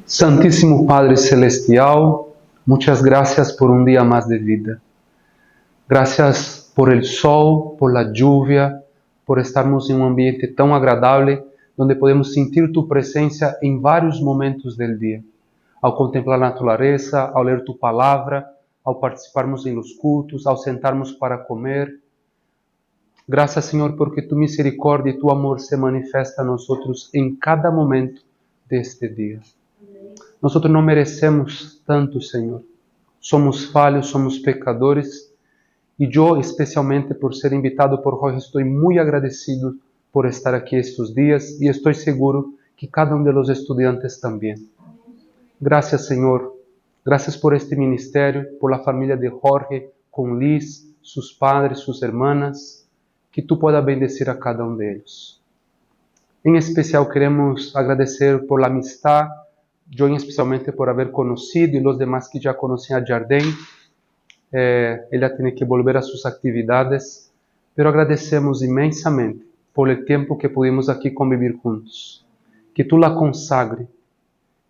Santísimo Padre Celestial, muchas gracias por un día más de vida. Gracias por el sol, por la lluvia, por estarmos en un ambiente tan agradable donde podemos sentir tu presencia en varios momentos del día. Ao contemplar la naturaleza, ao ler tu palavra, ao participarmos en los cultos, ao sentarmos para comer. Gracias, Señor, porque tu misericordia y tu amor se manifiesta a nosotros en cada momento de este día. Nosotros no merecemos tanto, Señor. Somos falhos, somos pecadores. Y yo, especialmente por ser invitado por Jorge, estoy muy agradecido por estar aquí estos días y estoy seguro que cada uno de los estudiantes también. Gracias, Señor. Gracias por este ministerio, por la familia de Jorge, con Liz, sus padres, sus hermanas. Que tú puedas bendecir a cada uno de ellos. En especial queremos agradecer por la amistad, yo especialmente por haber conocido y los demás que ya conocían a Jardín. Ella tiene que volver a sus actividades, pero agradecemos inmensamente por el tiempo que pudimos aquí convivir juntos. Que tú la consagre,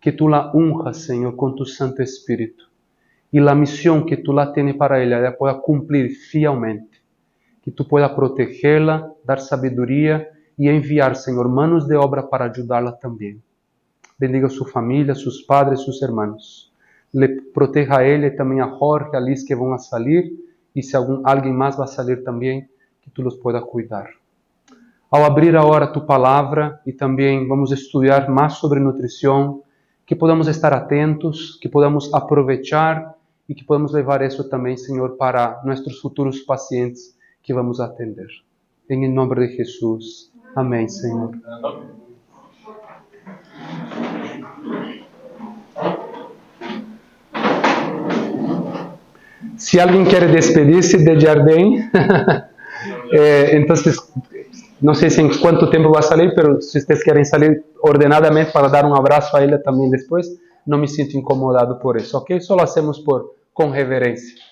que tú la unjas, Señor, con tu Santo Espíritu. Y la misión que tú la tienes para ella pueda cumplir fielmente. Que tú puedas protegerla, dar sabiduría y enviar, Señor, manos de obra para ayudarla también. Bendiga a su familia, sus padres, sus hermanos. Le proteja a ella y también a Jorge, a Liz que van a salir. Y si alguien más va a salir también, que tú los puedas cuidar. Ao abrir ahora tu palavra y también vamos a estudiar más sobre nutrición, que podamos estar atentos, que podamos aprovechar y que podamos levar eso también, Señor, para nuestros futuros pacientes que vamos a atender. En el nombre de Jesús. Amén, Señor. Si alguien quiere despedirse de Jardín, entonces, no sé si en cuánto tiempo va a salir, pero si ustedes quieren salir ordenadamente para dar un abrazo a ella también después, no me siento incomodado por eso, ¿ok? Solo hacemos con reverencia.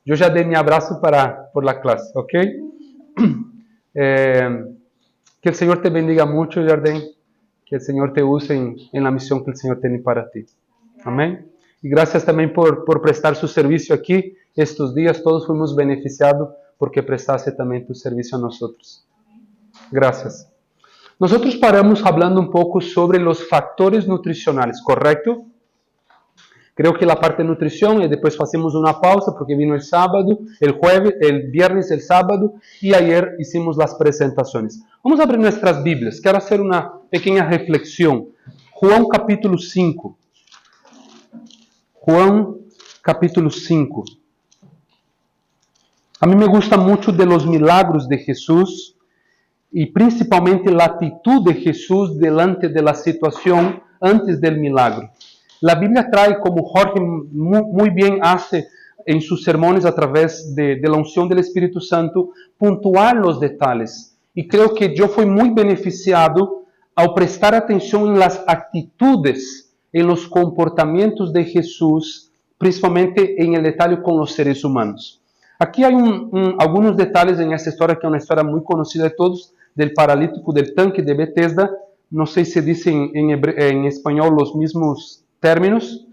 Yo ya di mi abrazo por la clase, ¿ok? Que el Señor te bendiga mucho, Jardín. Que el Señor te use en la misión que el Señor tiene para ti. Amén. Y gracias también por prestar su servicio aquí estos días. Todos fuimos beneficiados porque prestaste también tu servicio a nosotros. Gracias. Nosotros paramos hablando un poco sobre los factores nutricionales, ¿correcto? Creo que la parte de nutrición, y después hacemos una pausa porque vino el sábado, el jueves, el viernes, el sábado, y ayer hicimos las presentaciones. Vamos a abrir nuestras Biblias. Quiero hacer una pequeña reflexión. Juan capítulo 5. Juan capítulo 5. A mí me gusta mucho de los milagros de Jesús y principalmente la actitud de Jesús delante de la situación antes del milagro. La Biblia trae, como Jorge muy bien hace en sus sermones a través de la unción del Espíritu Santo, puntuar los detalles. Y creo que yo fui muy beneficiado al prestar atención en las actitudes, en los comportamientos de Jesús, principalmente en el detalle con los seres humanos. Aquí hay algunos detalles en esta historia, que es una historia muy conocida de todos, del paralítico del tanque de Bethesda. No sé si dicen en español los mismos términos,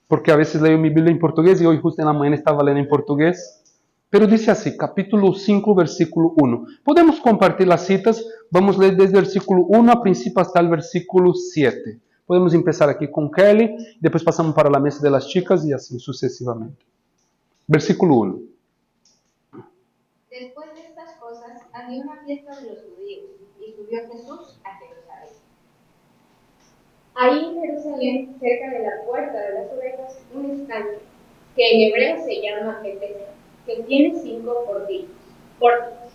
porque a veces leo mi Biblia en portugués y hoy justo en la mañana estaba leyendo en portugués. Pero dice así, capítulo 5, versículo 1. Podemos compartir las citas, vamos a leer desde el versículo 1 a principio hasta el versículo 7. Podemos empezar aquí con Kelly, después pasamos para la mesa de las chicas y así sucesivamente. Versículo 1. Después de estas cosas, había una fiesta de los judíos, y subió Jesús a Jerusalén. Ahí en Jerusalén, cerca de la puerta de las ovejas, un estanque, que en hebreo se llama Bethesda, que tiene 5 pórticos.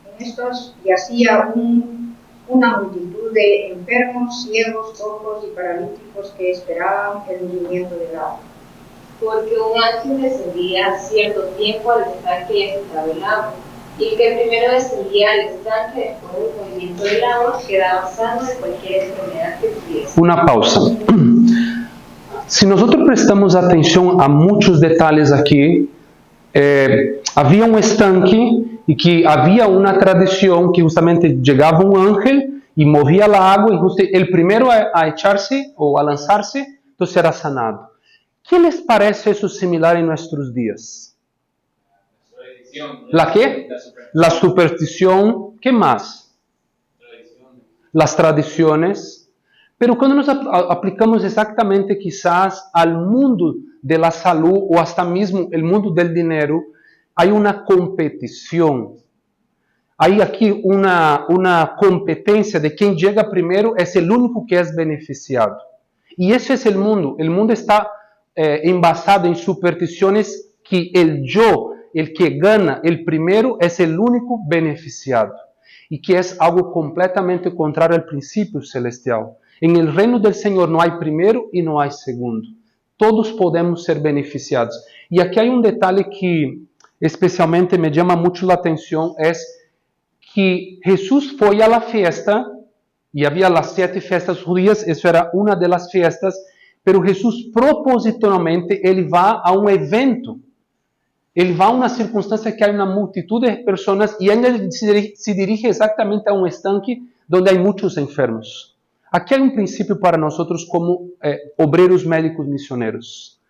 En estos yacía una multitud de enfermos, ciegos, cojos y paralíticos que esperaban el movimiento del agua. Porque un ángel descendía cierto tiempo al estanque y agitaba el agua, y el que primero descendía al estanque después del movimiento del agua quedaba sano de cualquier enfermedad que tuviese. Una pausa. Si nosotros prestamos atención a muchos detalles aquí, había un estanque y que había una tradición que justamente llegaba un ángel y movía la agua y justo el primero a echarse o a lanzarse, entonces era sanado. ¿Qué les parece eso similar en nuestros días? ¿La qué? La superstición. ¿Qué más? Las tradiciones. Pero cuando nos aplicamos exactamente quizás al mundo de la salud o hasta mismo el mundo del dinero, hay una competición. Hay aquí una competencia de quien llega primero es el único que es beneficiado. Y eso es el mundo. El mundo está envasado en supersticiones que el yo, el que gana el primero, es el único beneficiado. Y que es algo completamente contrario al principio celestial. En el reino del Señor no hay primero y no hay segundo. Todos podemos ser beneficiados. Y aquí hay un detalle que especialmente me llama mucho la atención, es que Jesús fue a la fiesta, y había las 7 fiestas judías, eso era una de las fiestas, pero Jesús propositalmente, él va a un evento, él va a una circunstancia que hay una multitud de personas, y él se dirige exactamente a un estanque donde hay muchos enfermos. Aquí hay un principio para nosotros como obreros médicos misioneros.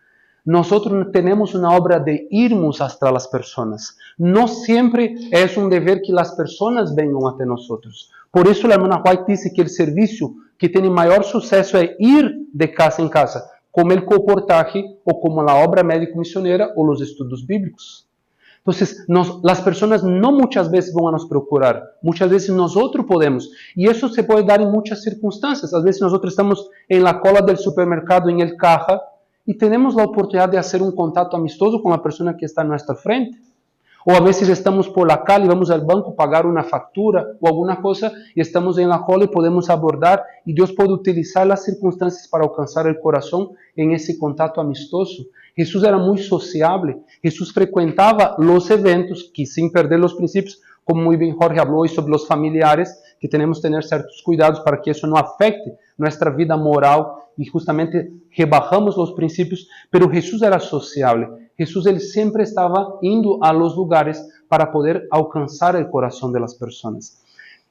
Nosotros tenemos una obra de irnos hasta las personas. No siempre es un deber que las personas vengan hasta nosotros. Por eso la hermana White dice que el servicio que tiene mayor suceso es ir de casa en casa, como el colportaje o como la obra médico-misionera o los estudios bíblicos. Entonces, las personas no muchas veces van a nos procurar, muchas veces nosotros podemos. Y eso se puede dar en muchas circunstancias. A veces nosotros estamos en la cola del supermercado, en el caja, y tenemos la oportunidad de hacer un contacto amistoso con la persona que está a nuestra frente. O a veces estamos por la calle, vamos al banco a pagar una factura o alguna cosa y estamos en la cola y podemos abordar, y Dios puede utilizar las circunstancias para alcanzar el corazón en ese contacto amistoso. Jesús era muy sociable, Jesús frecuentaba los eventos que, sin perder los principios, como muy bien Jorge habló hoy sobre los familiares, que tenemos que tener ciertos cuidados para que eso no afecte nuestra vida moral y justamente rebajamos los principios, pero Jesús era sociable. Jesús él siempre estaba indo a los lugares para poder alcanzar el corazón de las personas.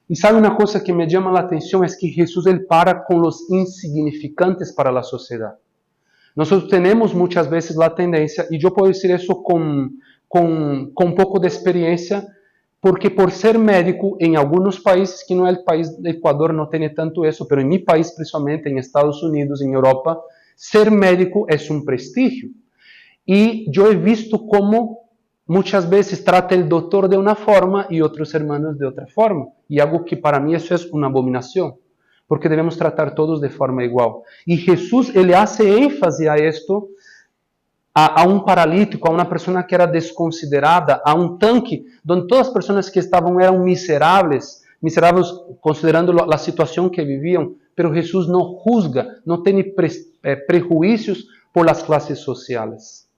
Y sabe una cosa que me llama la atención, es que Jesús él para con los insignificantes para la sociedad. Nosotros tenemos muchas veces la tendencia, y yo puedo decir eso con un poco de experiencia, porque por ser médico en algunos países, que no es el país de Ecuador, no tiene tanto eso, pero en mi país principalmente, en Estados Unidos, en Europa, ser médico es un prestigio. Y yo he visto cómo muchas veces trata el doctor de una forma y otros hermanos de otra forma. Y algo que para mí eso es una abominación, porque debemos tratar todos de forma igual. Y Jesús, él hace énfasis a esto, a un paralítico, a una persona que era desconsiderada, a un tanque, donde todas las personas que estaban eran miserables considerando la situación que vivían, pero Jesús no juzga, no tiene prejuicios por las clases sociales.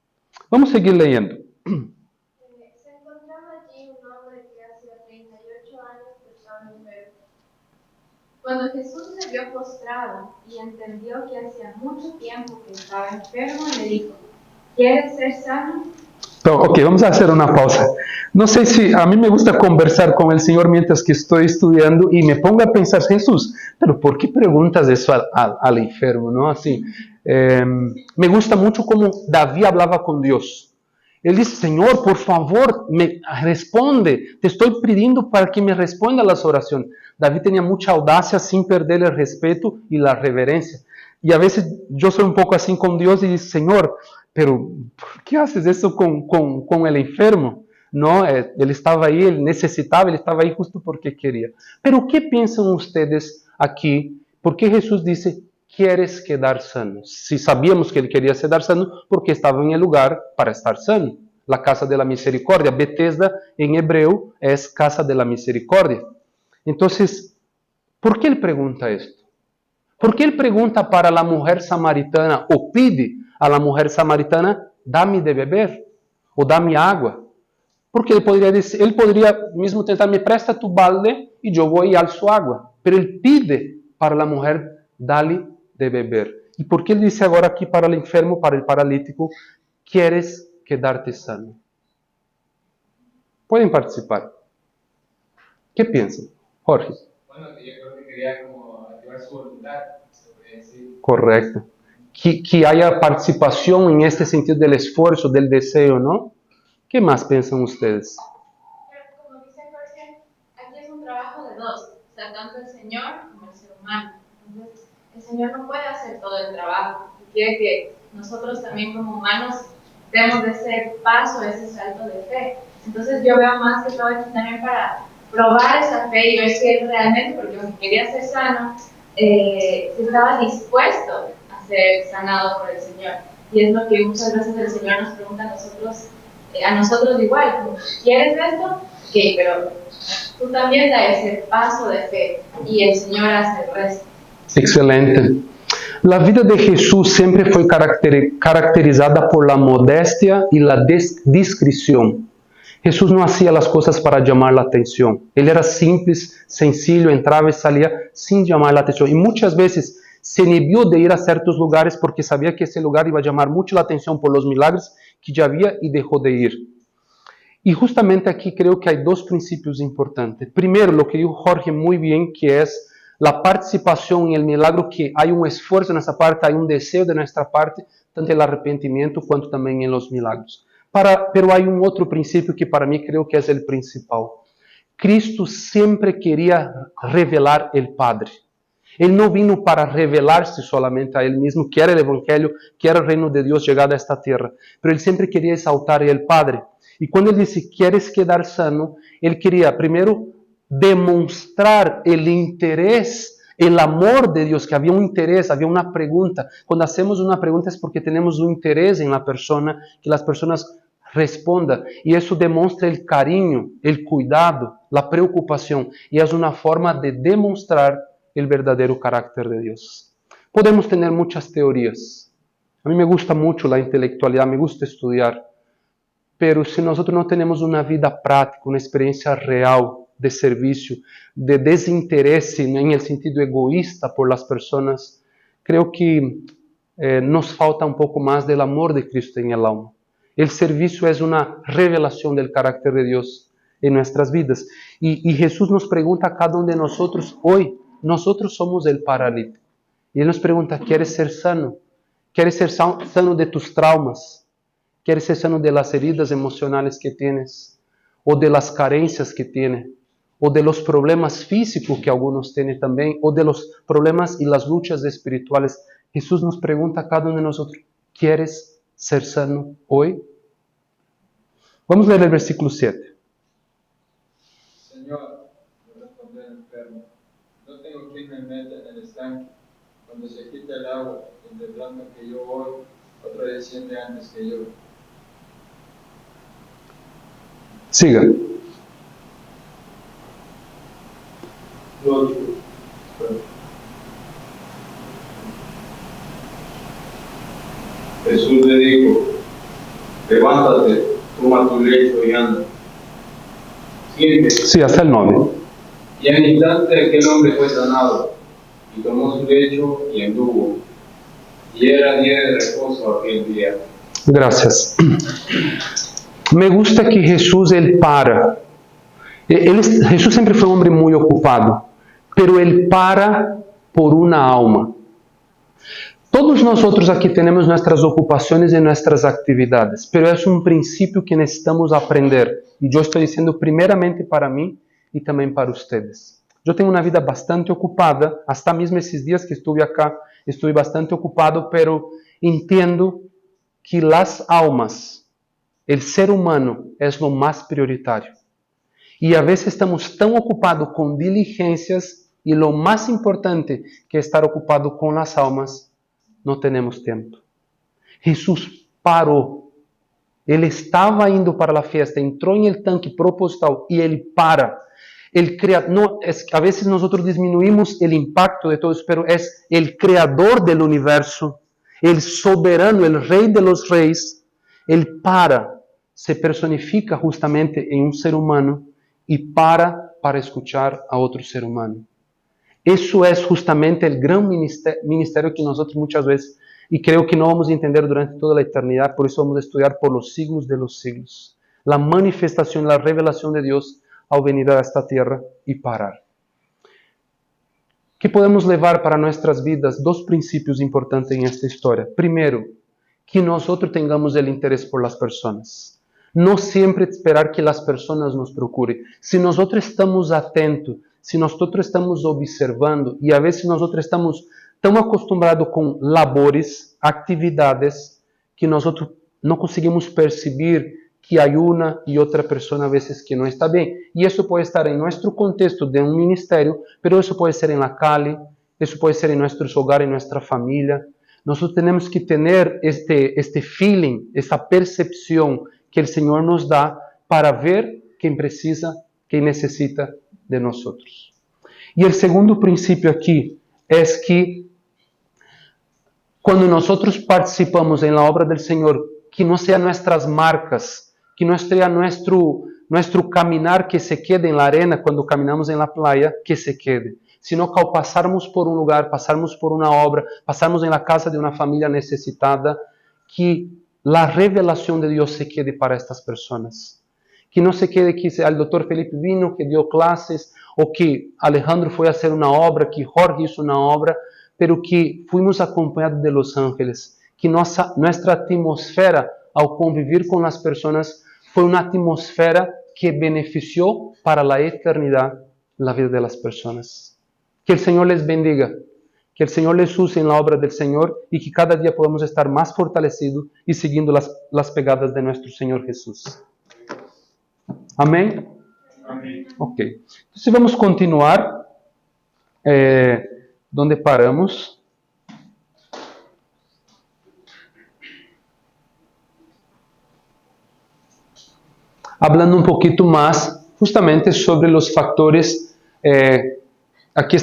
Vamos a seguir leyendo. Se encontraba allí un hombre que hacía 38 años estaba enfermo. Cuando Jesús se vio postrado y entendió que hacía mucho tiempo que estaba enfermo, le dijo: ¿quieres ser sano? Ok, vamos a hacer una pausa. No sé si a mí me gusta conversar con el Señor mientras que estoy estudiando y me pongo a pensar, Jesús, pero ¿por qué preguntas eso al enfermo? ¿No? Así, me gusta mucho cómo David hablaba con Dios. Él dice: Señor, por favor, me responde. Te estoy pidiendo para que me responda las oraciones. David tenía mucha audacia sin perder el respeto y la reverencia. Y a veces yo soy un poco así con Dios y digo: Señor, pero ¿por qué haces eso con el enfermo? No, él estaba ahí, él necesitaba, él estaba ahí justo porque quería. Pero ¿qué piensan ustedes aquí? ¿Por qué Jesús dice: ¿quieres quedar sano? Si sabíamos que él quería quedar sano, porque estaba en el lugar para estar sano. La casa de la misericordia. Betesda en hebreo es casa de la misericordia. Entonces, ¿por qué él pregunta esto? ¿Por qué él pregunta para la mujer samaritana o pide a la mujer samaritana: dame de beber o dame agua? Porque él podría mismo tentar: me presta tu balde y yo voy y alzo agua. Pero él pide para la mujer: dale de beber. ¿Y por qué él dice ahora aquí para el enfermo, para el paralítico: quieres quedarte sano? Pueden participar. ¿Qué piensan? Jorge. Bueno, yo creo que quería como activar su voluntad, se podría decir. Correcto. Que haya participación en este sentido del esfuerzo, del deseo, ¿no? ¿Qué más piensan ustedes? Pero como dice Jorge, aquí es un trabajo de dos, o sea, tanto el Señor como el ser humano. Entonces, el Señor no puede hacer todo el trabajo. Y quiere que nosotros también como humanos demos de ese paso, ese salto de fe. Entonces yo veo más que todo esto también para probar esa fe y ver si él realmente, porque aunque quería ser sano, estaba dispuesto a ser sanado por el Señor. Y es lo que muchas veces el Señor nos pregunta a nosotros igual, como, ¿quieres esto? Ok, pero tú también da ese paso de fe y el Señor hace el resto. Excelente. La vida de Jesús siempre fue caracterizada por la modestia y la discreción. Jesús no hacía las cosas para llamar la atención. Él era simple, sencillo, entraba y salía sin llamar la atención. Y muchas veces se inhibió de ir a ciertos lugares porque sabía que ese lugar iba a llamar mucho la atención por los milagros que ya había y dejó de ir. Y justamente aquí creo que hay dos principios importantes. Primero, lo que dijo Jorge muy bien, que es la participación en el milagro, que hay un esfuerzo en nuestra parte, hay un deseo de nuestra parte, tanto el arrepentimiento cuanto también en los milagros. Pero hay un otro principio que para mí creo que es el principal. Cristo siempre quería revelar el Padre. Él no vino para revelarse solamente a Él mismo, que era el Evangelio, que era el reino de Dios llegado a esta tierra, pero Él siempre quería exaltar el Padre. Y cuando Él dice, ¿quieres quedar sano? Él quería primero demostrar el interés, el amor de Dios, que había un interés, había una pregunta. Cuando hacemos una pregunta es porque tenemos un interés en la persona, que las personas respondan. Y eso demuestra el cariño, el cuidado, la preocupación. Y es una forma de demostrar el verdadero carácter de Dios. Podemos tener muchas teorías. A mí me gusta mucho la intelectualidad, me gusta estudiar. Pero si nosotros no tenemos una vida práctica, una experiencia real de servicio, de desinterés en el sentido egoísta por las personas, creo que nos falta un poco más del amor de Cristo en el alma. El servicio es una revelación del carácter de Dios en nuestras vidas. Y Jesús nos pregunta a cada uno de nosotros hoy, nosotros somos el paralítico. Y Él nos pregunta, ¿quieres ser sano? ¿Quieres ser sano de tus traumas? ¿Quieres ser sano de las heridas emocionales que tienes? ¿O de las carencias que tienes? ¿O de los problemas físicos que algunos tienen también? ¿O de los problemas y las luchas espirituales? Jesús nos pregunta a cada uno de nosotros, ¿quieres ser sano hoy? Vamos a leer el versículo 7. Señor, me respondió el enfermo, no tengo quien me meta en el estanque. Cuando se quita el agua, entre tanto que yo voy, otro desciende antes que yo. Siga. Jesús le dijo, levántate, toma tu lecho y anda. Siente. Sí, hasta el 9. Y al instante aquel hombre fue sanado, y tomó su lecho y anduvo. Y era día de reposo aquel día. Gracias. Me gusta que Jesús, Él para. Jesús siempre fue un hombre muy ocupado, pero Él para por una alma. Todos nosotros aquí tenemos nuestras ocupaciones y nuestras actividades, pero es un principio que necesitamos aprender. Y yo estoy diciendo primeramente para mí y también para ustedes. Yo tengo una vida bastante ocupada, hasta mismo esos días que estuve acá, estuve bastante ocupado, pero entiendo que las almas, el ser humano es lo más prioritario. Y a veces estamos tan ocupados con diligencias y lo más importante que estar ocupado con las almas, no tenemos tiempo. Jesús paró. Él estaba indo para la fiesta, entró en el tanque proposital y Él para. A veces nosotros disminuimos el impacto de todo eso, pero es el creador del universo, el soberano, el rey de los reyes. Él para, se personifica justamente en un ser humano y para escuchar a otro ser humano. Eso es justamente el gran ministerio que nosotros muchas veces, y creo que no vamos a entender durante toda la eternidad, por eso vamos a estudiar por los siglos de los siglos. La manifestación, la revelación de Dios al venir a esta tierra y parar. que podemos levar para nuestras vidas dos princípios importantes en esta historia. Primero, que nosotros tengamos el interés por las personas. No siempre esperar que las personas nos procuren. Si nosotros estamos atentos, si nosotros estamos observando, y a veces nosotros estamos tan acostumbrados con labores, actividades, que nosotros no conseguimos percibir que hay una y otra persona a veces que no está bien. Y eso puede estar en nuestro contexto de un ministerio, pero eso puede ser en la calle, eso puede ser en nuestros hogares, en nuestra familia. Nosotros tenemos que tener este feeling, esta percepción que el Señor nos da para ver quién precisa, quién necesita de nosotros. Y el segundo principio aquí es que cuando nosotros participamos en la obra del Señor, que no sean nuestras marcas, que no sea nuestro caminar que se quede en la arena cuando caminamos en la playa, que se quede. Sino que al pasarmos por un lugar, pasarmos por una obra, pasarmos en la casa de una familia necesitada, que la revelación de Dios se quede para estas personas. Que no se quede que el doctor Felipe vino, que dio clases, o que Alejandro fue a hacer una obra, que Jorge hizo una obra, pero que fuimos acompañados de los ángeles. Que nuestra atmosfera, al convivir con las personas, fue una atmosfera que benefició para la eternidad la vida de las personas. Que el Señor les bendiga, que el Señor les use en la obra del Señor y que cada día podamos estar más fortalecidos y siguiendo las pegadas de nuestro Señor Jesús. Amén. Amén. Ok. Entonces vamos a continuar donde paramos. Hablando un poquito más justamente sobre los factores, aquí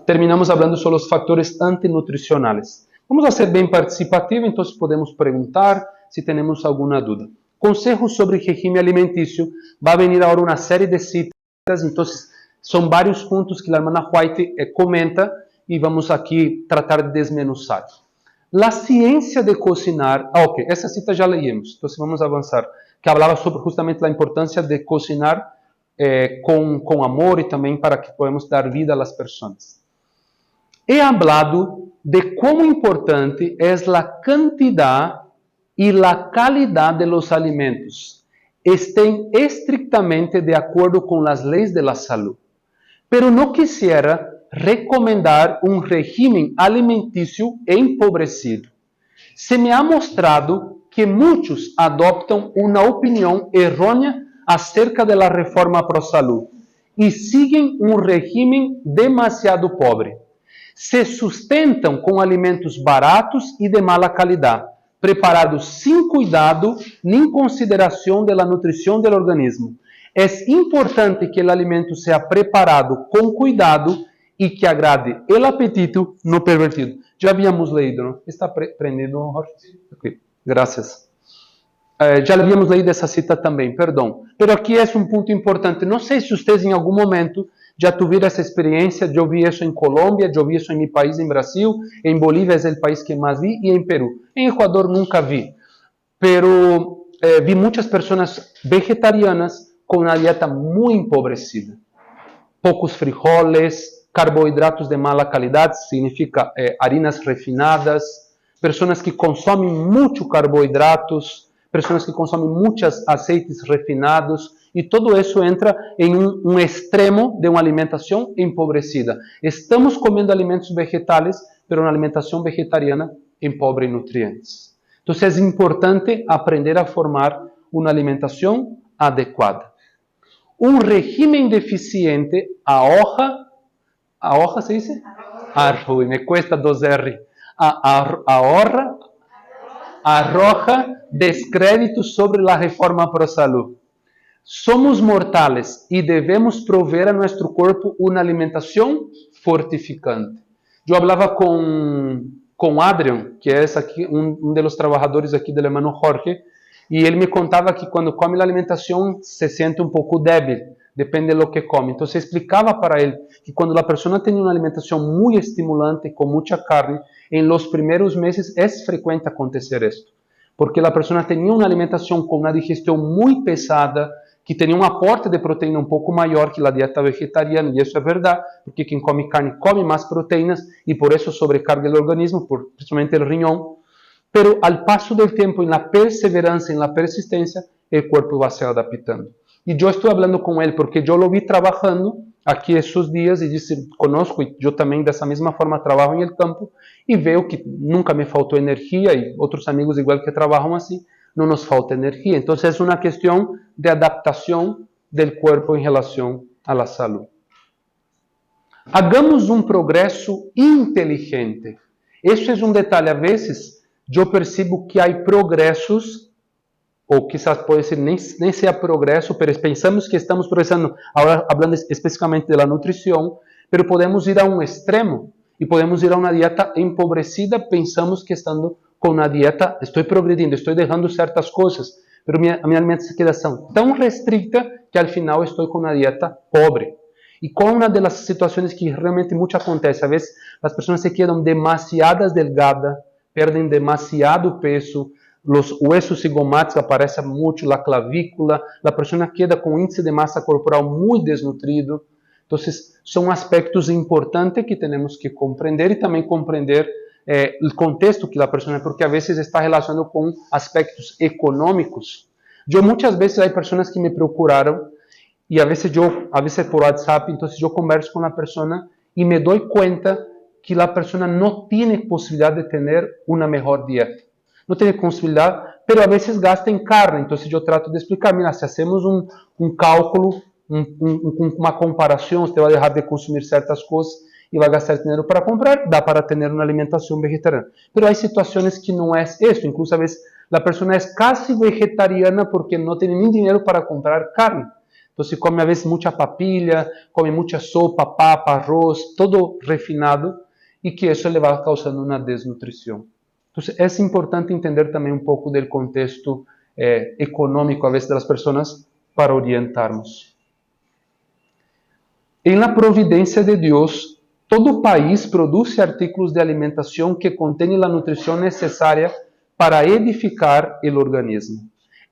terminamos hablando sobre los factores antinutricionales. Vamos a ser bien participativos, entonces podemos preguntar si tenemos alguna duda. Consejos sobre régimen alimenticio, va a venir ahora una serie de citas, entonces son varios puntos que la hermana White comenta y vamos aquí tratar de desmenuzar. La ciencia de cocinar, ok, essa cita já leímos, entonces vamos a avanzar, que hablaba sobre justamente la importancia de cocinar con amor y también para que podamos dar vida a las personas. He hablado de cuán importante es la cantidad y la calidad de los alimentos. Estén estrictamente de acuerdo con las leyes de la salud. Pero no quisiera recomendar un régimen alimenticio empobrecido. Se me ha mostrado que muchos adoptan una opinión errónea acerca de la reforma pro salud y siguen un régimen demasiado pobre. Se sustentan con alimentos baratos y de mala calidad, preparados sin cuidado ni consideración de la nutrición del organismo. Es importante que el alimento sea preparado con cuidado y que agrade el apetito no pervertido. Ya habíamos leído, ¿no? ¿Está prendido, Jorge? Okay. Gracias. Já havíamos leído essa cita também, perdão. Pero aqui é um ponto importante. Não sei se vocês em algum momento já tiveram essa experiência de ouvir isso em Colômbia, de ouvir isso em meu país, em Brasil. Em Bolívia é o país que mais vi, e em Peru. Em Equador nunca vi. Pero vi muitas pessoas vegetarianas com uma dieta muito empobrecida. Poucos frijoles, carboidratos de mala qualidade, significa harinas refinadas, pessoas que consomem muito carboidratos, pessoas que consomem muitos aceites refinados, e tudo isso entra em um extremo de uma alimentação empobrecida. Estamos comendo alimentos vegetais, mas uma alimentação vegetariana empobre em nutrientes. Então é importante aprender a formar uma alimentação adequada. Um regime deficiente ahorra se dice? Arroja, me cuesta 2R. Arroja descrédito sobre la reforma pro salud. Somos mortales y debemos proveer a nuestro cuerpo una alimentación fortificante. Yo hablaba con Adrian, que es aquí un de los trabajadores aquí del hermano Jorge, y él me contaba que cuando come la alimentación se siente un poco débil, depende de lo que come. Entonces explicaba para él que cuando la persona tiene una alimentación muy estimulante, con mucha carne, en los primeros meses es frecuente acontecer esto, porque la persona tenía una alimentación con una digestión muy pesada, que tenía un aporte de proteína un poco mayor que la dieta vegetariana, y eso es verdad, porque quien come carne come más proteínas y por eso sobrecarga el organismo, principalmente el riñón, pero al paso del tiempo, en la perseverancia, en la persistencia, el cuerpo va se adaptando. Y yo estoy hablando con él porque yo lo vi trabajando aquí esos días y dice, conozco, y yo también de esa misma forma trabajo en el campo y veo que nunca me faltó energía y otros amigos igual que trabajan así, no nos falta energía. Entonces es una cuestión de adaptación del cuerpo en relación a la salud. Hagamos un progreso inteligente. Eso es un detalle. A veces yo percibo que hay progresos, ou quizás pode ser nem sea progresso, pero pensamos que estamos progresando, agora hablando especificamente da nutrição, pero podemos ir a um extremo e podemos ir a uma dieta empobrecida, pensamos que estando com uma dieta estou progredindo, estou deixando certas coisas, pero minha alimentação tão restrita que al final estou com uma dieta pobre. E com uma das situações que realmente muito acontece, a vezes as pessoas se quedam demasiadas delgadas, perdem demasiado peso, los huesos cigomáticos aparecen mucho, la clavícula, la persona queda con un índice de masa corporal muy desnutrido. Entonces, son aspectos importantes que tenemos que comprender y también comprender el contexto que la persona, porque a veces está relacionado con aspectos económicos. Yo muchas veces hay personas que me procuraron y a veces por WhatsApp, entonces yo converso con la persona y me doy cuenta que la persona no tiene posibilidad de tener una mejor dieta. No tiene posibilidad, pero a veces gasta en carne. Entonces yo trato de explicar, mira, si hacemos un cálculo, una comparación, usted va a dejar de consumir ciertas cosas y va a gastar dinero para comprar, da para tener una alimentación vegetariana. Pero hay situaciones que no es esto. Incluso a veces la persona es casi vegetariana porque no tiene ni dinero para comprar carne. Entonces come a veces mucha papilla, come mucha sopa, papa, arroz, todo refinado, y que eso le va causando una desnutrición. Entonces, es importante entender también un poco del contexto económico a veces de las personas para orientarnos. En la providencia de Dios, todo país produce artículos de alimentación que contienen la nutrición necesaria para edificar el organismo.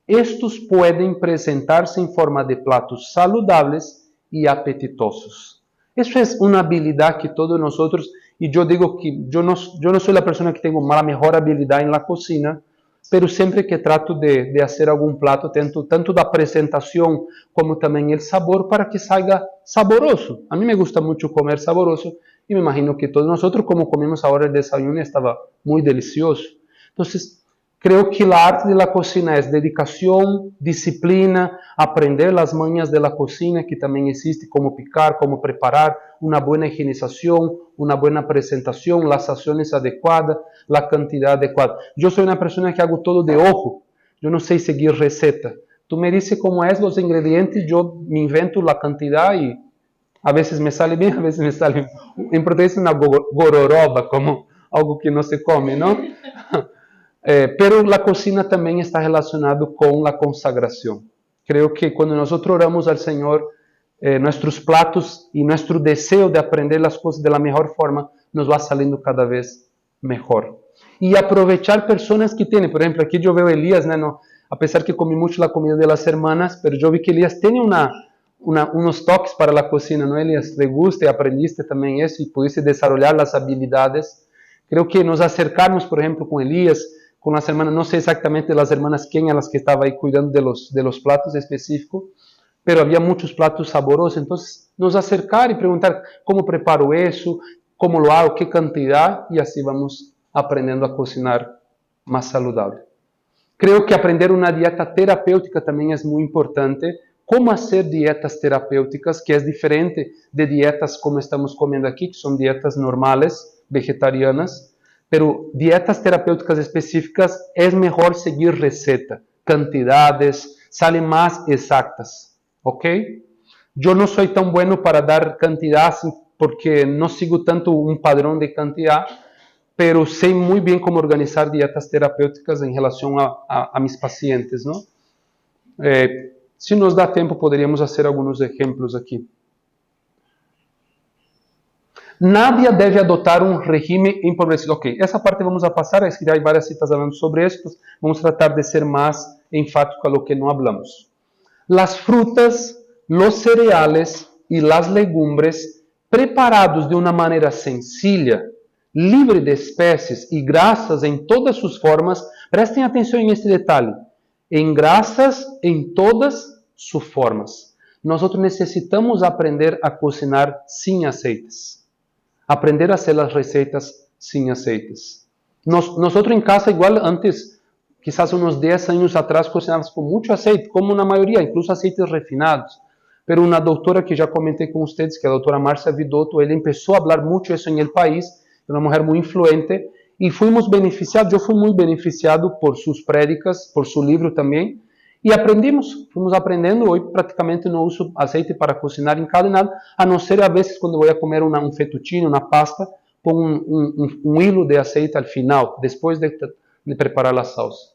Estos pueden presentarse en forma de platos saludables y apetitosos. Eso es una habilidad que todos nosotros, y yo digo que yo no soy la persona que tengo la mejor habilidad en la cocina, pero siempre que trato de hacer algún plato, tanto la presentación como también el sabor, para que salga saboroso. A mí me gusta mucho comer saboroso, y me imagino que todos nosotros, como comemos ahora el desayuno, estaba muy delicioso. Entonces, creo que la arte de la cocina es dedicación, disciplina, aprender las mañas de la cocina, que también existe, cómo picar, cómo preparar, una buena higienización, una buena presentación, las sazones adecuadas, la cantidad adecuada. Yo soy una persona que hago todo de ojo, yo no sé seguir receta. Tú me dices cómo es los ingredientes, yo me invento la cantidad y a veces me sale bien, a veces me sale bien. En portugués es una gororoba, como algo que no se come, ¿no? Pero la cocina también está relacionado con la consagración. Creo que cuando nosotros oramos al Señor, nuestros platos y nuestro deseo de aprender las cosas de la mejor forma nos va saliendo cada vez mejor. Y aprovechar personas que tienen, por ejemplo, aquí yo veo a Elías, ¿no? A pesar que comí mucho la comida de las hermanas, pero yo vi que Elías tiene unos toques para la cocina, ¿no? Elías, le gusta y aprendiste también eso y pudiste desarrollar las habilidades. Creo que nos acercarnos, por ejemplo, con Elías, con las hermanas, no sé exactamente las hermanas quién a las que estaba ahí cuidando de los platos específicos, pero había muchos platos saborosos, entonces nos acercar y preguntar cómo preparo eso, cómo lo hago, qué cantidad, y así vamos aprendiendo a cocinar más saludable. Creo que aprender una dieta terapéutica también es muy importante. Cómo hacer dietas terapéuticas, que es diferente de dietas como estamos comiendo aquí, que son dietas normales, vegetarianas, pero dietas terapéuticas específicas es mejor seguir receta, cantidades, salen más exactas, ¿ok? Yo no soy tan bueno para dar cantidad porque no sigo tanto un padrón de cantidad, pero sé muy bien cómo organizar dietas terapéuticas en relación a mis pacientes, ¿no? Si nos da tiempo podríamos hacer algunos ejemplos aquí. Nadie debe adoptar un régimen empobrecido. Ok, esa parte vamos a pasar, es que hay varias citas hablando sobre esto, vamos a tratar de ser más enfático a lo que no hablamos. las frutas, los cereales y las legumbres preparados de una manera sencilla, libre de especies y grasas en todas sus formas. Prestem atención en este detalle. En grasas en todas sus formas. Nosotros necesitamos aprender a cocinar sin aceites. Aprender a hacer las recetas sin aceites. Nosotros en casa, igual antes, quizás unos 10 años atrás, cocinamos con mucho aceite, como una mayoría, incluso aceites refinados. Pero una doctora que ya comenté con ustedes, que es la doctora Marcia Vidotto, ella empezó a hablar mucho eso en el país, una mujer muy influente, y fuimos beneficiados, yo fui muy beneficiado por sus prédicas, por su libro también, y aprendimos, fuimos aprendiendo. Hoy prácticamente no uso aceite para cocinar en cada nada, a no ser a veces cuando voy a comer un fettuccine, una pasta, pongo un hilo de aceite al final, después de preparar la salsa.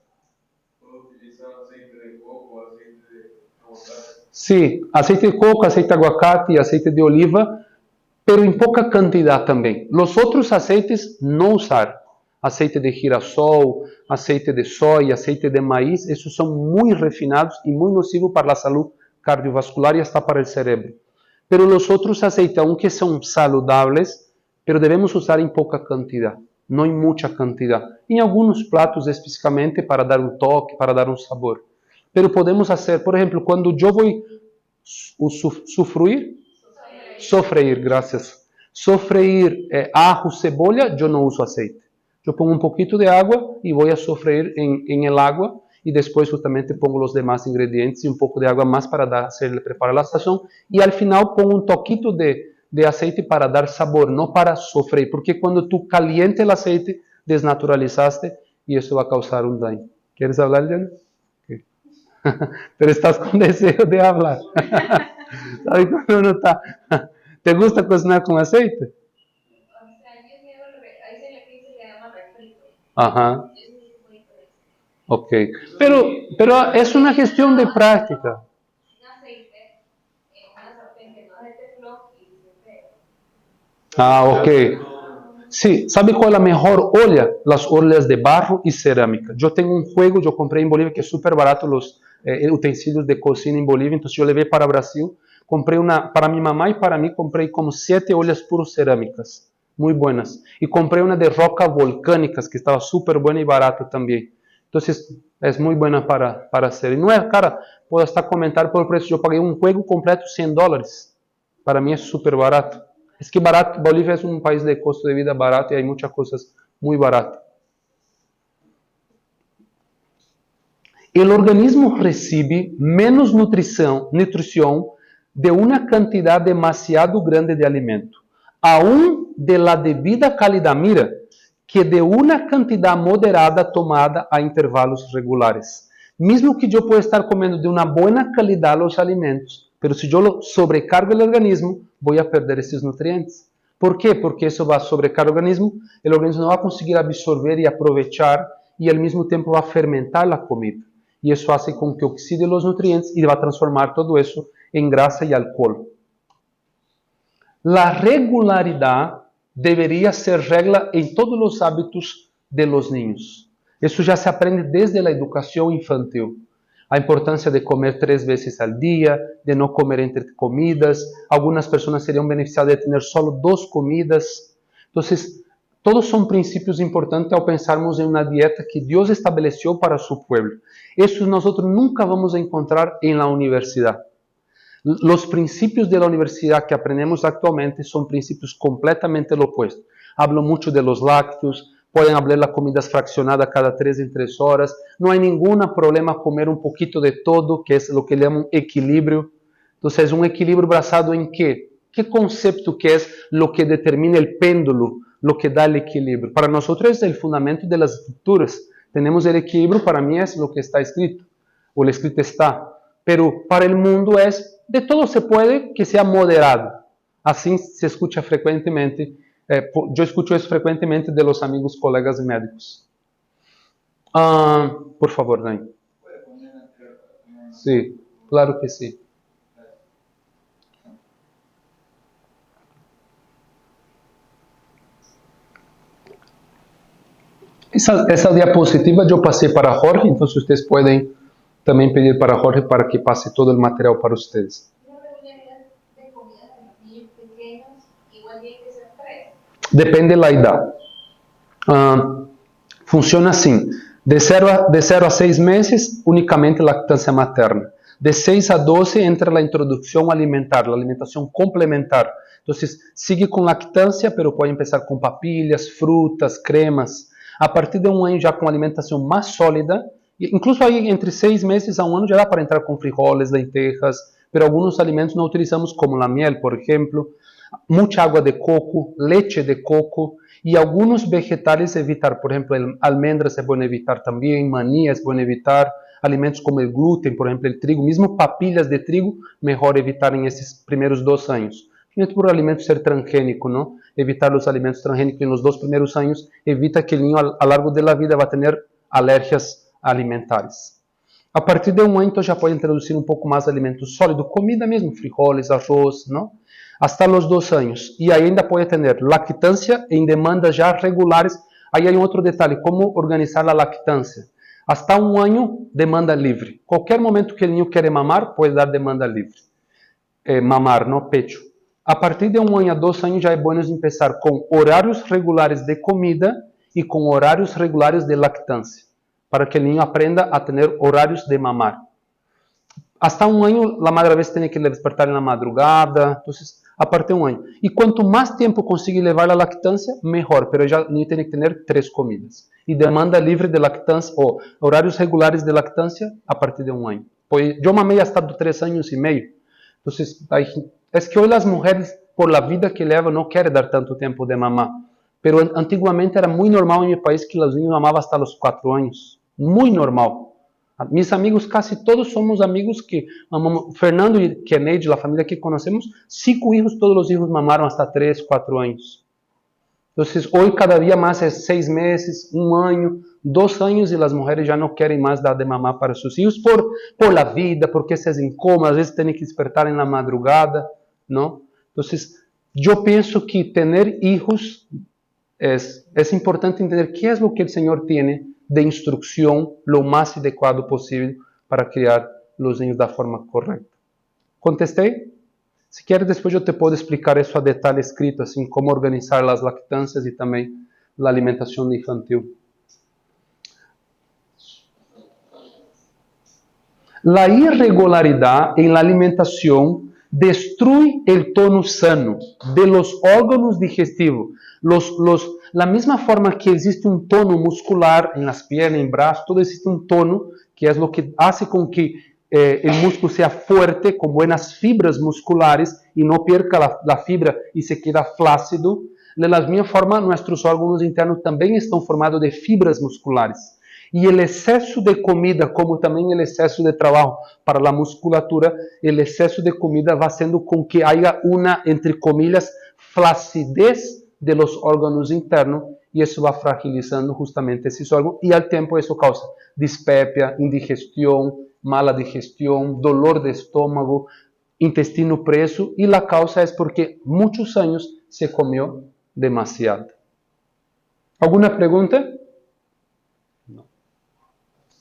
¿Puedo utilizar aceite de coco, aceite de aguacate? Sí, aceite de coco, aceite de aguacate y aceite de oliva, pero en poca cantidad también. Los otros aceites no usar. Aceite de girasol, aceite de soya, aceite de maíz, esos son muy refinados y muy nocivos para la salud cardiovascular y hasta para el cerebro. Pero los otros aceites, aunque son saludables, pero debemos usar en poca cantidad, no en mucha cantidad. En algunos platos específicamente para dar un toque, para dar un sabor. Pero podemos hacer, por ejemplo, cuando yo voy sofreír, gracias. Sofreír ajo, cebolla, yo no uso aceite. Yo pongo un poquito de agua y voy a sofreír en el agua y después justamente pongo los demás ingredientes y un poco de agua más para preparar la sazón y al final pongo un toquito de aceite para dar sabor, no para sofreír, porque cuando tú calientes el aceite desnaturalizaste y eso va a causar un daño. ¿Quieres hablar, Diana? Okay. Pero estás con deseo de hablar. ¿Sabes cuando uno está? ¿Te gusta cocinar con aceite? Ajá. Ok. Pero es una cuestión de práctica. Ah, ok. Sí, ¿sabe cuál es la mejor olla? Las ollas de barro y cerámica. Yo tengo un juego, yo compré en Bolivia, que es súper barato los utensilios de cocina en Bolivia, entonces yo llevé para Brasil, compré una, para mi mamá y para mí, compré como 7 ollas puras cerámicas. Muy buenas. Y compré una de roca volcánicas que estaba súper buena y barata también. Entonces, es muy buena para hacer. Y no es cara, puedo hasta comentar por el precio. Yo pagué un juego completo $100. Para mí es súper barato. Es que barato, Bolivia es un país de costo de vida barato y hay muchas cosas muy baratas. El organismo recibe menos nutrición de una cantidad demasiado grande de alimento. Aún de la debida calidad, mira, que de una cantidad moderada tomada a intervalos regulares. Mismo que yo pueda estar comiendo de una buena calidad los alimentos, pero si yo lo sobrecargo el organismo, voy a perder esos nutrientes. ¿Por qué? Porque eso va a sobrecargar el organismo no va a conseguir absorber y aprovechar y al mismo tiempo va a fermentar la comida. Y eso hace con que oxide los nutrientes y va a transformar todo eso en grasa y alcohol. La regularidad debería ser regla en todos los hábitos de los niños. Eso ya se aprende desde la educación infantil. La importancia de comer 3 veces al día, de no comer entre comidas. Algunas personas serían beneficiadas de tener solo 2 comidas. Entonces, todos son principios importantes al pensarmos en una dieta que Dios estableció para su pueblo. Eso nosotros nunca vamos a encontrar en la universidad. Los principios de la universidad que aprendemos actualmente son principios completamente lo opuesto. Hablo mucho de los lácteos, pueden hablar la comida fraccionada cada 3 en 3 horas. No hay ningún problema comer un poquito de todo, que es lo que llaman equilibrio. Entonces, un equilibrio basado en qué? ¿Qué concepto que es lo que determina el péndulo, lo que da el equilibrio? Para nosotros es el fundamento de las escrituras. Tenemos el equilibrio, para mí es lo que está escrito, o el escrito está. Pero para el mundo es de todo se puede que sea moderado. Así se escucha frecuentemente. Yo escucho eso frecuentemente de los amigos, colegas médicos. Por favor, Dani. Sí, claro que sí. Esa diapositiva yo pasé para Jorge, entonces ustedes pueden También pedir para Jorge para que pase todo el material para ustedes. Una regularidad de comida de los niños pequeños, igual tiene que ser 3. Depende da idade. Funciona assim. De 0 a 6 meses, unicamente lactância materna. De 6 a 12 entra a introdução alimentar, a alimentação complementar. Então, sigue com lactância, pero pode começar com papilhas, frutas, cremas. A partir de 1 ano, já com alimentação mais sólida, incluso aí entre 6 meses a 1 ano, já dá para entrar com frijoles, lentejas, pero alguns alimentos não utilizamos, como a miel, por exemplo, muita água de coco, leite de coco, e alguns vegetales evitar, por exemplo, almendras é bom evitar também, maní é bom evitar, alimentos como o glúten, por exemplo, o trigo, mesmo papilhas de trigo, melhor evitar nesses primeiros 2 anos. Por o alimento ser transgênico, não? Evitar os alimentos transgênicos nos 2 primeiros anos evita que o ninho, ao largo da vida, vai ter alérgias alimentares. A partir de 1 ano, então, já pode introduzir um pouco mais de alimentos sólidos, comida mesmo, frijoles, arroz, não? Hasta os 2 anos. E ainda pode ter lactância em demandas já regulares. Aí há outro detalhe, como organizar a lactância. Hasta 1 ano, demanda livre. Qualquer momento que o ninho quer mamar, pode dar demanda livre. Mamar, não pecho. A partir de 1 ano a 2 anos, já é bom começar com horários regulares de comida e com horários regulares de lactância, para que o ninho aprenda a ter horários de mamar. Hasta 1 ano, a madre a vezes tem que despertar na madrugada, então, a partir de 1 ano. E quanto mais tempo conseguir levar a lactância, melhor, pero já nem tem que ter 3 comidas. E demanda livre de lactância, ou horários regulares de lactância, a partir de 1 ano. Pois eu mamei hasta 3 anos e meio. Então, é que hoje as mulheres, por a vida que levam, não querem dar tanto tempo de mamar. Pero antigamente era muito normal em meu país que os niños mamavam hasta os 4 anos. Muito normal. Mis amigos, casi todos somos amigos que mamamos. Fernando e Kennedy, a família que conhecemos, 5 hijos, todos os hijos mamaram hasta 3, 4 anos. Então, hoje cada dia mais é 6 meses, 1 ano, 2 anos, e as mulheres já não querem mais dar de mamar para seus filhos por a vida, porque se é incômodo, às vezes têm que despertar na madrugada, não? Então, eu penso que ter filhos é importante entender o que é o que o Senhor tem de instrução lo mais adequado possível para criar os niños da forma correta. Contestei? Se quer, depois eu te posso explicar isso a detalhe escrito, assim, como organizar as lactâncias e também a alimentação infantil. A irregularidade em la alimentação destrui o tono sano de los órganos digestivos. La misma forma que existe um tono muscular em las piernas, em braços, todo existe um tono que é o que hace com que o músculo seja forte, com buenas fibras musculares e não perca a fibra e se queda flácido. De la mesma forma, nossos órgãos internos também estão formados de fibras musculares. E o excesso de comida, como também o excesso de trabalho para a musculatura, o excesso de comida vai sendo com que haja uma, entre comillas, flacidez de los órganos internos, e isso vai fragilizando justamente esses órgãos, e ao tempo isso causa dispepsia, indigestão, mala digestão, dolor de estômago, intestino preso, e a causa é porque muitos anos se comeu demasiado. Alguma pergunta? Não.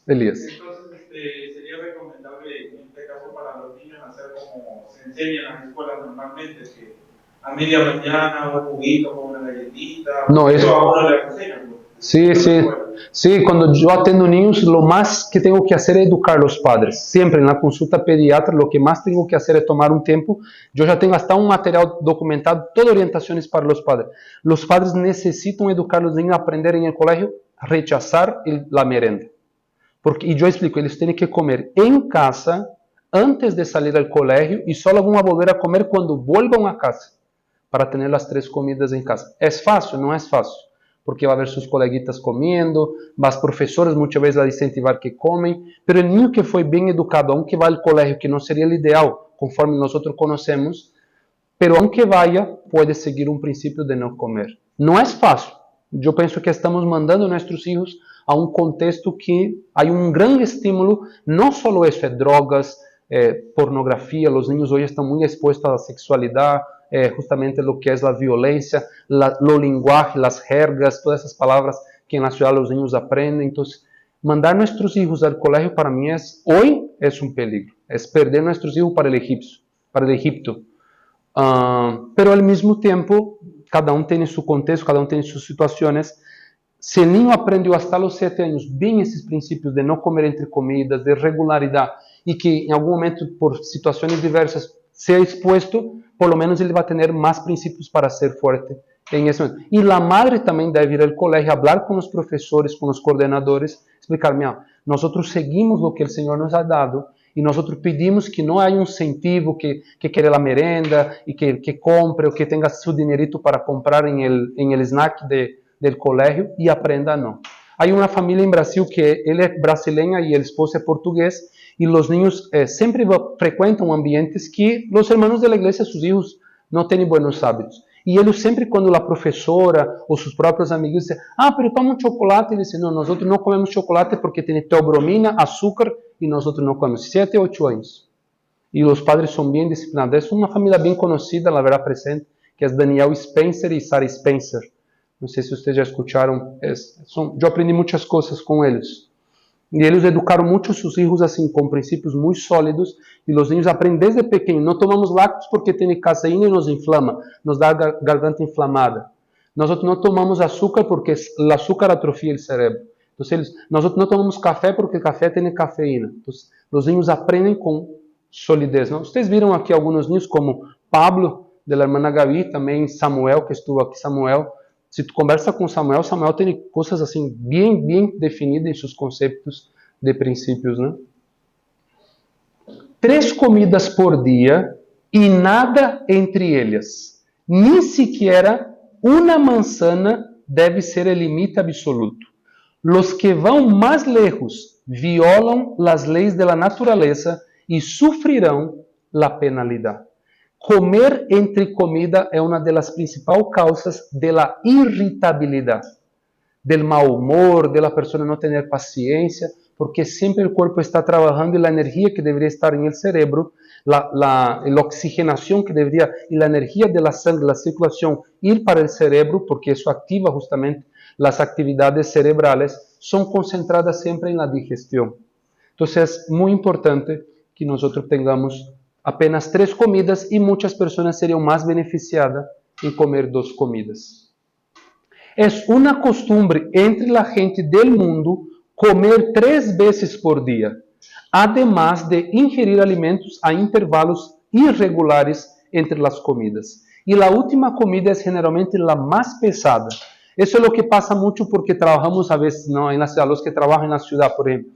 Elias. Entonces, sería recomendable en este caso para los niños hacer como se enseña en las escuelas normalmente, que a media mañana un juguito con una galletita. No, eso a uno le enseñan. Sí, cuando yo atendo niños, lo más que tengo que hacer es educar a los padres. Siempre en la consulta pediatra, lo que más tengo que hacer es tomar un tiempo. Yo ya tengo hasta un material documentado, todas orientaciones para los padres. Los padres necesitan educar a los niños a aprender en el colegio a rechazar la merenda. Y yo explico, ellos tienen que comer en casa antes de salir al colegio y solo van a volver a comer cuando vuelvan a casa, para ter as 3 comidas em casa. É fácil? Não é fácil, porque vai haver seus coleguitas comendo, as professoras muitas vezes a incentivar que comem, mas o niño que foi bem educado, aunque vá ao colégio, que não seria o ideal, conforme nós conhecemos, mas aunque vaya, pode seguir um princípio de não comer. Não é fácil. Eu penso que estamos mandando nossos filhos a um contexto que há um grande estímulo, não só isso, drogas, pornografia, os niños hoje estão muito expostos à sexualidade, justamente lo que es la violencia, lo lenguaje, las jergas, todas esas palabras que en la ciudad los niños aprenden. Entonces, Mandar nuestros hijos al colegio para mí hoy es un peligro. Es perder nuestros hijos para el Egipto. Pero al mismo tiempo, cada uno tiene su contexto, cada uno tiene sus situaciones. Si el niño aprendió hasta los 7 años bien esos principios de no comer entre comidas, de regularidad, y que en algún momento por situaciones diversas sea expuesto, por lo menos él va a tener más principios para ser fuerte en ese momento. Y la madre también debe ir al colegio, hablar con los profesores, con los coordinadores, explicar, mira, nosotros seguimos lo que el Señor nos ha dado y nosotros pedimos que no haya un incentivo que quiera la merenda y que compre o que tenga su dinerito para comprar en el snack del colegio y aprenda no. Hay una familia en Brasil que él es brasileña y el esposo es portugués y los niños siempre frecuentan ambientes que los hermanos de la iglesia, sus hijos, no tienen buenos hábitos. Y ellos siempre cuando la profesora o sus propios amigos dicen, pero toma un chocolate, ele dice, no, nosotros no comemos chocolate porque tiene teobromina, azúcar y nosotros no comemos. 7, 8 años. Y los padres son bien disciplinados. Es una familia bien conocida, la verdad presente, que es Daniel Spencer y Sarah Spencer. No sé si ustedes ya escucharon. Yo aprendí muchas cosas con ellos. Y ellos educaron mucho a sus hijos así, con principios muy sólidos. Y los niños aprenden desde pequeños. No tomamos lácteos porque tiene caseína y nos inflama. Nos da garganta inflamada. Nosotros no tomamos azúcar porque el azúcar atrofia el cerebro. Entonces, nosotros no tomamos café porque el café tiene cafeína. Entonces, los niños aprenden con solidez, ¿no? Ustedes vieron aquí algunos niños como Pablo, de la hermana Gaby, también Samuel, que estuvo aquí. Samuel, si tú conversas con Samuel, Samuel tiene cosas así bien definidas en sus conceptos de principios, ¿no? 3 comidas por día y nada entre ellas. Ni siquiera una manzana debe ser el límite absoluto. Los que van más lejos violan las leyes de la naturaleza y sufrirán la penalidad. Comer entre comida é uma das principais causas da irritabilidade, do mau humor, da pessoa não ter paciência, porque sempre o corpo está trabalhando e a energia que deveria estar no cérebro, a oxigenação que deveria, e a energia da sangue, da circulação, ir para o cérebro, porque isso ativa justamente as atividades cerebrales, são concentradas sempre na digestão. Então, é muito importante que nós tenhamos apenas 3 comidas e muitas pessoas seriam mais beneficiadas em comer 2 comidas. É uma costumbre entre a gente do mundo comer 3 vezes por dia, además de ingerir alimentos a intervalos irregulares entre as comidas. E a última comida é generalmente a mais pesada. Isso é o que passa muito porque trabalhamos a vezes não, na cidade, os que trabalham na cidade, por exemplo.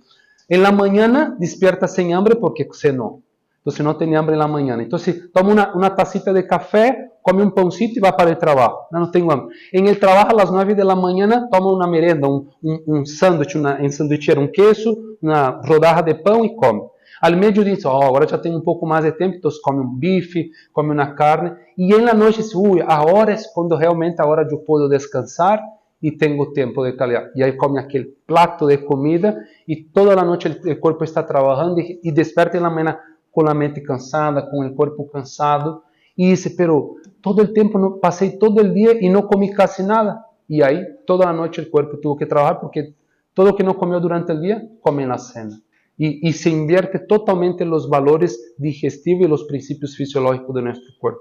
Em la mañana despierta sem hambre porque cenou. Então, não tem hambre na manhã. Então, toma uma tacita de café, come um pãozinho e vai para o trabalho. Não tenho hambre. Em el trabalho, às 9 da manhã, toma uma merenda, um sándwich, em sanduicheira, um queijo, uma rodaja de pão e come. Ao meio-dia, diz, agora já tenho um pouco mais de tempo, então come um bife, come uma carne. E em la noite, diz, agora é quando realmente agora eu posso descansar e tenho tempo de qualidade. E aí come aquele prato de comida e toda a noite o corpo está trabalhando e desperta na manhã com a mente cansada, com o corpo cansado, e diz, pero todo o tempo, passei todo o dia e não comi quase nada. E aí, toda a noite o corpo teve que trabalhar, porque todo o que não comeu durante o dia, come na cena. E se invierte totalmente os valores digestivos e os princípios fisiológicos de nosso corpo.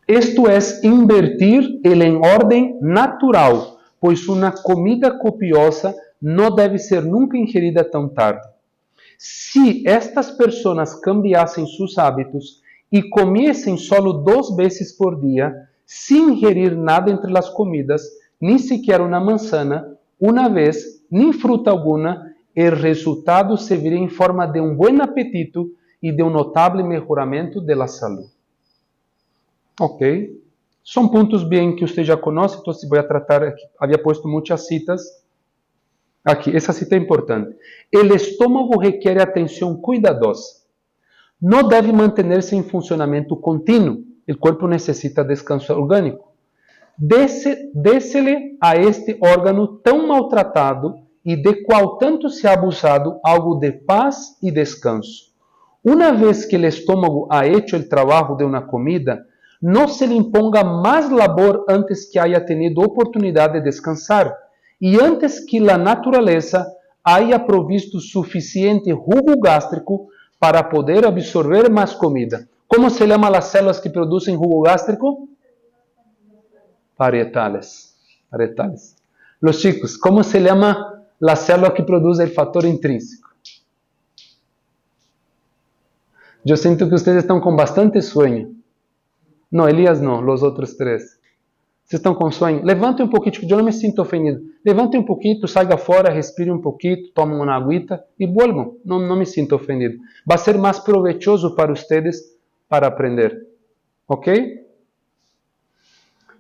Esto é invertir ele em ordem natural, pois uma comida copiosa não deve ser nunca ingerida tão tarde. Se estas pessoas cambiassem seus hábitos e comessem solo 2 vezes por dia, sem ingerir nada entre as comidas, nem sequer uma manzana, uma vez, nem fruta alguma, o resultado se veria em forma de um bom apetito e de um notável melhoramento da saúde. Ok? São pontos bem que você já conhece, então vou tratar aqui. Havia posto muitas citas. Aqui, essa cita é importante. O estômago requer atenção cuidadosa. Não deve manter-se em funcionamento contínuo. O corpo necessita descanso orgânico. Desse-lhe a este órgão tão maltratado e de qual tanto se ha abusado algo de paz e descanso. Uma vez que o estômago ha hecho o trabalho de uma comida, no se le imponga más labor antes que haya tenido oportunidad de descansar y antes que la naturaleza haya provisto suficiente jugo gástrico para poder absorber más comida. ¿Cómo se llaman las células que producen jugo gástrico? Parietales. Los chicos, ¿cómo se llama la célula que produce el factor intrínseco? Yo siento que ustedes están con bastante sueño. No, Elías no, los otros tres. Vocês estão com sueño? Levante um pouquinho, eu não me sinto ofendido. Levante um pouquinho, saia fora, respire um pouquinho, tome uma aguita e vuelvam. Não me sinto ofendido. Vai ser mais provechoso para ustedes para aprender. ¿Ok?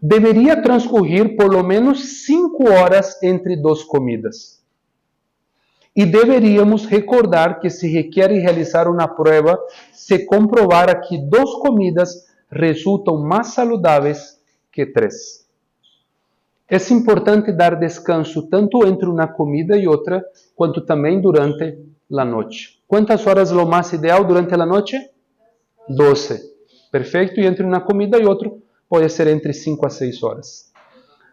Deveria transcorrer por lo menos 5 horas entre duas comidas. E deveríamos recordar que se requer realizar uma prova se comprovara que 2 comidas resultam mais saudáveis que 3. É importante dar descanso tanto entre uma comida e outra, quanto também durante a noite. Quantas horas é o mais ideal durante a noite? 12. Perfeito. E entre uma comida e outra, pode ser entre 5 a 6 horas.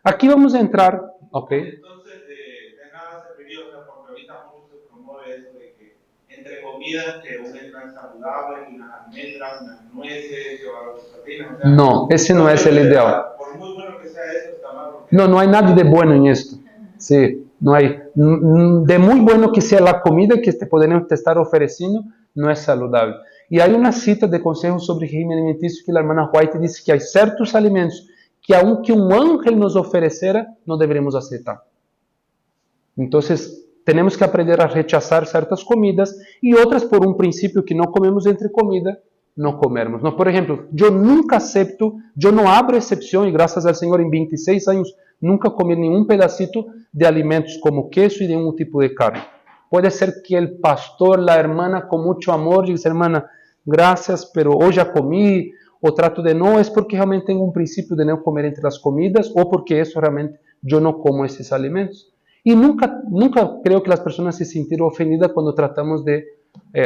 Aqui vamos entrar, ok? Entre comidas que uno es saludable, y unas almendras, unas nueces, o proteínas. O sea, no, ese no es el ideal. Por muy bueno que sea eso, está mal. No hay nada de bueno en esto. Sí, no hay. De muy bueno que sea la comida que podemos estar ofreciendo, no es saludable. Y hay una cita de Consejo sobre Régimen Alimenticio que la hermana White dice que hay ciertos alimentos que aunque un ángel nos ofreciera, no deberemos aceptar. Entonces, tenemos que aprender a rechazar ciertas comidas y otras por un principio que no comemos entre comida, no comermos. No, por ejemplo, yo nunca acepto, yo no abro excepción y gracias al Señor en 26 años nunca comí ningún pedacito de alimentos como queso y de ningún tipo de carne. Puede ser que el pastor, la hermana con mucho amor diga, hermana, gracias, pero hoy ya comí, o trato de no, es porque realmente tengo un principio de no comer entre las comidas o porque eso realmente yo no como esos alimentos. Y nunca creo que las personas se sintieron ofendidas cuando tratamos de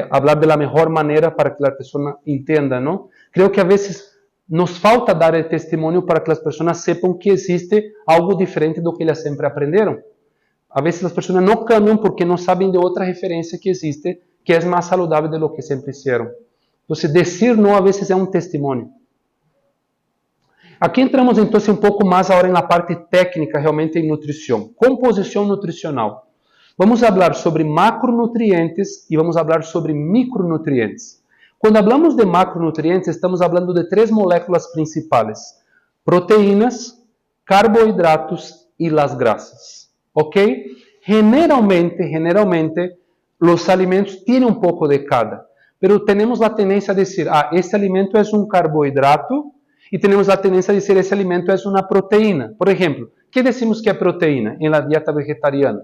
hablar de la mejor manera para que la persona entienda, ¿no? Creo que a veces nos falta dar el testimonio para que las personas sepan que existe algo diferente de lo que ellas siempre aprendieron. A veces las personas no cambian porque no saben de otra referencia que existe, que es más saludable de lo que siempre hicieron. Entonces, decir no a veces es un testimonio. Aqui entramos então um pouco mais agora na parte técnica, realmente em nutrição. Composição nutricional. Vamos falar sobre macronutrientes e vamos falar sobre micronutrientes. Quando falamos de macronutrientes, estamos falando de 3 moléculas principais: proteínas, carboidratos e as grasas. ¿Ok? Generalmente, os alimentos têm um pouco de cada, pero temos a tendência a dizer, este alimento é um carboidrato, e temos a tendência a dizer esse alimento é uma proteína. Por exemplo, que decimos que é proteína em la dieta vegetariana?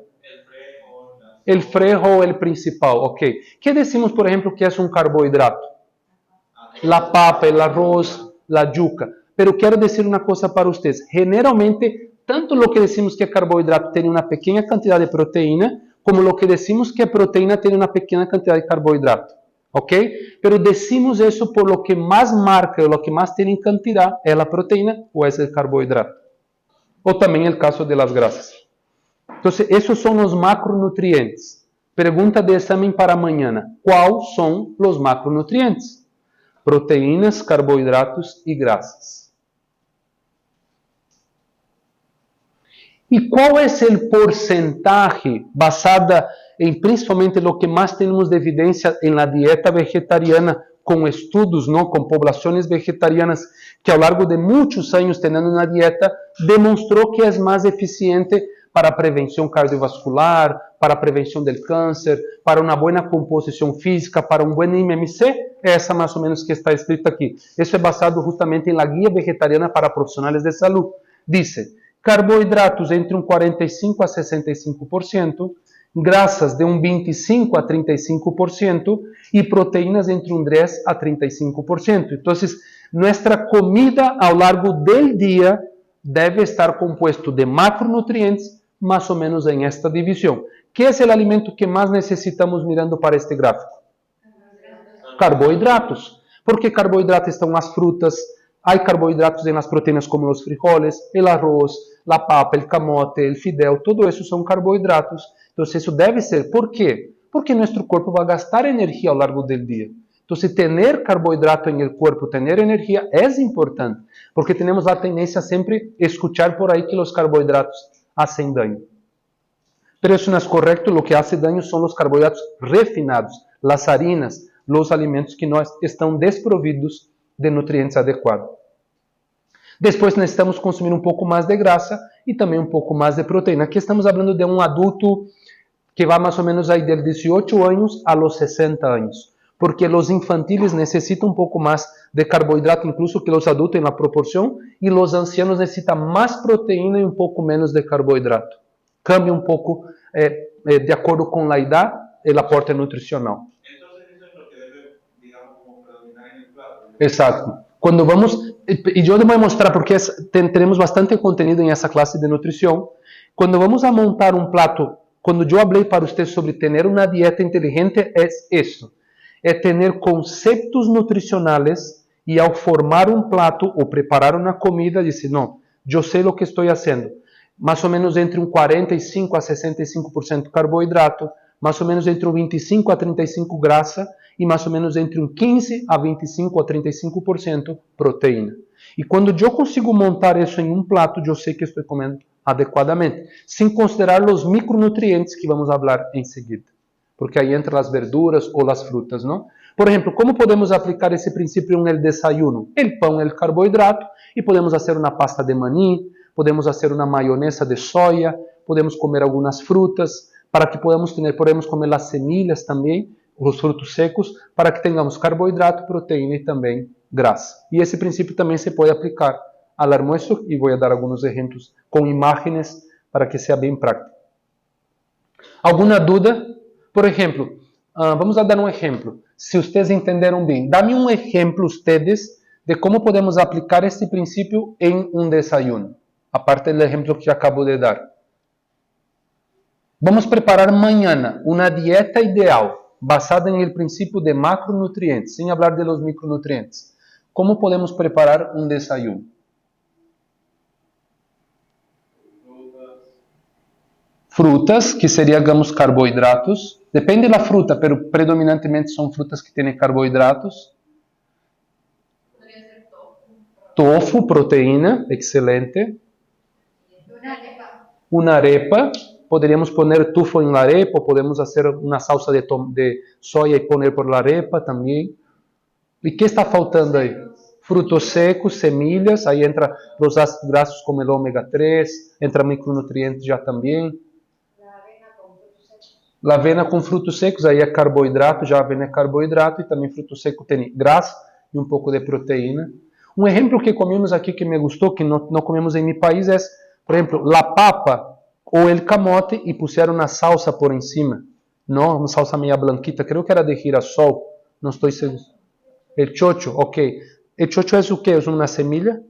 El frejo, el principal, ok. Que decimos, por exemplo, que é um carboidrato? La papa, el arroz, la yuca. Pero quero dizer uma coisa para vocês. Generalmente, tanto lo que decimos que é carboidrato tem uma pequena quantidade de proteína, como lo que decimos que é proteína tem uma pequena quantidade de carboidrato. ¿Ok? Pero decimos eso por lo que más marca, lo que más tiene en cantidad, es la proteína o es el carbohidrato. O también el caso de las grasas. Entonces, esos son los macronutrientes. Pregunta de examen para mañana. ¿Cuáles son los macronutrientes? Proteínas, carbohidratos y grasas. ¿Y cuál es el porcentaje basada principalmente lo que más tenemos de evidencia en la dieta vegetariana, con estudios, ¿no? Con poblaciones vegetarianas que a lo largo de muchos años teniendo una dieta, demostró que es más eficiente para prevención cardiovascular, para prevención del cáncer, para una buena composición física, para un buen IMC? Esa más o menos que está escrita aquí. Eso es basado justamente en la guía vegetariana para profesionales de salud. Dice, carbohidratos entre un 45 a 65%, grasas de un 25 a 35% y proteínas entre un 10 a 35%. Entonces, nuestra comida a lo largo del día debe estar compuesto de macronutrientes más o menos en esta división. ¿Qué es el alimento que más necesitamos mirando para este gráfico? Carbohidratos. Porque carbohidratos están las frutas, Hay carbohidratos en las proteínas como los frijoles, el arroz, la papa, el camote, el fideo, todo eso son carbohidratos. Entonces eso debe ser. ¿Por qué? Porque nuestro cuerpo va a gastar energía a lo largo del día. Entonces tener carbohidrato en el cuerpo, tener energía es importante, porque tenemos la tendencia a siempre escuchar por ahí que los carbohidratos hacen daño. Pero eso no es correcto, lo que hace daño son los carbohidratos refinados, las harinas, los alimentos que no están desprovidos de nutrientes adecuados. Después necesitamos consumir un poco más de grasa y también un poco más de proteína. Aquí estamos hablando de un adulto que va más o menos ahí del 18 años a los 60 años. Porque los infantiles necesitan un poco más de carbohidrato, incluso que los adultos en la proporción, y los ancianos necesitan más proteína y un poco menos de carbohidrato. Cambia un poco de acuerdo con la edad el aporte nutricional. Entonces eso es lo que debe, digamos, como predominar en el plato. Exacto. Cuando vamos, y yo les voy a mostrar porque tenemos bastante contenido en esa clase de nutrición. Cuando vamos a montar un plato, cuando yo hablé para ustedes sobre tener una dieta inteligente, es eso. Es tener conceptos nutricionales y al formar un plato o preparar una comida, decir, no, yo sé lo que estoy haciendo. Más o menos entre un 45 a 65% carbohidrato, más o menos entre un 25 a 35% grasa y más o menos entre un 15 a 25 a 35% proteína. Y cuando yo consigo montar eso en un plato, yo sé que estoy comiendo adecuadamente, sin considerar los micronutrientes que vamos a hablar enseguida, porque ahí entran las verduras o las frutas, ¿no? Por ejemplo, ¿cómo podemos aplicar ese principio en el desayuno? El pan, el carbohidrato, y podemos hacer una pasta de maní, podemos hacer una mayonesa de soya, podemos comer algunas frutas, para que podemos comer las semillas también, los frutos secos, para que tengamos carbohidrato, proteína y también grasa. Y ese principio también se puede aplicar al almuerzo, y voy a dar algunos ejemplos con imágenes para que sea bien práctico. ¿Alguna duda? Por ejemplo, vamos a dar un ejemplo. Si ustedes entendieron bien, dame un ejemplo ustedes de cómo podemos aplicar este principio en un desayuno, aparte del ejemplo que acabo de dar. Vamos a preparar mañana una dieta ideal basada en el principio de macronutrientes, sin hablar de los micronutrientes. ¿Cómo podemos preparar un desayuno? Frutas, que serían, digamos, carbohidratos. Depende de la fruta, pero predominantemente son frutas que tienen carbohidratos. Podría ser tofu. Tofu, proteína, excelente. Una arepa. Una arepa, podríamos poner tofu en la arepa, podemos hacer una salsa de soya y poner por la arepa también. ¿Y qué está faltando ahí? Frutos secos, semillas, ahí entra los ácidos grasos como el omega 3, entra micronutrientes ya también. La avena con frutos secos. La avena com frutos secos, aí é carboidrato, já a avena é carboidrato e também fruto seco tem grasa e um pouco de proteína. Um exemplo que comemos aqui que me gostou, que não comemos em meu país, é, por exemplo, la papa ou el camote e puseram uma salsa por em cima. Não, uma salsa meia blanquita, creio que era de girassol, não estou seguro. El chocho, ok. El chocho é o que? É uma semilha?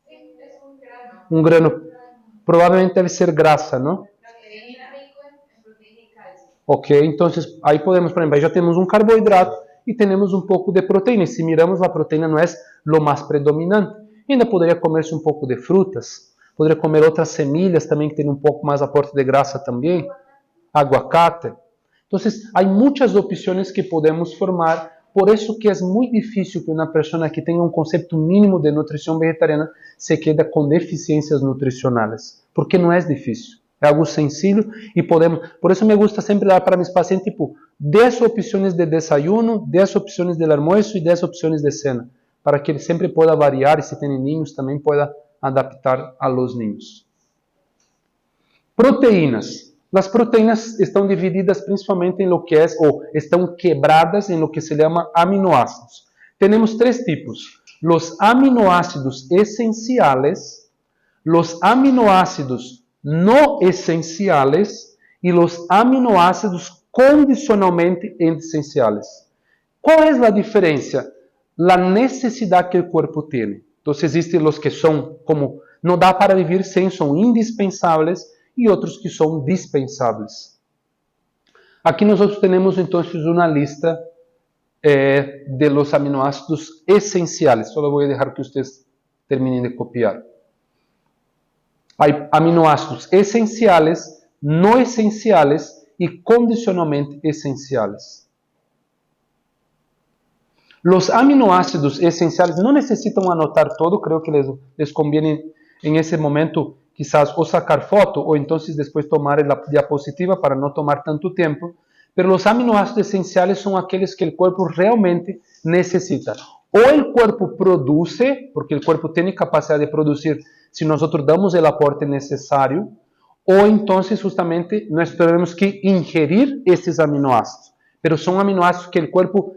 Sí, es un grano. Um grano. Provavelmente deve ser grasa, não? Proteína rico en proteína y calcio. Ok, entonces ahí podemos, por ejemplo, ya tenemos un carbohidrato y tenemos un poco de proteína. Y si miramos, la proteína no es lo más predominante. Ainda podría comerse un poco de frutas, podría comer otras semillas también que tienen un poco más aporte de grasa también, aguacate. Entonces, hay muchas opciones que podemos formar. Por eso que es muy difícil que una persona que tenga un concepto mínimo de nutrición vegetariana se quede con deficiencias nutricionales, porque no es difícil. É algo sencillo e podemos... Por isso me gusta sempre dar para mis pacientes, tipo, 10 opções de desayuno, 10 opções de almoço e 10 opções de cena, para que ele sempre pueda variar e se tem niños também pueda adaptar a los niños. Proteínas. Las proteínas estão divididas principalmente em lo que é, ou estão quebradas em lo que se chama aminoácidos. Temos 3 tipos. Los aminoácidos esenciales, los aminoácidos no esenciales y los aminoácidos condicionalmente esenciales. ¿Cuál es la diferencia? La necesidad que el cuerpo tiene. Entonces existen los que son como no da para vivir sin, son indispensables, y otros que son dispensables. Aquí nosotros tenemos entonces una lista de los aminoácidos esenciales. Solo voy a dejar que ustedes terminem de copiar. Hay aminoácidos esenciales, no esenciales y condicionalmente esenciales. Los aminoácidos esenciales no necesitan anotar todo, creo que les conviene en ese momento quizás o sacar foto o entonces después tomar la diapositiva para no tomar tanto tiempo, pero los aminoácidos esenciales son aquellos que el cuerpo realmente necesita. O el cuerpo produce, porque el cuerpo tiene capacidad de producir si nosotros damos el aporte necesario, o entonces justamente nós tenemos que ingerir esses aminoácidos. Pero son aminoácidos que el cuerpo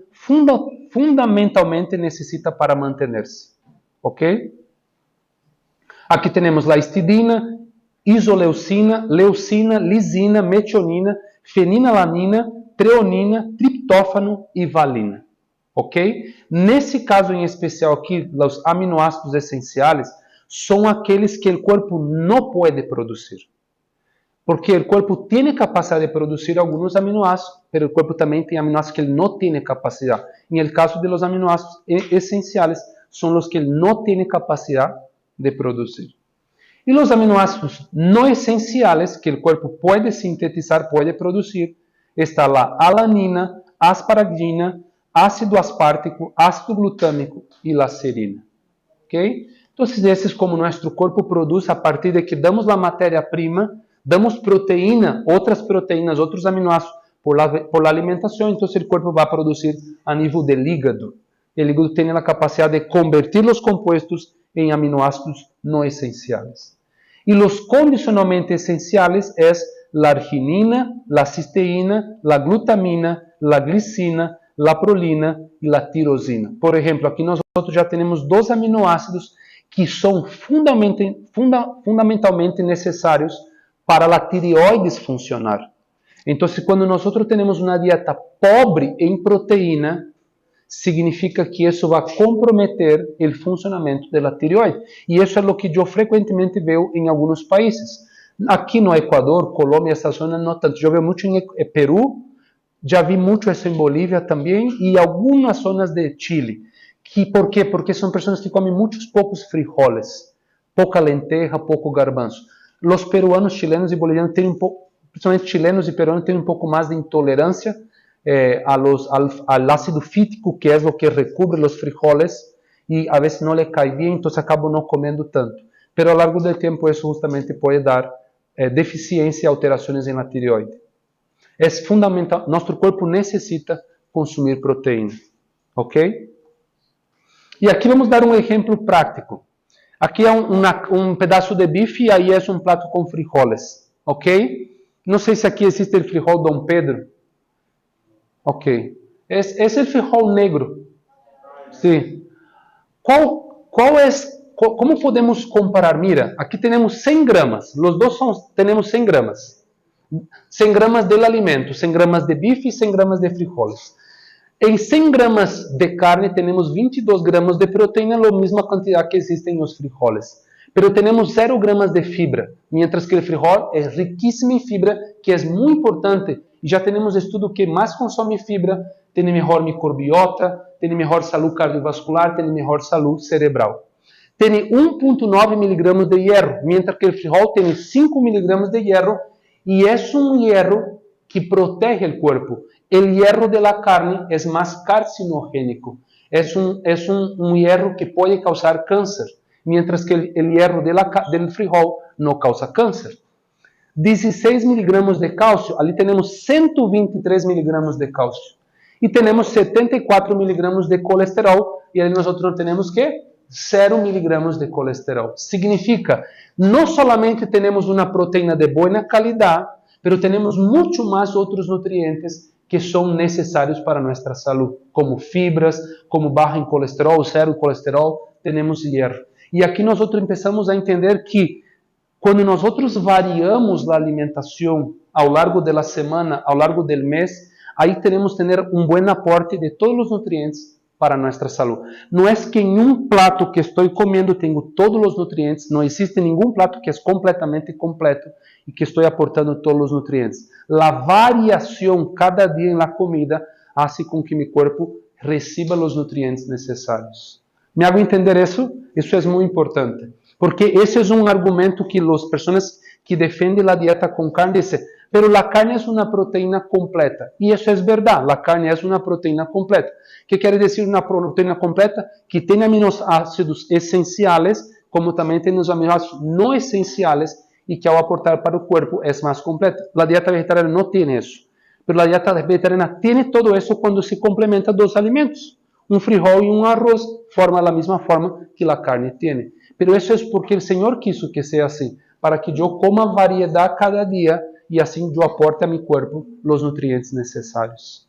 fundamentalmente necesita para mantenerse. ¿Ok? Aqui temos la histidina, isoleucina, leucina, lisina, metionina, fenilalanina, treonina, triptófano e valina. Ok? Nesse caso em especial aqui, os aminoácidos essenciais são aqueles que o corpo não pode produzir. Porque o corpo tem capacidade de produzir alguns aminoácidos, mas o corpo também tem aminoácidos que ele não tem capacidade. Em el caso de los aminoácidos essenciais, são os que ele não tem capacidade de produzir. E os aminoácidos não essenciais, que o corpo pode sintetizar, pode produzir, está a alanina, asparagina, ácido aspartico, ácido glutâmico e a serina. Ok? Então, esses como nosso corpo produz a partir de que damos a matéria-prima, damos proteína, outras proteínas, outros aminoácidos por la alimentação, então o corpo vai produzir a nível do hígado. O hígado tem a capacidade de convertir os compostos em aminoácidos não essenciais. E os condicionalmente essenciais é a arginina, a cisteína, a glutamina, a glicina, a prolina e a tirosina. Por exemplo, aqui nós já temos 2 aminoácidos que são fundamentalmente necessários para a tireoides funcionar. Então, quando nós temos uma dieta pobre em proteína, significa que isso vai comprometer o funcionamento da tireoide. E isso é o que eu frequentemente vejo em alguns países. Aqui no Equador, Colômbia, essa zona não tanto. Eu vejo muito em Peru, já vi muito isso em Bolívia também e algumas zonas de Chile. Por quê? Porque são pessoas que comem poucos frijoles, pouca lenteja, pouco garbanzo. Os peruanos, chilenos e bolivianos têm principalmente chilenos e peruanos têm pouco mais de intolerância al ácido fítico, que é o que recubre os frijoles, e a vezes não lhe cai bem, então acabam não comendo tanto. Pero ao longo do tempo, isso justamente pode dar deficiência e alterações na tireoide. É fundamental, nosso corpo necessita consumir proteína. Ok? E aqui vamos dar um exemplo prático. Aqui é um pedaço de bife e aí é um prato com frijoles. Ok? Não sei se aqui existe o frijol Dom Pedro. Ok. É o frijol negro. Sim. Como podemos comparar? Mira, aqui temos 100 gramas. Os dois temos 100 gramas. 100 gramas del alimento, 100 gramas de bife e 100 gramas de frijoles. Em 100 gramas de carne temos 22 gramas de proteína, a mesma quantidade que existe nos frijoles. Pero temos 0 gramas de fibra, mientras que o frijol é riquíssimo em fibra, que é muito importante. E já temos estudo que mais consome fibra, tem melhor microbiota, tem melhor saúde cardiovascular, tem melhor saúde cerebral. Tem 1,9 miligramas de hierro, mientras que o frijol tem 5 miligramas de hierro, e é um hierro que protege o corpo. O hierro de la carne é mais carcinogênico. É um hierro que pode causar câncer, mientras que o hierro del frijol não causa câncer. 16 miligramas de cálcio, ali temos 123 miligramas de cálcio. E temos 74 miligramas de colesterol, e ali nós temos que 0 miligramas de colesterol. Significa, não solamente temos uma proteína de boa qualidade, mas temos muito mais outros nutrientes que são necessários para nossa saúde, como fibras, como barra em colesterol, 0 colesterol, temos hierro. E aqui nós começamos a entender que quando nós variamos a alimentação ao longo da semana, ao longo do mês, aí temos que ter um bom aporte de todos os nutrientes para nossa saúde. Não é que em um prato que estou comendo tenho todos os nutrientes, não existe nenhum prato que é completamente completo e que estou aportando todos os nutrientes. A variação cada dia na comida faz com que meu corpo receba os nutrientes necessários. ¿Me hago entender eso? Eso es muy importante. Porque ese es un argumento que las personas que defienden la dieta con carne dicen, pero la carne es una proteína completa. Y eso es verdad, la carne es una proteína completa. ¿Qué quiere decir una proteína completa? Que tiene aminoácidos esenciales, como también tiene los aminoácidos no esenciales, y que al aportar para el cuerpo es más completa. La dieta vegetariana no tiene eso. Pero la dieta vegetariana tiene todo eso cuando se complementa dos alimentos. Un frijol y un arroz forman la misma forma que la carne tiene. Pero eso es porque el Señor quiso que sea así, para que yo coma variedad cada día y así yo aporte a mi cuerpo los nutrientes necesarios.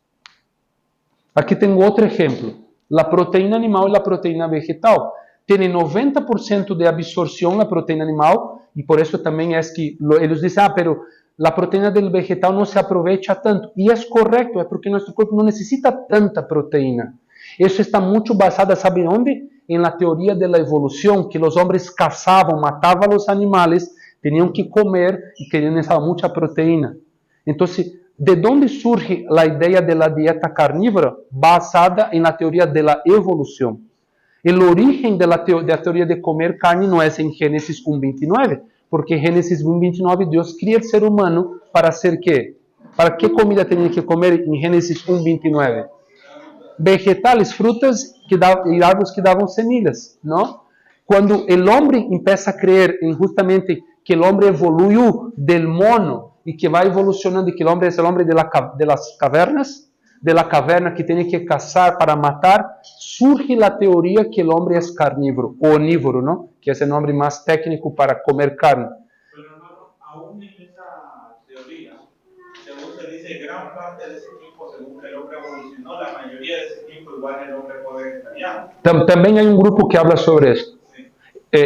Aquí tengo otro ejemplo. La proteína animal y la proteína vegetal. Tiene 90% de absorción la proteína animal y por eso también es que ellos dicen, pero la proteína del vegetal no se aprovecha tanto. Y es correcto, es porque nuestro cuerpo no necesita tanta proteína. Eso está mucho basado, ¿sabe dónde? En la teoría de la evolución, que los hombres cazaban, mataban a los animales, tenían que comer y que necesitaban mucha proteína. Entonces, ¿de dónde surge la idea de la dieta carnívora? Basada en la teoría de la evolución. El origen de la teoría de comer carne no es en Génesis 1:29, porque en Génesis 1:29 Dios cría el ser humano para hacer ¿qué? ¿Para qué comida tenía que comer en Génesis 1:29? Vegetales, frutas y árboles que daban semillas, ¿no? Cuando el hombre empieza a creer en justamente que el hombre evoluyó del mono y que va evolucionando y que el hombre es el hombre de las cavernas, de la caverna que tiene que cazar para matar, surge la teoría que el hombre es carnívoro o onívoro, ¿no? Que es el nombre más técnico para comer carne. Pero hermano, aún en esa teoría, según se dice, gran parte de ese tiempo, según el hombre evolucionó, la mayoría de ese tiempo igual el hombre fue vegetariano. También hay un grupo que habla sobre esto.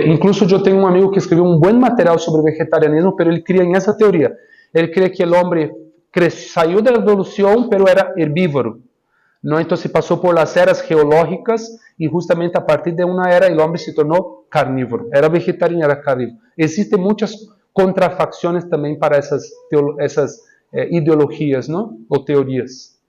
Incluso yo tengo un amigo que escribió un buen material sobre vegetarianismo, pero él creía en esa teoría. Él cree que el hombre salió de la evolución, pero era herbívoro, ¿no? Entonces pasó por las eras geológicas y justamente a partir de una era el hombre se tornó carnívoro. Era vegetariano, era carnívoro. Existen muchas contrafacciones también para esas ideologías, ¿no? O teorías.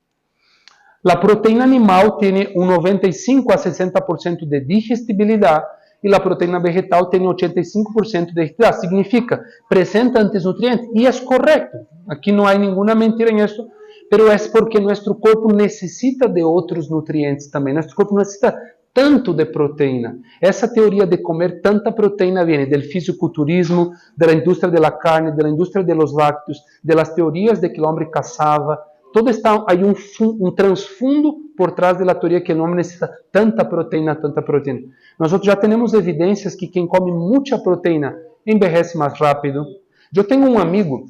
La proteína animal tiene un 95 a 60% de digestibilidad y la proteína vegetal tiene 85% de digestibilidad. Significa, presenta antinutrientes. Y es correcto. Aquí no hay ninguna mentira en esto, pero es porque nuestro cuerpo necesita de otros nutrientes también. Nuestro cuerpo necesita tanto de proteína. Esa teoría de comer tanta proteína viene del fisiculturismo, de la industria de la carne, de la industria de los lácteos, de las teorías de que el hombre cazaba. Todo está, hay un trasfondo por trás de la teoría que el hombre necesita tanta proteína, tanta proteína. Nosotros ya tenemos evidencias que quien come mucha proteína envejece más rápido. Yo tengo un amigo,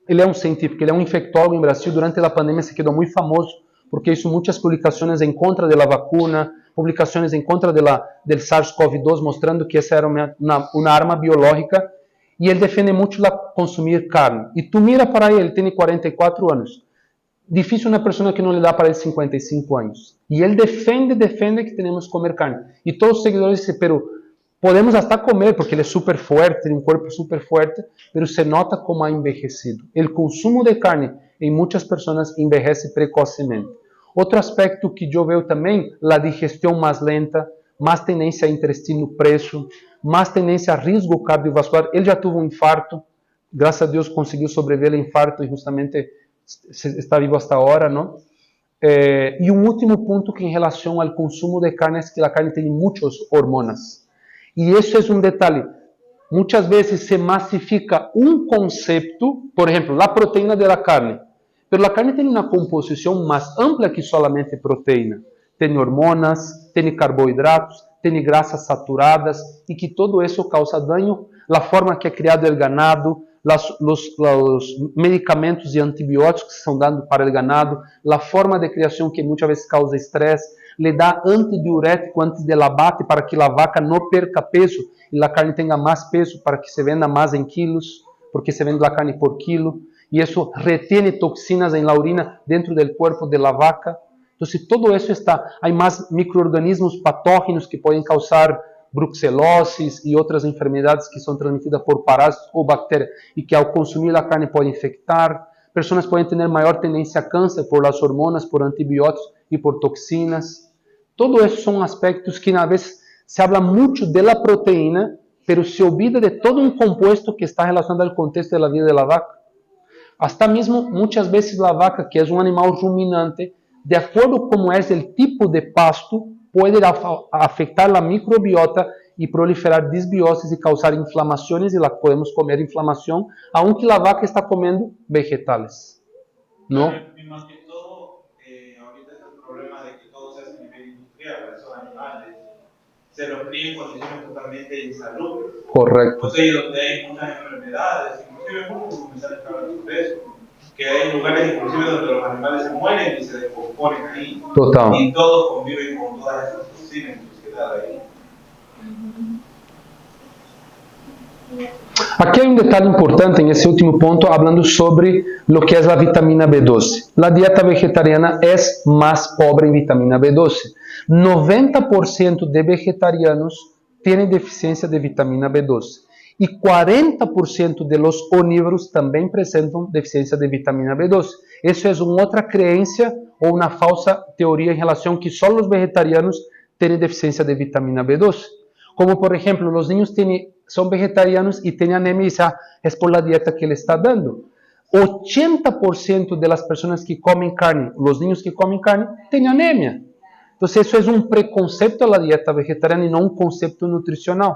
ele é um científico, ele é um infectólogo em Brasil, durante a pandemia se quedou muito famoso, porque hizo muitas publicações em contra da vacuna, publicações em contra del SARS-CoV-2, mostrando que essa era uma arma biológica, e ele defende muito la consumir carne. E tu mira para ele tem 44 anos. Difícil uma pessoa que não lhe dá para ele 55 anos. E ele defende que temos que comer carne. E todos os seguidores dizem, pero podemos hasta comer, porque ele é super fuerte, tem um corpo super fuerte, pero se nota como ha envejecido. O consumo de carne em muitas pessoas envejece precocemente. Outro aspecto que eu vejo também, a digestão mais lenta, mais tendência a intestino preso, mais tendência a risco cardiovascular. Ele já teve um infarto, graças a Deus conseguiu sobreviver ao infarto e justamente está vivo hasta ahora, ¿no? Y un último punto que en relación al consumo de carne es que la carne tiene muchas hormonas. Y eso es un detalle. Muchas veces se masifica un concepto, por ejemplo, la proteína de la carne. Pero la carne tiene una composición más amplia que solamente proteína. Tiene hormonas, tiene carbohidratos, tiene grasas saturadas y que todo eso causa daño. La forma que é criado el ganado, os medicamentos e antibióticos que são dados para o ganado, a forma de criação que muitas vezes causa estresse, le dá antidiurético antes del abate para que a vaca não perca peso e a carne tenha mais peso para que se venda mais em quilos, porque se vende a carne por quilo, e isso retiene toxinas em la urina dentro do corpo de la vaca. Então, todo isso está, há mais micro-organismos patógenos que podem causar bruxelose e outras enfermidades que são transmitidas por parásitos ou bactérias e que ao consumir a carne podem infectar. Pessoas podem ter maior tendência a câncer por las hormonas, por antibióticos e por toxinas. Todo isso são aspectos que, na vez, se habla mucho de la proteína, pero se olvida de todo un compuesto que está relacionado al contexto de la vida de la vaca. Hasta mismo, muchas veces la vaca, que es un animal ruminante, de acuerdo como es el tipo de pasto, puede afectar la microbiota y proliferar disbiosis y causar inflamaciones, y la podemos comer inflamación, aunque la vaca está comiendo vegetales. ¿No? Más que todo, ahorita es el problema de que todo se hace a nivel industrial, esos animales se los crían en condiciones totalmente insalubres. Correcto. Entonces, ahí donde hay muchas enfermedades, inclusive como comenzar a hablar sobre eso, que hay lugares inclusive donde los animales se mueren y se descomponen ahí. Total. Y todos conviven con todas esas toxinas en sociedad ahí. Aquí hay un detalle importante en ese último punto, hablando sobre lo que es la vitamina B12. La dieta vegetariana es más pobre en vitamina B12. 90% de vegetarianos tienen deficiencia de vitamina B12. Y 40% de los onívoros también presentan deficiencia de vitamina B12. Eso es una otra creencia o una falsa teoría en relación que solo los vegetarianos tienen deficiencia de vitamina B12. Como por ejemplo, los niños son vegetarianos y tienen anemia y dicen, es por la dieta que le está dando. 80% de las personas que comen carne, los niños que comen carne, tienen anemia. Entonces eso es un preconcepto a la dieta vegetariana y no un concepto nutricional.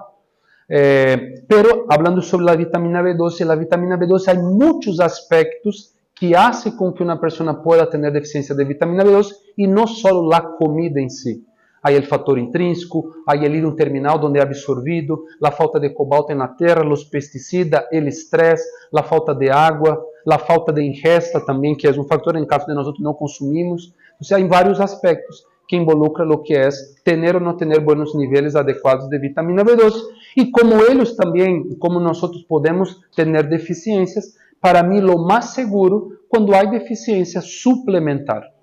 Pero hablando sobre la vitamina B12 hay muchos aspectos que hacen con que una persona pueda tener deficiencia de vitamina B12 y no solo la comida en sí. Hay el factor intrínseco, hay el hilo terminal donde es absorbido, la falta de cobalto en la tierra, los pesticidas, el estrés, la falta de agua, la falta de ingesta también, que es un factor en caso de nosotros no consumimos. Entonces hay varios aspectos que involucran lo que es tener o no tener buenos niveles adecuados de vitamina B12 y como ellos también, como nosotros podemos tener deficiencias, para mí lo más seguro cuando hay deficiencia suplementar.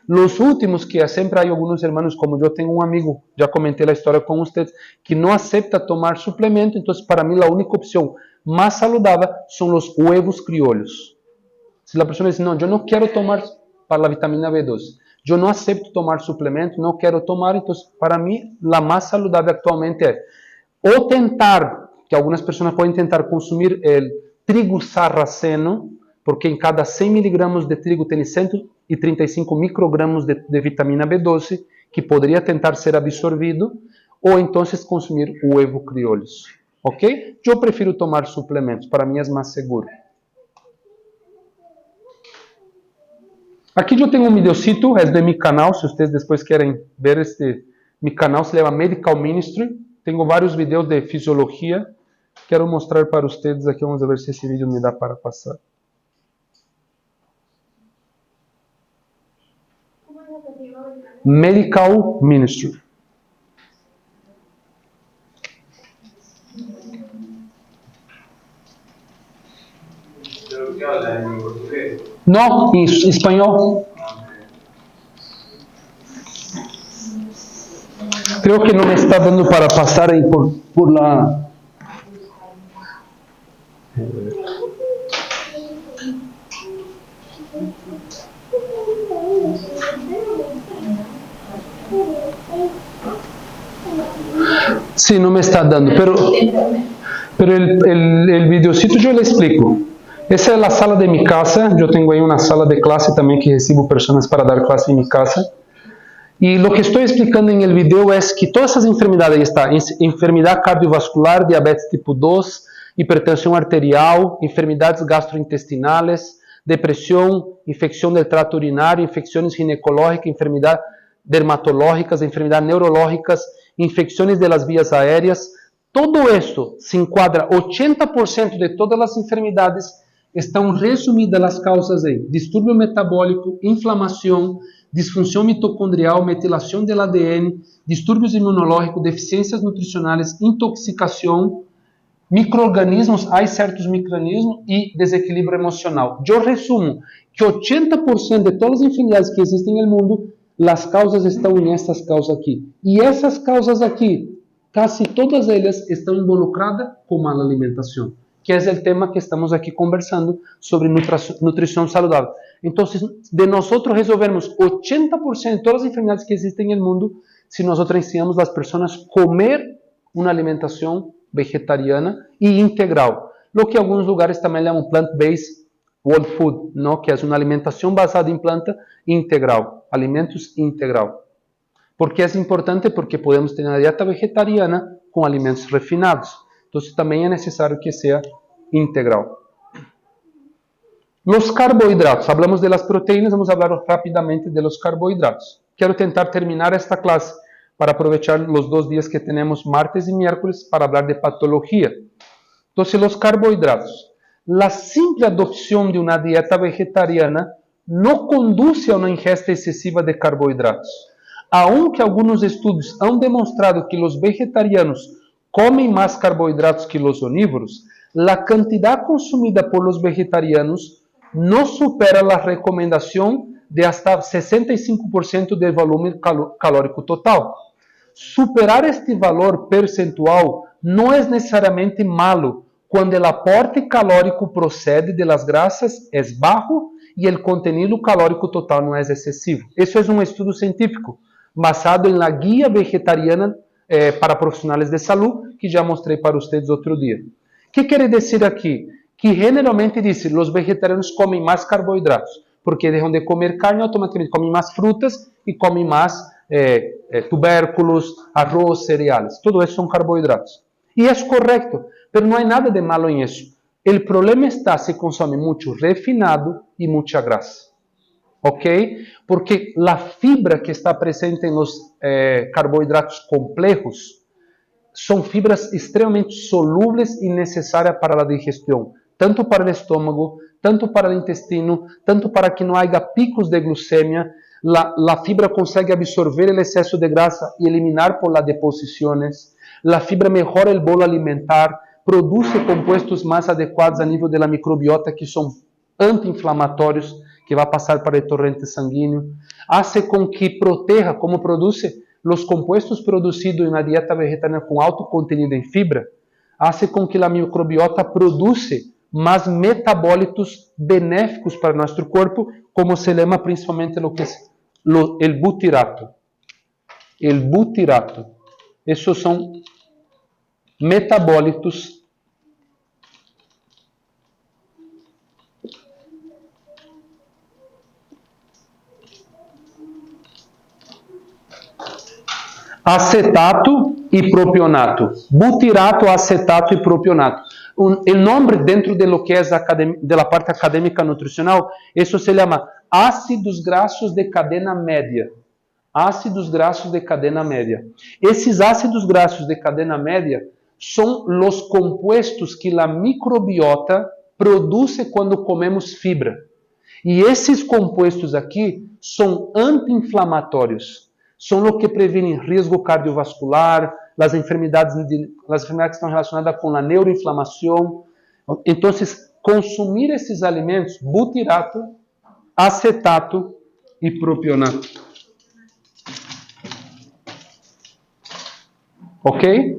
Los últimos que siempre hay algunos hermanos, como yo tengo un amigo, ya comenté la historia con ustedes, que no acepta tomar suplemento, entonces para mí la única opción más saludable son los huevos criollos. Si la persona dice, no, yo no quiero tomar para la vitamina B12, yo no acepto tomar suplemento, no quiero tomar, entonces para mí la más saludable actualmente es o tentar, que algunas personas pueden intentar consumir el trigo sarraceno, porque en cada 100 miligramos de trigo tiene 135 microgramos de vitamina B12 que podría tentar ser absorbido, o entonces consumir huevo criollos. ¿Ok? Yo prefiero tomar suplementos, para mí es más seguro. Aquí yo tengo un videocito, es de mi canal, si ustedes después quieren ver mi canal se llama Medical Ministry. Tengo varios videos de fisiología. Quero mostrar para ustedes aqui, vamos ver se esse vídeo me dá para passar. Medical Ministry. No, em espanhol. Creo que no me está dando para pasar ahí por la... Sí, no me está dando, pero el videocito yo le explico. Esa es la sala de mi casa, yo tengo ahí una sala de clase también que recibo personas para dar clase en mi casa. Y lo que estoy explicando en el video es que todas esas enfermedades, ahí está, enfermedad cardiovascular, diabetes tipo 2, hipertensión arterial, enfermedades gastrointestinales, depresión, infección del trato urinario, infecciones ginecológicas, enfermedades dermatológicas, enfermedades neurológicas, infecciones de las vías aéreas. Todo esto se encuadra, 80% de todas las enfermedades están resumidas las causas ahí. Disturbio metabólico, inflamación, disfunción mitocondrial, metilación del ADN, disturbios inmunológicos, deficiencias nutricionales, intoxicación, microorganismos, hay ciertos microorganismos y desequilibrio emocional. Yo resumo que 80% de todas las enfermedades que existen en el mundo, las causas están en estas causas aquí. Y esas causas aquí, casi todas ellas están involucradas con mala alimentación, que es el tema que estamos aquí conversando sobre nutrición saludable. Entonces, de nosotros resolvermos 80% de todas las enfermedades que existen en el mundo, se nosotros ensinamos a las personas a comer una alimentación vegetariana y integral. Lo que algunos lugares también llaman plant-based whole food, ¿no? Que es una alimentación basada en planta integral, alimentos integral. ¿Por qué es importante? Porque podemos tener una dieta vegetariana con alimentos refinados. Entonces también es necesario que sea integral. Los carbohidratos, hablamos de las proteínas, vamos a hablar rápidamente de los carbohidratos. Quiero intentar terminar esta clase para aprovechar los 2 días que tenemos, martes y miércoles, para hablar de patología. Entonces, los carbohidratos. La simple adopción de una dieta vegetariana no conduce a una ingesta excesiva de carbohidratos. Aunque algunos estudios han demostrado que los vegetarianos comen más carbohidratos que los onívoros, la cantidad consumida por los vegetarianos no supera la recomendación de hasta 65% del volumen calórico total. Superar este valor percentual no es necesariamente malo cuando el aporte calórico procede de las grasas es bajo y el contenido calórico total no es excesivo. Eso es un estudio científico basado en la guía vegetariana para profesionales de salud que ya mostré para ustedes otro día. ¿Qué quiere decir aquí? Que generalmente dice los vegetarianos comen más carbohidratos porque dejan de comer carne, automáticamente comen más frutas y comen más tubérculos, arroz, cereales. Todo eso son carbohidratos. Y es correcto, pero no hay nada de malo en eso. El problema está si consome mucho refinado y mucha grasa. ¿Ok? Porque la fibra que está presente en los carbohidratos complejos son fibras extremamente solubles y necesarias para la digestión, tanto para el estómago, tanto para el intestino, tanto para que no haya picos de glucemia. La fibra consegue absorber el exceso de grasa y eliminar por las deposiciones. La fibra mejora el bolo alimentar, produce compuestos más adecuados a nivel de la microbiota que son anti-inflamatorios, que va a pasar para el torrente sanguíneo. Hace con que proteja, como produce los compuestos producidos en una dieta vegetariana con alto contenido en fibra, hace con que la microbiota produce más metabólitos benéficos para nuestro cuerpo, como se llama principalmente lo que es el butirato. El butirato. Esos son metabólitos acetato y propionato. Butirato, acetato y propionato. El nombre dentro de lo que es de la parte académica nutricional, eso se llama ácidos grasos de cadena média. Ácidos grasos de cadena média. Esses ácidos grasos de cadena média são los compuestos que la microbiota produce quando comemos fibra. E esses compuestos aqui são anti-inflamatórios. São o que previnem risco cardiovascular, as enfermidades que estão relacionadas com a neuroinflamação. Então, consumir esses alimentos, butirato, acetato e propionato. Ok?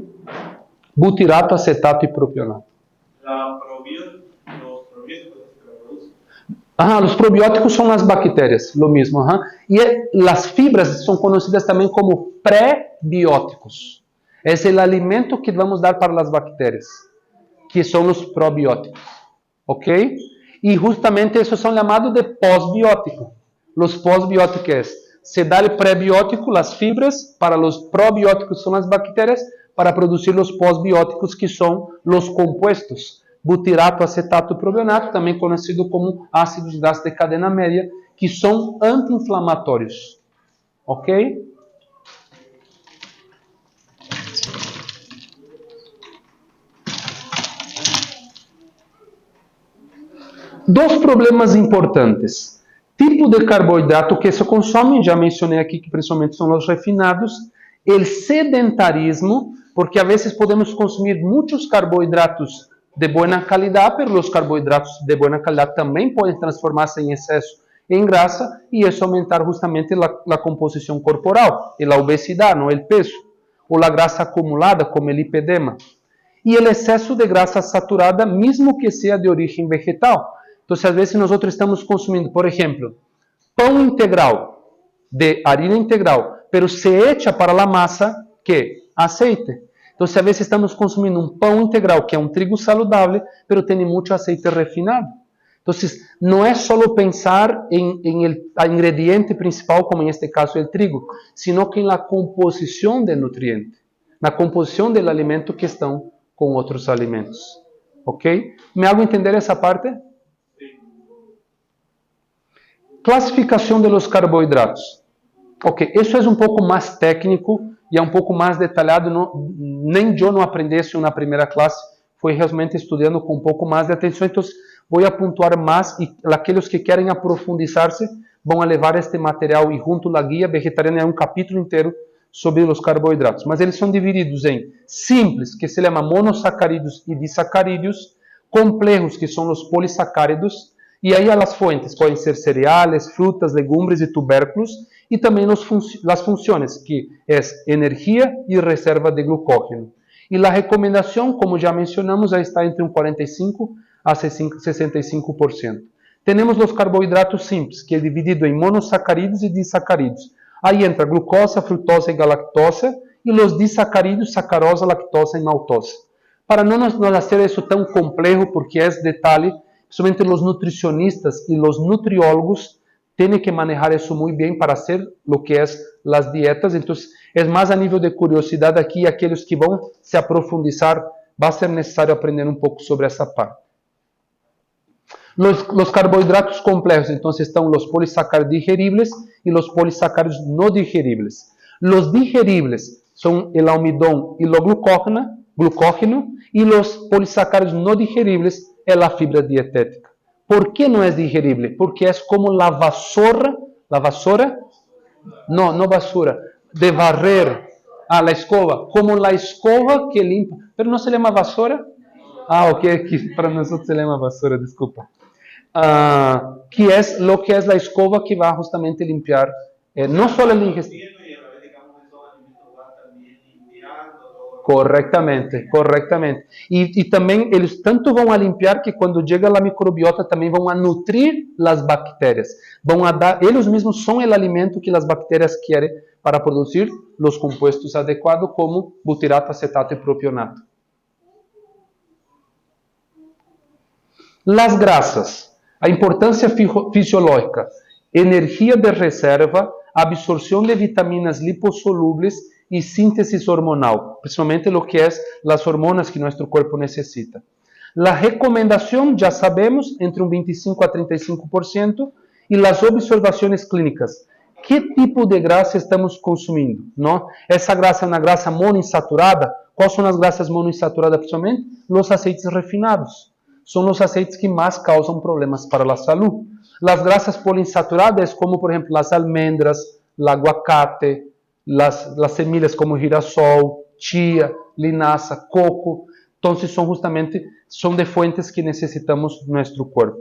Butirato, acetato e propionato. Los probióticos son las bacterias, lo mismo. Y las fibras son conocidas también como prebióticos. Es el alimento que vamos a dar para las bacterias, que son los probióticos. ¿Ok? Y justamente esos son llamados de posbióticos. Los posbióticos se da el prebiótico, las fibras, para los probióticos son las bacterias, para producir los posbióticos, que son los compuestos. Butirato, acetato e propionato, também conhecido como ácidos grasos de cadena média, que são anti-inflamatórios. Ok? Dos problemas importantes. Tipo de carboidrato que se consome, já mencionei aqui que principalmente são os refinados. El sedentarismo, porque a vezes podemos consumir muitos carboidratos de buena calidad, pero los carbohidratos de buena calidad también pueden transformarse en exceso en grasa y eso aumentar justamente la composición corporal y la obesidad, no el peso, o la grasa acumulada como el lipedema. Y el exceso de grasa saturada, mismo que sea de origen vegetal. Entonces, a veces nosotros estamos consumiendo, por ejemplo, pão integral, de harina integral, pero se echa para la masa, ¿qué? Aceite. Entonces, a veces estamos consumiendo un pan integral, que es un trigo saludable, pero tiene mucho aceite refinado. Entonces, no es solo pensar en el ingrediente principal, como en este caso el trigo, sino que en la composición del nutriente, la composición del alimento que están con otros alimentos. ¿Ok? ¿Me hago entender esa parte? Clasificación de los carbohidratos. Ok, eso es un poco más técnico y un poco más detallado. Nem yo no aprendí eso en una primera clase, fue realmente estudiando con un poco más de atención. Entonces, voy a puntuar más y aquellos que quieren aprofundizarse van a levar este material y junto a la guía vegetariana hay un capítulo entero sobre los carbohidratos. Mas eles são divididos em simples, que se llama monossacarídeos e disacarídeos, complejos, que são os polissacáridos, e aí as fuentes podem ser cereais, frutas, legumbres e tubérculos, e também as funções, que é energia e reserva de glucógeno. E a recomendação, como já mencionamos, está entre 45% a 65%. Temos os carboidratos simples, que é dividido em monossacarídeos e disacarídeos. Aí entra glucosa, frutosa e galactosa, e os disacarídeos, sacarosa, lactosa e maltosa. Para não hacer isso tão complexo, porque é detalhe, somente os nutricionistas e os nutriólogos têm que manejar isso muito bem para hacer lo que é as dietas. Então, é mais a nível de curiosidade aqui, aqueles que vão se aprofundizar, vai ser necessário aprender um pouco sobre essa parte. Los carbohidratos complejos, entonces están los polisacáridos digeribles y los polisacáridos no digeribles. Los digeribles son el almidón y lo glucógeno, y los polisacáridos no digeribles es la fibra dietética. ¿Por qué no es digerible? Porque es como la vasora, de barrer, la escoba, como la escoba que limpia, pero no se llama vasora. Ok, que para nosotros se llama vasora, desculpa. Que es lo que es la escoba que va justamente a limpiar, no solo el intestino. Correctamente. Y también ellos tanto van a limpiar que cuando llega la microbiota también van a nutrir las bacterias. Van a dar, ellos mismos son el alimento que las bacterias quieren para producir los compuestos adecuados como butirato, acetato y propionato. Las grasas. A importância fisiológica, energia de reserva, absorção de vitaminas lipossolúveis e síntese hormonal, principalmente o que é as hormonas que nosso corpo necessita. A recomendação, já sabemos, entre 25% a 35%, e as observações clínicas. Que tipo de grasa estamos consumindo? Não? Essa grasa é uma grasa monoinsaturada? Quais são as grasas monoinsaturadas, principalmente? Os aceites refinados. São os aceites que mais causam problemas para a saúde. As grasas poliinsaturadas, como por exemplo as almendras, o aguacate, as semillas como girassol, chia, linaza, coco. Então, são de fuentes que necessitamos no nosso corpo.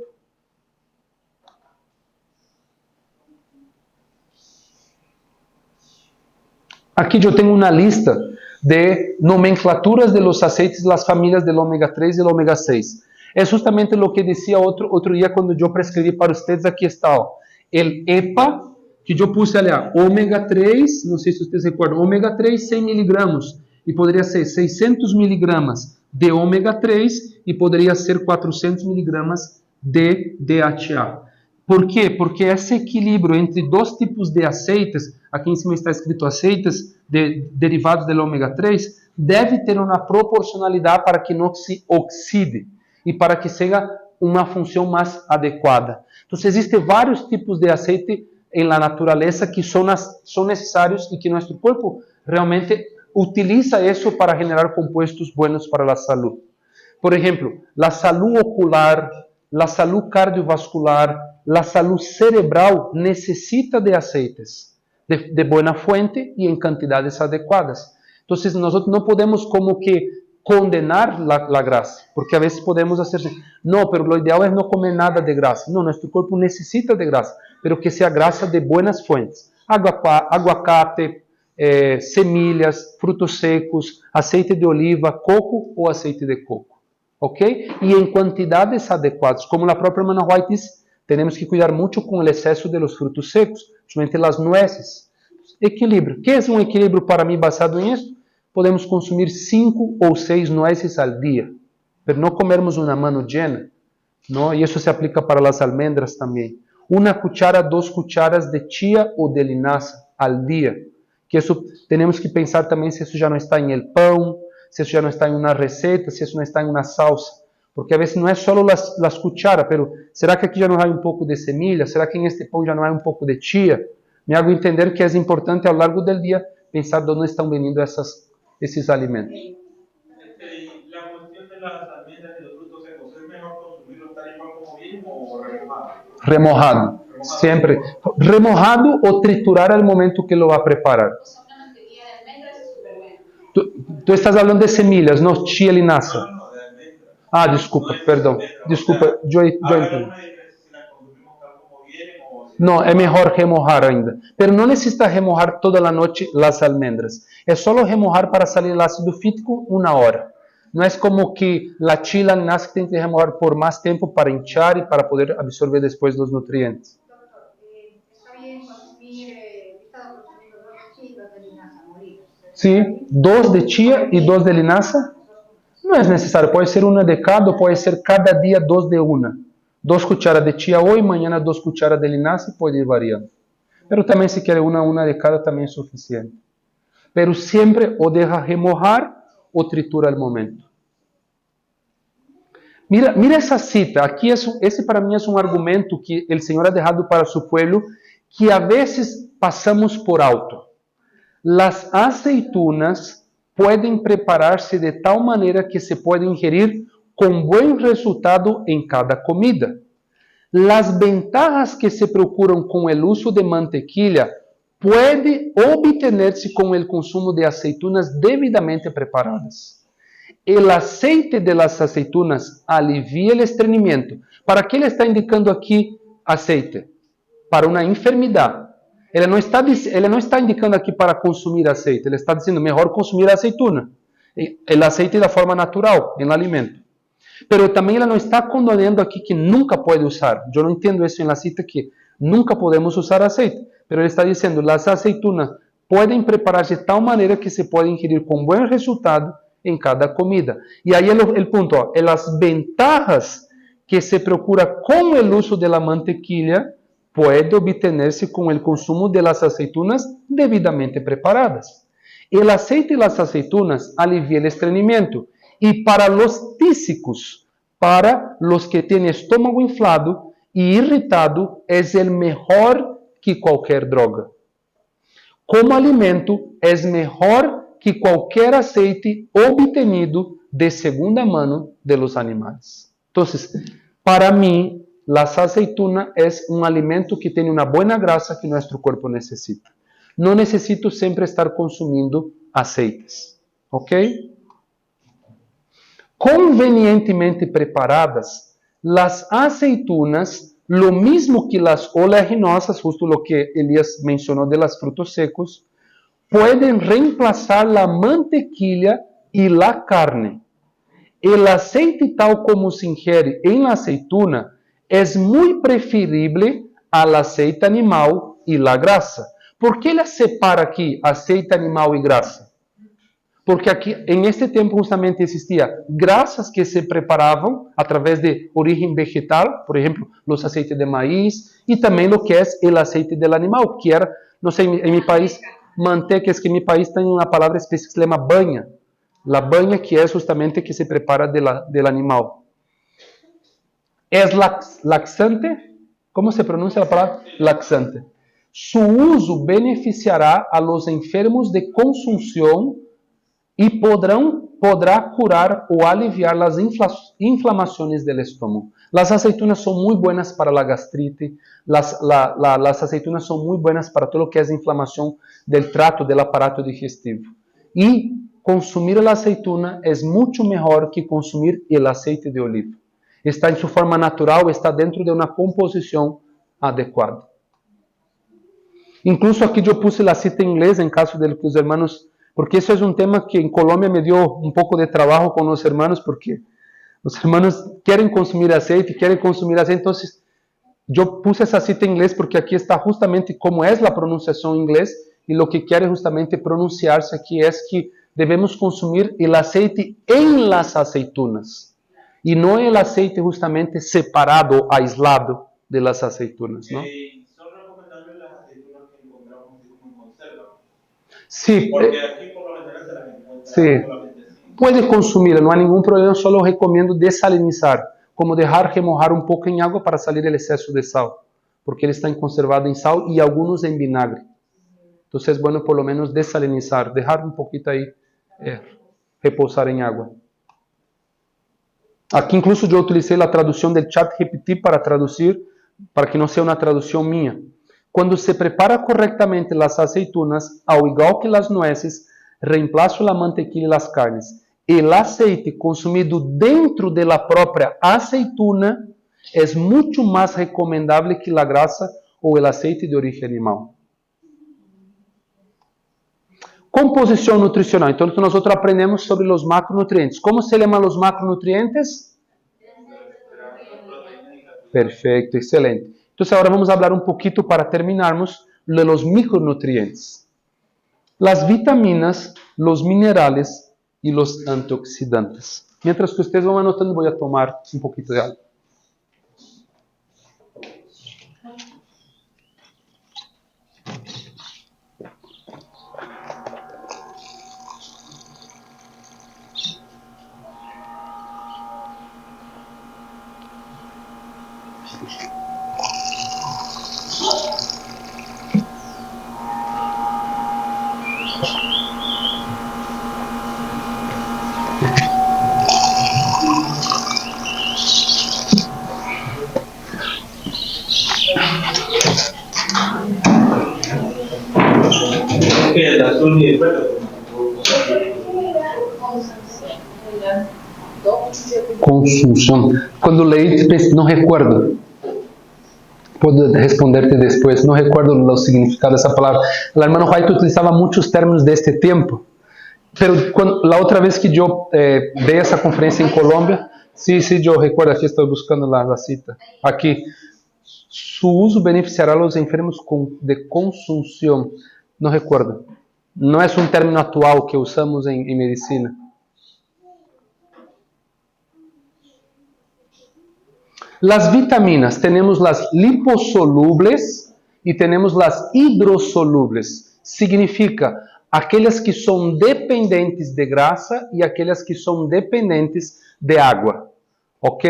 Aqui eu tenho uma lista de nomenclaturas de los aceites das famílias do ômega 3 e do ômega 6. É justamente o que dizia outro dia quando eu prescrevi para vocês. Aqui está, ó, el EPA, que eu puse ali, ômega 3, não sei se vocês recordam, ômega 3, 100 miligramas, e poderia ser 600 miligramas de ômega 3 e poderia ser 400 miligramas de DHA. Por quê? Porque esse equilíbrio entre dois tipos de aceites, aqui em cima está escrito aceites derivados do ômega 3, deve ter uma proporcionalidade para que não se oxide e para que seja uma função mais adequada. Então, existem vários tipos de aceite na natureza que são necessários e que nosso corpo realmente utiliza isso para generar compostos buenos para a saúde. Por exemplo, a saúde ocular, a saúde cardiovascular, a saúde cerebral necessita de aceites de boa fonte e em quantidades adequadas. Então, nós não podemos como que condenar la grasa, porque a veces podemos hacer, no, pero lo ideal es no comer nada de grasa. No, nuestro cuerpo necesita de grasa, pero que sea grasa de buenas fuentes. Aguacate, semillas, frutos secos, aceite de oliva, coco o aceite de coco. ¿Ok? Y en cantidades adecuadas. Como la propia hermana White dice, tenemos que cuidar mucho con el exceso de los frutos secos, principalmente las nueces. Equilíbrio. ¿Qué es un equilíbrio para mí basado en esto? Podemos consumir 5 ou 6 nueces al día, pero no comermos una mano llena, ¿no? Y eso se aplica para las almendras también. 1 cuchara, 2 cucharas de chía o de linaza al día. Que eso tenemos que pensar también si eso ya no está en el pan, si eso ya no está en una receta, si eso no está en una salsa. Porque a veces no es solo las cucharas, pero ¿será que aquí ya no hay un poco de semilla? ¿Será que en este pan ya no hay un poco de chía? Me hago entender que es importante a lo largo del día pensar dónde están viniendo esos alimentos. La cuestión de las almendras y los frutos secos, ¿es mejor consumirlos tal y cual como vienen o remojado? Remojado, siempre. Remojado o triturar al momento que lo va a preparar. Una mantequilla de almendras es súper buena. Tú estás hablando de semillas, no chía linaza. No, de almendras. Ah, desculpa, perdón. Desculpa, yo entiendo. ¿Alguna diferencia si las consumimos tal como vienen o si... No, es mejor remojar ainda. Pero no necesita remojar toda la noche las almendras. Es solo remojar para salir el ácido fítico 1 hora. No es como que la chila linaza tiene que remojar por más tiempo para hinchar y para poder absorber después los nutrientes. Doctor, está bien consumir, he estado consumiendo 2 chilas de linaza molidas. Sí, 2 de chía y 2 de linaza. No es necesario, puede ser 1 de cada, puede ser cada día 2 de 1. 2 cucharas de chía hoy, mañana 2 cucharas de linaza y puede ir variando. Pero también si quiere una de cada también es suficiente. Pero siempre o deja remojar o tritura al momento. Mira esa cita, aquí ese para mí es un argumento que el Señor ha dejado para su pueblo que a veces pasamos por alto. Las aceitunas pueden prepararse de tal manera que se puede ingerir con buen resultado en cada comida. Las ventajas que se procuran con el uso de mantequilla pueden obtenerse con el consumo de aceitunas debidamente preparadas. El aceite de las aceitunas alivia el estreñimiento. ¿Para qué le está indicando aquí aceite? Para una enfermedad. Ele não está indicando aqui para consumir aceite, ele está dizendo mejor consumir aceituna. El aceite da forma natural, en el alimento. Pero também ele não está condenando aqui que nunca pode usar. Eu não entendo isso na cita que nunca podemos usar aceite. Pero ele está dizendo, las aceitunas podem preparar-se de tal maneira que se pode ingerir com bom resultado em cada comida. E aí el punto, ó, las ventajas que se procura com o uso de la mantequilla puede obtenerse con el consumo de las aceitunas debidamente preparadas. El aceite de las aceitunas alivia el estreñimiento y para los tísicos, para los que tienen estómago inflado y irritado, es el mejor que cualquier droga. Como alimento, es mejor que cualquier aceite obtenido de segunda mano de los animales. Entonces, para mí, las aceitunas es un alimento que tiene una buena grasa que nuestro cuerpo necesita. No necesito siempre estar consumiendo aceites. ¿Ok? Convenientemente preparadas, las aceitunas, lo mismo que las oleaginosas, justo lo que Elías mencionó de los frutos secos, pueden reemplazar la mantequilla y la carne. El aceite tal como se ingiere en la aceituna es muy preferible al aceite animal y la grasa. ¿Por qué la separa aquí aceite animal y grasa? Porque aquí en este tiempo justamente existía grasas que se preparaban a través de origen vegetal, por ejemplo, los aceites de maíz y también lo que es el aceite del animal, que era, no sé, en mi país, manteca, es que en mi país tiene una palabra específica que se llama baña. La baña que es justamente que se prepara del animal. Es laxante. ¿Cómo se pronuncia la palabra? Laxante. Su uso beneficiará a los enfermos de consunción y podrá curar o aliviar las inflamaciones del estómago. Las aceitunas son muy buenas para la gastrite, las aceitunas son muy buenas para todo lo que es inflamación del trato, del aparato digestivo. Y consumir la aceituna es mucho mejor que consumir el aceite de oliva. Está en su forma natural, está dentro de una composición adecuada. Incluso aquí yo puse la cita en inglés en caso de que los hermanos, porque eso es un tema que en Colombia me dio un poco de trabajo con los hermanos, porque los hermanos quieren consumir aceite, entonces yo puse esa cita en inglés porque aquí está justamente cómo es la pronunciación en inglés y lo que quiere justamente pronunciarse aquí es que debemos consumir el aceite en las aceitunas y no el aceite justamente separado, aislado de las aceitunas, ¿no? Son recomendables las aceitunas que encontramos así como en conserva. Sí, Porque aquí por lo general se las encuentra sí. solamente así. Puede consumirla, no hay ningún problema, solo recomiendo desalinizar, como dejar remojar un poco en agua para salir el exceso de sal, porque ele está conservado en sal y algunos en vinagre. Entonces es bueno por lo menos desalinizar, dejar un poquito ahí reposar en agua. Aquí incluso yo utilicé la traducción del ChatGPT para traducir, para que no sea una traducción mía. Cuando se prepara correctamente las aceitunas, al igual que las nueces, reemplazo la mantequilla y las carnes. El aceite consumido dentro de la propia aceituna es mucho más recomendable que la grasa o el aceite de origen animal. Composición nutricional. Entonces nosotros aprendemos sobre los macronutrientes. ¿Cómo se llaman los macronutrientes? Perfecto, excelente. Entonces ahora vamos a hablar un poquito para terminarmos de los micronutrientes. Las vitaminas, los minerales y los antioxidantes. Mientras que ustedes van anotando, voy a tomar un poquito de agua. Que el azul y el verde. Consunción. Cuando leí, no recuerdo. Puedo responderte después. No recuerdo los significados de esa palabra. El hermano White utilizaba muchos términos de este tiempo. Pero la otra vez que yo di esa conferencia en Colombia, sí, yo recuerdo, aquí estoy buscando la cita. Aquí. Su uso beneficiará a los enfermos de consunción. No recuerdo. No es un término actual que usamos en medicina. Las vitaminas, tenemos las liposolubles y tenemos las hidrosolubles. Significa aquellas que son dependientes de grasa y aquellas que son dependientes de agua. ¿Ok?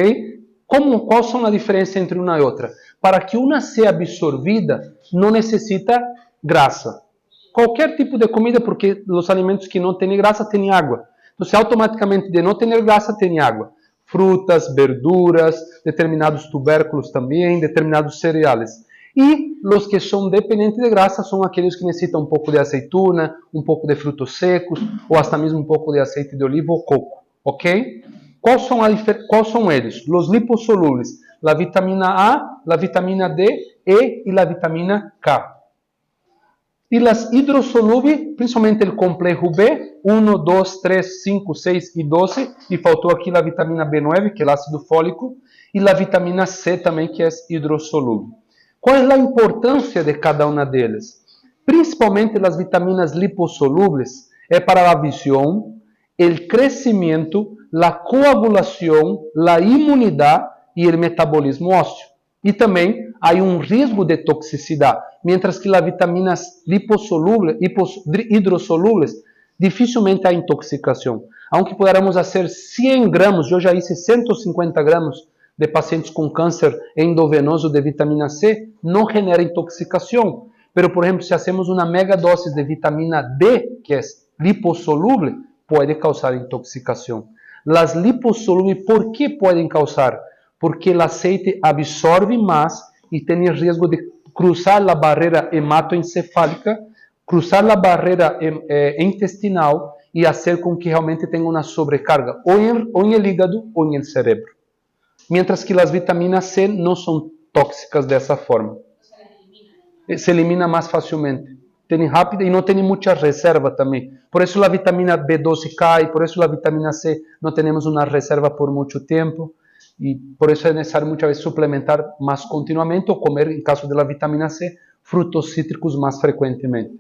¿Cuál son la diferencia entre una y otra? Para que una sea absorbida, no necesita grasa. Cualquier tipo de comida, porque los alimentos que no tienen grasa tienen agua. Entonces, automáticamente, de no tener grasa, tiene agua. Frutas, verduras, determinados tubérculos también, determinados cereales. Y los que son dependientes de grasa son aquellos que necesitan un poco de aceituna, un poco de frutos secos, o hasta mismo un poco de aceite de oliva o coco. ¿Ok? ¿Cuáles son ellos? Los liposolubles. La vitamina A, la vitamina D, E y la vitamina K. Y las hidrosolubles, principalmente el complejo B, 1, 2, 3, 5, 6 y 12. Y faltó aquí la vitamina B9, que es el ácido fólico. Y la vitamina C también, que es hidrosoluble. ¿Cuál es la importancia de cada una de ellas? Principalmente las vitaminas liposolubles. Es para la visión, el crecimiento, la coagulación, la inmunidad y el metabolismo óseo. Y también hay un riesgo de toxicidad, mientras que las vitaminas liposolubles, hidrosolubles, difícilmente hay intoxicación. Aunque pudiéramos hacer 100 gramos, yo ya hice 150 gramos de pacientes con cáncer endovenoso de vitamina C, no genera intoxicación. Pero, por ejemplo, si hacemos una mega dosis de vitamina D, que es liposoluble, puede causar intoxicación. Las liposolubles, ¿por qué pueden causar? Porque el aceite absorbe más y tiene el riesgo de cruzar la barrera hematoencefálica, cruzar la barrera intestinal y hacer con que realmente tenga una sobrecarga, o en el hígado o en el cerebro. Mientras que las vitaminas C no son tóxicas de esa forma. Se elimina más fácilmente. Tiene rápida y no tiene mucha reserva también. Por eso la vitamina B12 cae, por eso la vitamina C no tenemos una reserva por mucho tiempo. Y por eso es necesario muchas veces suplementar más continuamente o comer, en caso de la vitamina C, frutos cítricos más frecuentemente.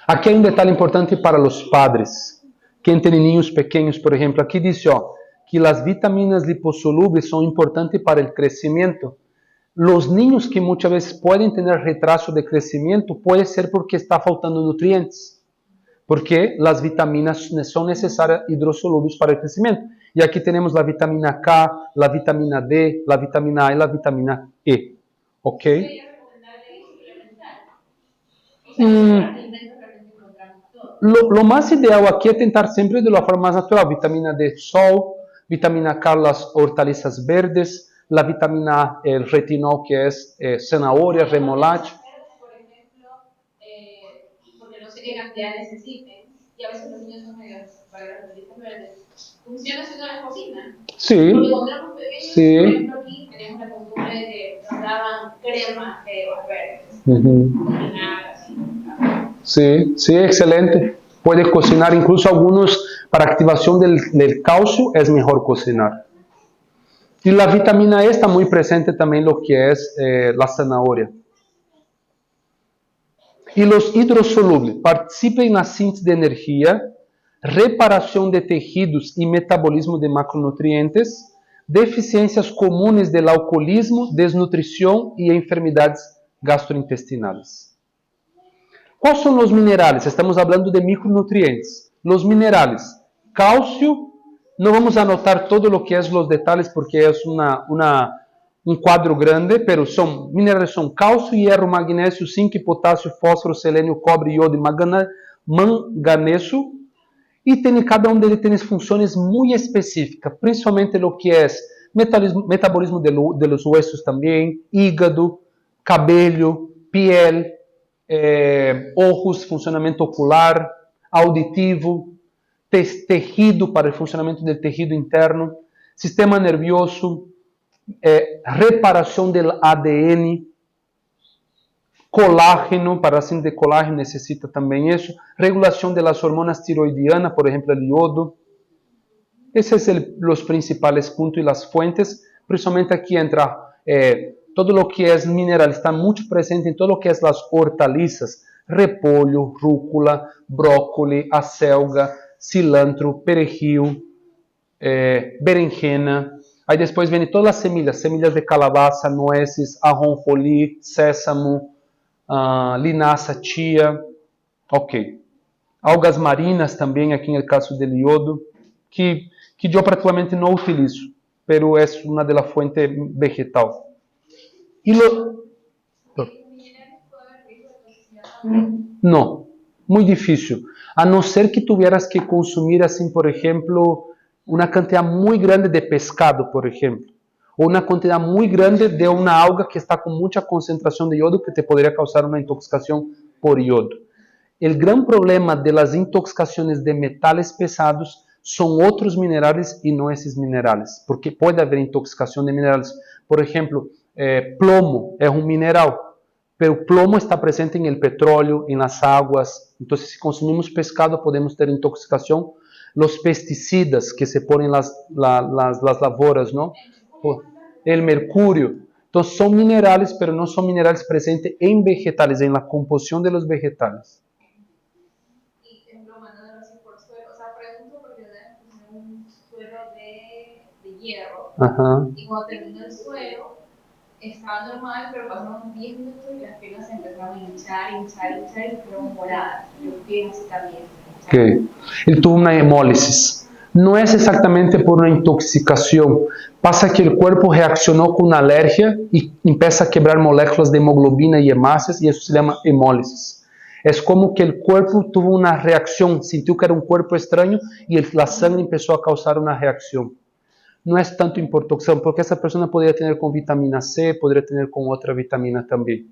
Aqui hay un detalle importante para los padres. Quien tiene niños pequeños, por ejemplo, aquí dice que las vitaminas liposolubles son importantes para el crecimiento. Los niños que muchas veces pueden tener retraso de crecimiento puede ser porque está faltando nutrientes, porque las vitaminas son necesarias hidrosolubles para el crecimiento. Y aquí tenemos la vitamina K, la vitamina D, la vitamina A y la vitamina E. ¿Ok? Lo más ideal aquí es tentar siempre de la forma más natural. Vitamina D, sol, vitamina K, las hortalizas verdes, la vitamina A, el retinol, que es zanahoria, remolacha. Por ejemplo, porque no sé qué cantidad necesiten, y a veces los niños son medio para las hortalizas verdes. ¿Funciona si no las cocinan? Sí. Porque cuando éramos pequeños, Sí. por ejemplo, aquí teníamos la costumbre de que nos daban crema de hojas verdes. Cocinar así. Sí, sí, excelente. Puede cocinar, incluso algunos para activación del calcio es mejor cocinar. Y la vitamina E está muy presente también lo que es la zanahoria. Y los hidrosolubles participan en la síntesis de energía, reparación de tejidos y metabolismo de macronutrientes, deficiencias comunes del alcoholismo, desnutrición y enfermedades gastrointestinales. ¿Cuáles son los minerales? Estamos hablando de micronutrientes. Los minerales, calcio, no vamos a anotar todo lo que es los detalles porque es un cuadro grande, pero son minerales son calcio, hierro, magnesio, zinc, potasio, fósforo, selenio, cobre, iodo y manganeso. Y cada uno de ellos tiene funciones muy específicas, principalmente lo que es metabolismo de los huesos también, hígado, cabello, piel, ojos, funcionamento ocular, auditivo, tejido para el funcionamiento del tejido interno, sistema nervioso, reparación del ADN, colágeno, para la síntesis de colágeno necesita también eso, regulación de las hormonas tiroidianas, por ejemplo el iodo. Esos son los principales puntos y las fuentes. Principalmente aquí entra todo lo que es mineral, está mucho presente en todo lo que es las hortalizas, repollo, rúcula, brócoli, acelga, cilantro, perejil, berenjena. Aí depois vem todas as semillas de calabaza, nueces, ajonjolí, sésamo, linaça, chia. Ok. Algas marinas também, aqui no caso do iodo, que eu particularmente não utilizo, pero é uma de las fuentes vegetal. Y no, muy difícil. A no ser que tuvieras que consumir, así, por ejemplo, una cantidad muy grande de pescado, por ejemplo, o una cantidad muy grande de una alga que está con mucha concentración de yodo que te podría causar una intoxicación por yodo. El gran problema de las intoxicaciones de metales pesados son otros minerales y no esos minerales, porque puede haber intoxicación de minerales. Por ejemplo, plomo es un mineral, pero plomo está presente en el petróleo, en las aguas. Entonces, si consumimos pescado, podemos tener intoxicación. Los pesticidas que se ponen en las lavouras, ¿no? El mercurio. Entonces, son minerales, pero no son minerales presentes en vegetales, en la composición de los vegetales. Y emplomándonos así por suelo. O sea, pregunto porque una vez puse un suelo de hierro. Ajá. Y cuando terminó el suelo, estaba normal, pero pasaron 10 minutos y las piernas se empezaron a hinchar y fueron moradas. Yo pienso también. Okay. Ele tuvo una hemólisis. No es exactamente por una intoxicación. Pasa que el cuerpo reaccionó con una alergia y empieza a quebrar moléculas de hemoglobina y hemácias y eso se llama hemólisis. Es como que el cuerpo tuvo una reacción, sintió que era un cuerpo extraño y la sangre empezó a causar una reacción. No es tanto intoxicación, porque esa persona podría tener con vitamina C, podría tener con otra vitamina también.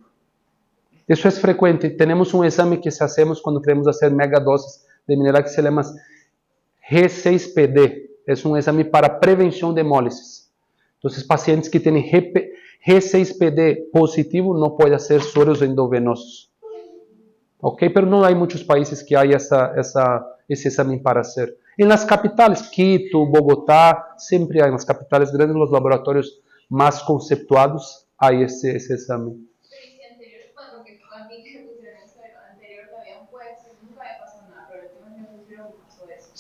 Eso es frecuente. Tenemos un examen que hacemos cuando queremos hacer megadosis de mineral que se llama G6PD. Es un examen para prevención de hemólisis. Entonces, pacientes que tienen G6PD positivo no pueden hacer sueros endovenosos. Ok, pero no hay muchos países que hay ese examen para hacer. En las capitales, Quito, Bogotá, siempre hay en las capitales grandes, los laboratorios más conceptuados, hay ese examen.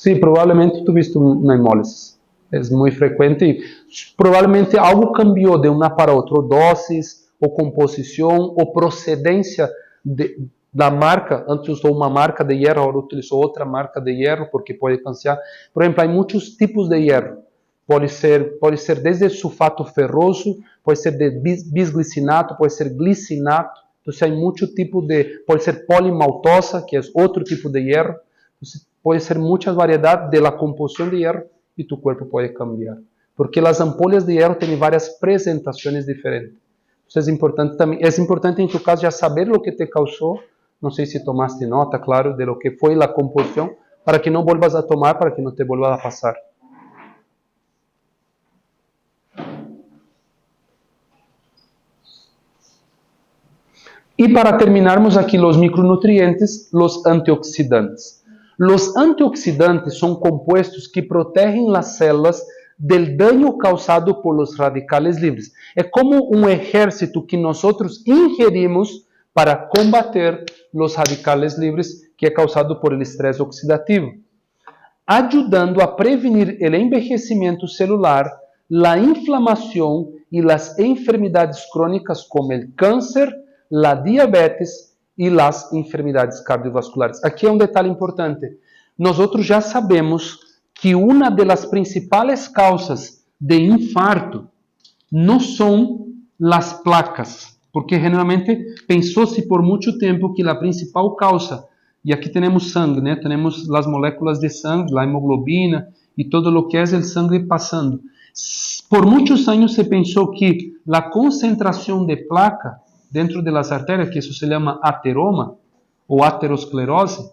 Sí, probablemente tuviste una hemólisis. Es muy frecuente y probablemente algo cambió de una para otra, dosis o composición o procedencia de la marca. Antes usó una marca de hierro, ahora utilizó otra marca de hierro porque puede cancelar. Por ejemplo, hay muchos tipos de hierro. Pode ser desde sulfato ferroso, pode ser de bisglicinato, pode ser glicinato. Então, há muito tipo de... Pode ser polimaltosa, que é outro tipo de hierro. Então, pode ser muitas variedades de la composição de hierro e tu corpo pode cambiar. Porque as ampolhas de hierro têm várias apresentações diferentes. Então, é importante em tu caso já saber o que te causou. Não sei se tomaste nota, claro, de lo que foi a composição, para que não volvas a tomar, para que não te vuelva a passar. E para terminarmos aqui os micronutrientes, os antioxidantes. Os antioxidantes são compostos que protegem as células del dano causado por los radicales libres. É como um exército que nós ingerimos para combater os radicales libres que é causado por el estresse oxidativo, ajudando a prevenir o envejecimento celular, a inflamação e as enfermidades crônicas como o câncer, la diabetes e las enfermidades cardiovasculares. Aqui é um detalhe importante. Nós já sabemos que uma das principais causas de infarto não são as placas, porque geralmente pensou-se por muito tempo que a principal causa, e aqui temos sangue, né? Temos as moléculas de sangue, a hemoglobina e todo o que é o sangue passando. Por muitos anos se pensou que a concentração de placa dentro das artérias, que isso se chama ateroma ou aterosclerose,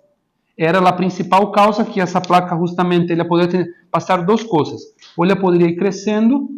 era a principal causa que essa placa justamente ela poderia passar duas coisas. Ou ela poderia ir crescendo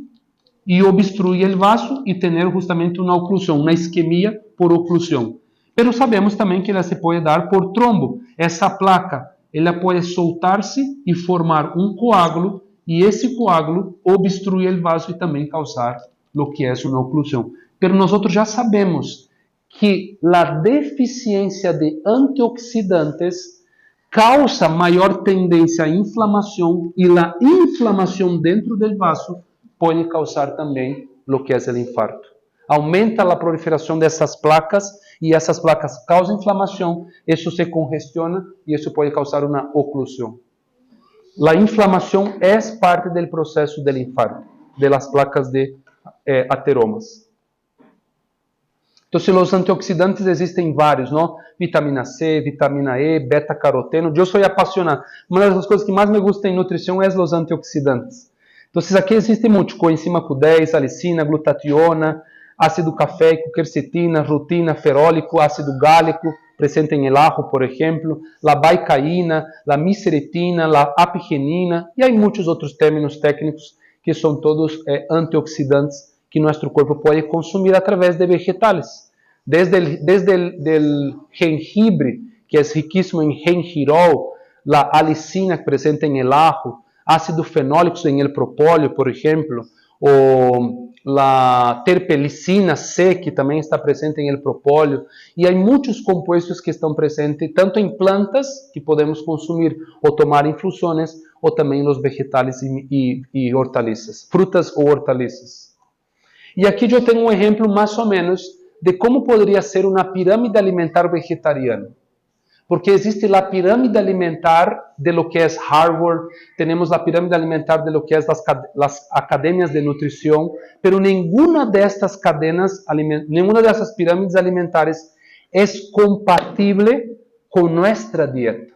e obstruir o vaso e ter justamente uma oclusão, uma isquemia por oclusão. Mas sabemos também que ela se pode dar por trombo. Essa placa ela pode soltar-se e formar um coágulo, e esse coágulo obstruir o vaso e também causar o que é uma oclusão. Mas nós já sabemos que a deficiência de antioxidantes causa maior tendência à inflamação e a inflamação dentro do vaso pode causar também o que é o infarto. Aumenta a proliferação dessas placas e essas placas causam inflamação, isso se congestiona e isso pode causar uma oclusão. A inflamação é parte do processo do infarto, das placas de ateromas. Então, os antioxidantes existem vários, não? Vitamina C, vitamina E, beta-caroteno. Eu sou apaixonado. Uma das coisas que mais me gusta em nutrição é os antioxidantes. Então, aqui existe muito. Coenzima Q10, salicina, glutationa, ácido cafeico, quercetina, rutina, ferólico, ácido gálico, presente em el ajo, por exemplo, a baicaína, a miseretina, a apigenina, e há muitos outros términos técnicos que são todos antioxidantes que nosso corpo pode consumir através de vegetales. Desde el gengibre, que é riquíssimo em gengirol, a alicina presente em el ajo, ácido fenólicos em el propóleo, por exemplo, ou a terpelicina C, que também está presente em el propóleo, e há muitos compostos que estão presentes tanto em plantas, que podemos consumir ou tomar infusões, ou também nos vegetales e hortaliças, frutas ou hortaliças. E aqui eu tenho um exemplo mais ou menos de como poderia ser uma pirâmide alimentar vegetariana. Porque existe a pirâmide alimentar de lo que é Harvard, temos a pirâmide alimentar de lo que é as academias de nutrição, pero nenhuma dessas cadenas, nenhuma dessas pirâmides alimentares é compatível com nossa dieta.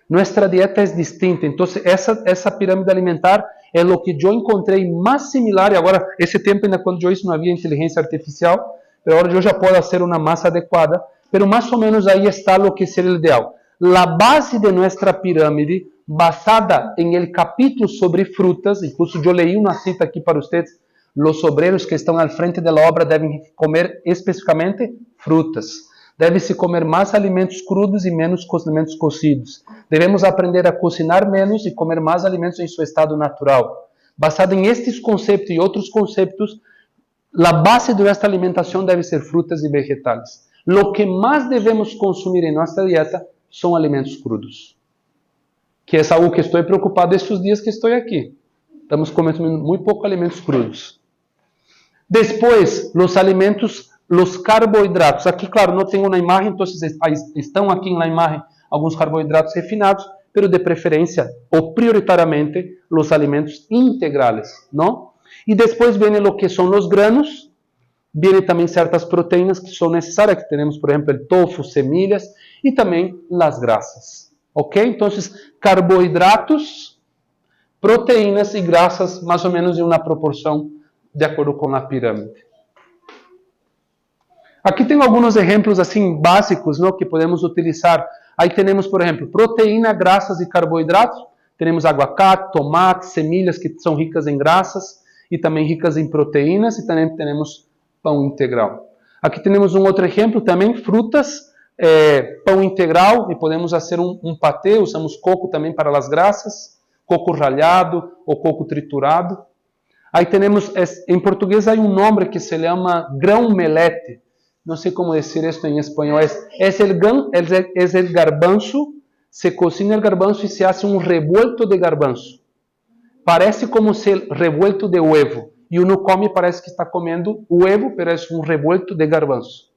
Nossa dieta é distinta, então essa pirâmide alimentar é o que eu encontrei mais similar, e agora, esse tempo ainda quando eu isso não havia inteligência artificial, mas agora eu já posso fazer uma massa adequada, mas mais ou menos aí está o que seria o ideal. A base de nossa pirâmide, basada em el capítulo sobre frutas, incluso eu leí uma cita aqui para vocês, os obreiros que estão al frente da obra devem comer especificamente frutas. Deve-se comer mais alimentos crudos e menos alimentos cozidos. Devemos aprender a cozinhar menos e comer mais alimentos em seu estado natural. Basado em estes conceitos e outros conceitos, a base de nossa alimentação deve ser frutas e vegetais. O que mais devemos consumir em nossa dieta são alimentos crudos. que é algo que estou preocupado estes dias que estou aqui. Estamos comendo muito pouco alimentos crudos. Depois, os alimentos, os carboidratos. Aqui, claro, não tenho uma imagem, então estão aqui na imagem alguns carboidratos refinados, pero de preferência, ou prioritariamente, os alimentos integrais, não? E depois vem o que são os granos, vem também certas proteínas que são necessárias, que temos, por exemplo, o tofu, semilhas, e também as grasas. Ok? Então, carboidratos, proteínas e grasas, mais ou menos em uma proporção de acordo com a pirâmide. Aqui tenho alguns exemplos assim básicos, não, que podemos utilizar. Aí temos, por exemplo, proteína, grasas e carboidratos. Temos aguacate, tomate, semilhas que são ricas em grasas e também ricas em proteínas. E também temos pão integral. Aqui temos um outro exemplo também, frutas, pão integral. E podemos fazer um patê, usamos coco também para as grasas. Coco ralhado ou coco triturado. Aí temos, em português há um nome que se chama grão-melete. Não sei como dizer isto em espanhol. É o garbanzo, se cocina o garbanzo e se hace um revuelto de garbanzo. Parece como ser revuelto de huevo. E uno come, parece que está comendo huevo, mas é um revuelto de garbanzo.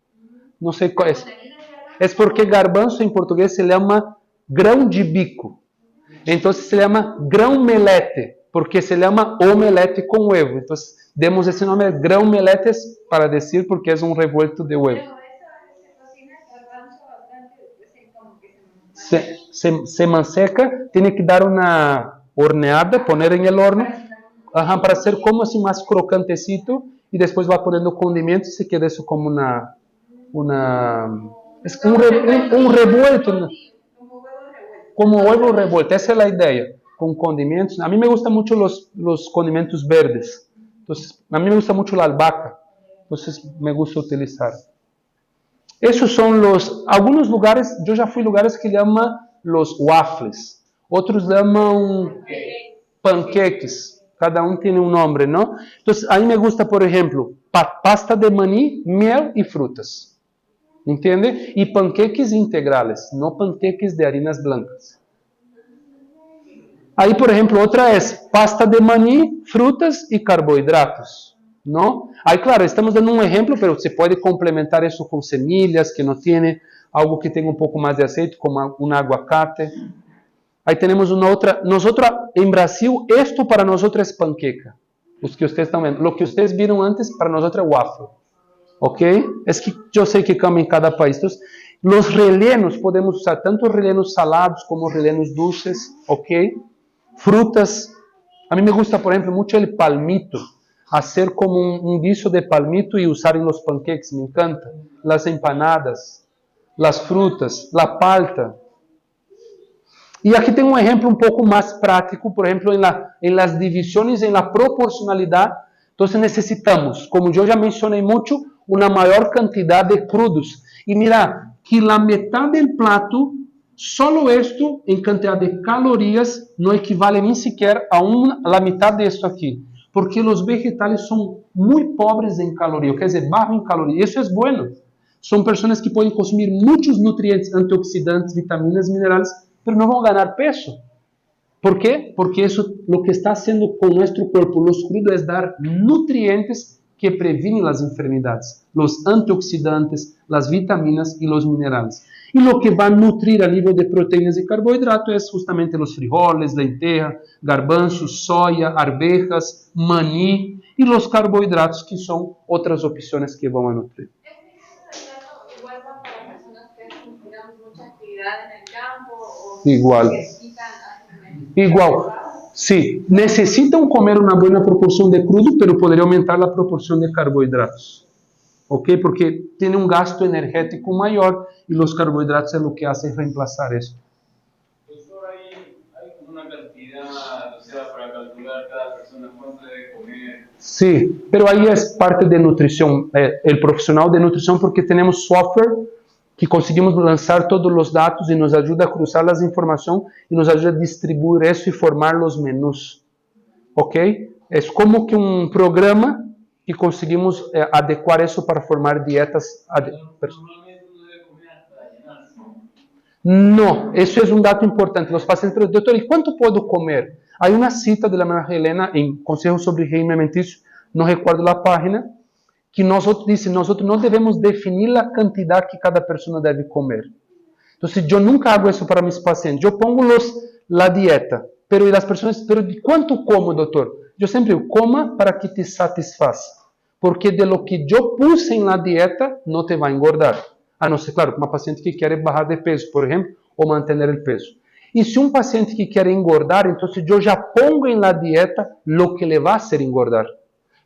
Não sei qual é. É porque garbanzo em português se chama grão de bico. Então se chama grão-melete, porque se chama omelete com huevo. Então demos esse nome grão-meletes para dizer porque é um revuelto de huevo. Se manseca, tem que dar uma horneada, poner em el horno, para ser como assim mais crocantecito, e depois vai ponendo condimentos e se queda isso como um revuelto, né? Como huevo revuelto, essa é a ideia, com condimentos. A mim me gustam muito os condimentos verdes, então, a mim me gusta muito a albahaca, então me gusta utilizar. Esses são alguns lugares, eu já fui lugares que chamam os waffles, outros chamam panqueques, cada um tem um nome, não? Então, a mim me gusta, por exemplo, pasta de maní, mel e frutas. Entende? E panqueques integrales, não panqueques de harinas blancas. Aí, por exemplo, outra é pasta de maní, frutas e carboidratos. Não? Aí, claro, estamos dando um exemplo, mas você pode complementar isso com semilhas, que não tem algo que tenha um pouco mais de azeite, como um aguacate. Aí temos uma outra. Nós, em Brasil, isto para nós é panqueca. Os que vocês estão vendo. O que vocês viram antes, para nós é waffle. Ok? É que eu sei que cambia em cada país. Então, os rellenos, podemos usar tanto rellenos salados como rellenos dulces. Ok? Frutas. A mim me gusta, por exemplo, muito o palmito. Hacer como um guiso de palmito e usar em los panqueques. Me encanta. Las empanadas. Las frutas. La palta. E aqui tem um exemplo um pouco mais prático, por exemplo, em las divisões, em la proporcionalidade. Então, necessitamos, como eu já mencionei muito, uma maior quantidade de crudos. E mira, que a metade do prato, só isto, em quantidade de calorias, não equivale nem sequer a metade disso aqui. Porque os vegetais são muito pobres em calorias, quer dizer, baixos em calorias. Isso é bueno. São pessoas que podem consumir muitos nutrientes, antioxidantes, vitaminas, minerais, mas não vão ganhar peso. ¿Por quê? Porque isso, o que está haciendo com nosso corpo, los crudos, é dar nutrientes que previnem as enfermidades, os antioxidantes, as vitaminas e os minerais. E o que vai nutrir a nível de proteínas e carboidratos é justamente os frijoles, lentejas, garbanzos, soja, arvejas, maní e os carboidratos, que são outras opções que vão a nutrir. Igual. Sí, necesitan comer una buena proporción de crudo, pero podría aumentar la proporción de carbohidratos. ¿Ok? Porque tiene un gasto energético mayor y los carbohidratos es lo que hace reemplazar eso. Doctor, hay una cantidad, o sea, para calcular cada persona cuánto debe comer. Sí, pero ahí es parte de nutrición, el profesional de nutrición, porque tenemos software que conseguimos lançar todos os dados e nos ajuda a cruzar as informações e nos ajuda a distribuir isso e formar os menus. Ok? É como que um programa que conseguimos adequar isso para formar dietas. Normalmente uno debe comer hasta llenarse. No, eso es un dato importante. Los pacientes preguntan, doctor, ¿y cuánto puedo comer? Hay una cita de la María Helena en Consejos sobre Régimen Alimenticio, no recuerdo la página, que dice, nosotros no debemos definir la cantidad que cada persona debe comer. Entonces, yo nunca hago eso para mis pacientes. Yo pongo la dieta, pero las personas, pero ¿cuánto como, doctor? Yo siempre digo, coma para que te satisfaça. Porque de lo que yo puse en la dieta, no te va a engordar. A não ser, claro, uma paciente que quer bajar de peso, por exemplo, ou manter o peso. E se um paciente que quer engordar, então eu já pongo em la dieta lo que le va a hacer engordar.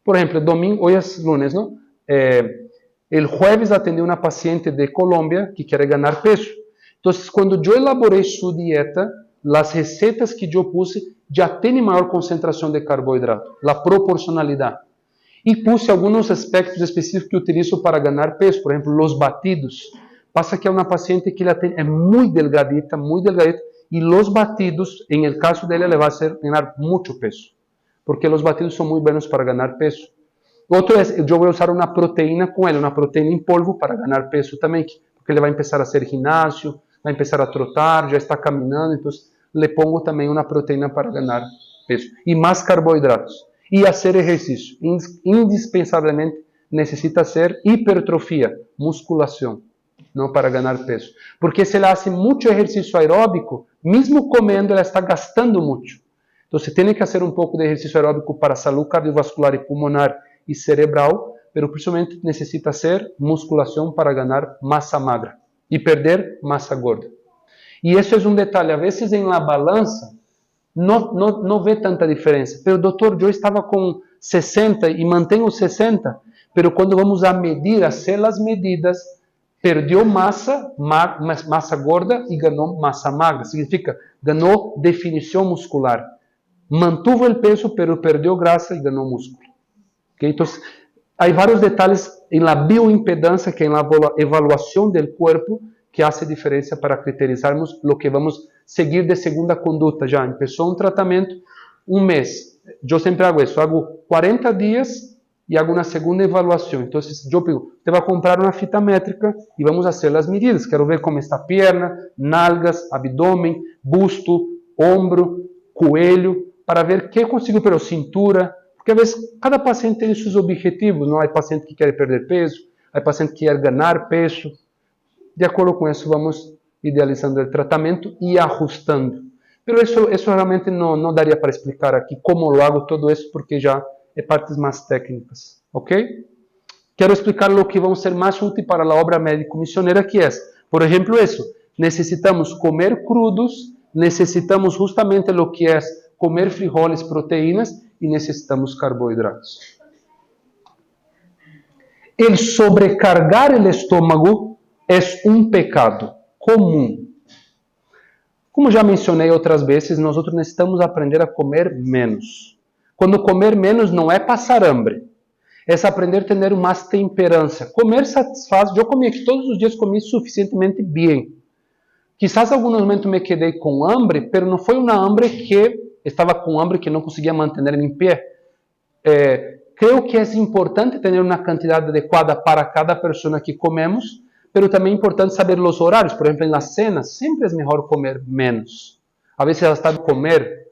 Por exemplo, domingo, hoje é lunes, não? El jueves atendi uma paciente de Colômbia que quer ganhar peso. Então, quando eu elaborei sua dieta, as receitas que eu puse já têm maior concentração de carboidrato, a proporcionalidade. E puse alguns aspectos específicos que utilizo para ganhar peso, por exemplo, os batidos. Passa que é uma paciente que é muito delgadita, e os batidos, em el caso dela, le vai hacer ganhar muito peso, porque os batidos são muito bons para ganhar peso. Outro é, eu vou usar uma proteína com ela, uma proteína em polvo para ganhar peso também, porque ele vai começar a fazer ginásio, vai começar a trotar, já está caminhando, então le pongo também uma proteína para ganhar peso. E mais carboidratos. E fazer exercício. Indispensavelmente necessita ser hipertrofia, musculação, não para ganhar peso. Porque se ela faz muito exercício aeróbico, mesmo comendo, ela está gastando muito. Então, você tem que fazer um pouco de exercício aeróbico para a saúde cardiovascular e pulmonar e cerebral, mas principalmente necessita ser musculação para ganhar massa magra e perder massa gorda. E isso é um detalhe. A vezes, em la balança, não vê tanta diferença. Pero, doutor, eu estava com 60 e mantenho 60, pero quando vamos a medir, hacer as medidas, perdeu massa gorda e ganhou massa magra. Significa, ganhou definição muscular. Mantuvo o peso, pero perdeu grasa e ganhou músculo. Okay? Então, há vários detalhes em la bioimpedância, que é na avaliação do corpo, que hace diferença para criterizarmos o que vamos seguir de segunda conduta. Já começou um tratamento, um mês. Eu sempre hago isso, hago 40 dias e hago uma segunda avaliação. Então, eu digo, você vai comprar uma fita métrica e vamos fazer as medidas. Quero ver como está a perna, nalgas, abdômen, busto, ombro, coelho, para ver o que consigo, pero cintura. Porque às vezes cada paciente tem seus objetivos. Não há paciente que quer perder peso, há paciente que quer ganhar peso. De acordo com isso, vamos idealizando o tratamento e ajustando. Mas isso realmente não daria para explicar aqui como eu hago todo isso, porque já é partes mais técnicas. Ok? Quero explicar o que vamos ser mais útil para a obra médico-missioneira, que é, por exemplo, isso. Necessitamos comer crudos, necessitamos justamente o que é comer frijoles, proteínas, e necessitamos carboidratos. El sobrecargar o estômago é um pecado comum. Como já mencionei outras vezes, nós necessitamos aprender a comer menos. Quando comer menos não é passar hambre, é aprender a ter mais temperança. Comer satisfaz. Eu comi aqui todos os dias, comi suficientemente bem. Quizás em algum momento me quedei com hambre, mas não foi uma hambre que estava com hambre que não conseguia manter em pé. Creio que é importante ter uma quantidade adequada para cada pessoa que comemos, mas também é importante saber os horários. Por exemplo, nas cenas, sempre é melhor comer menos. A vezes ela está de comer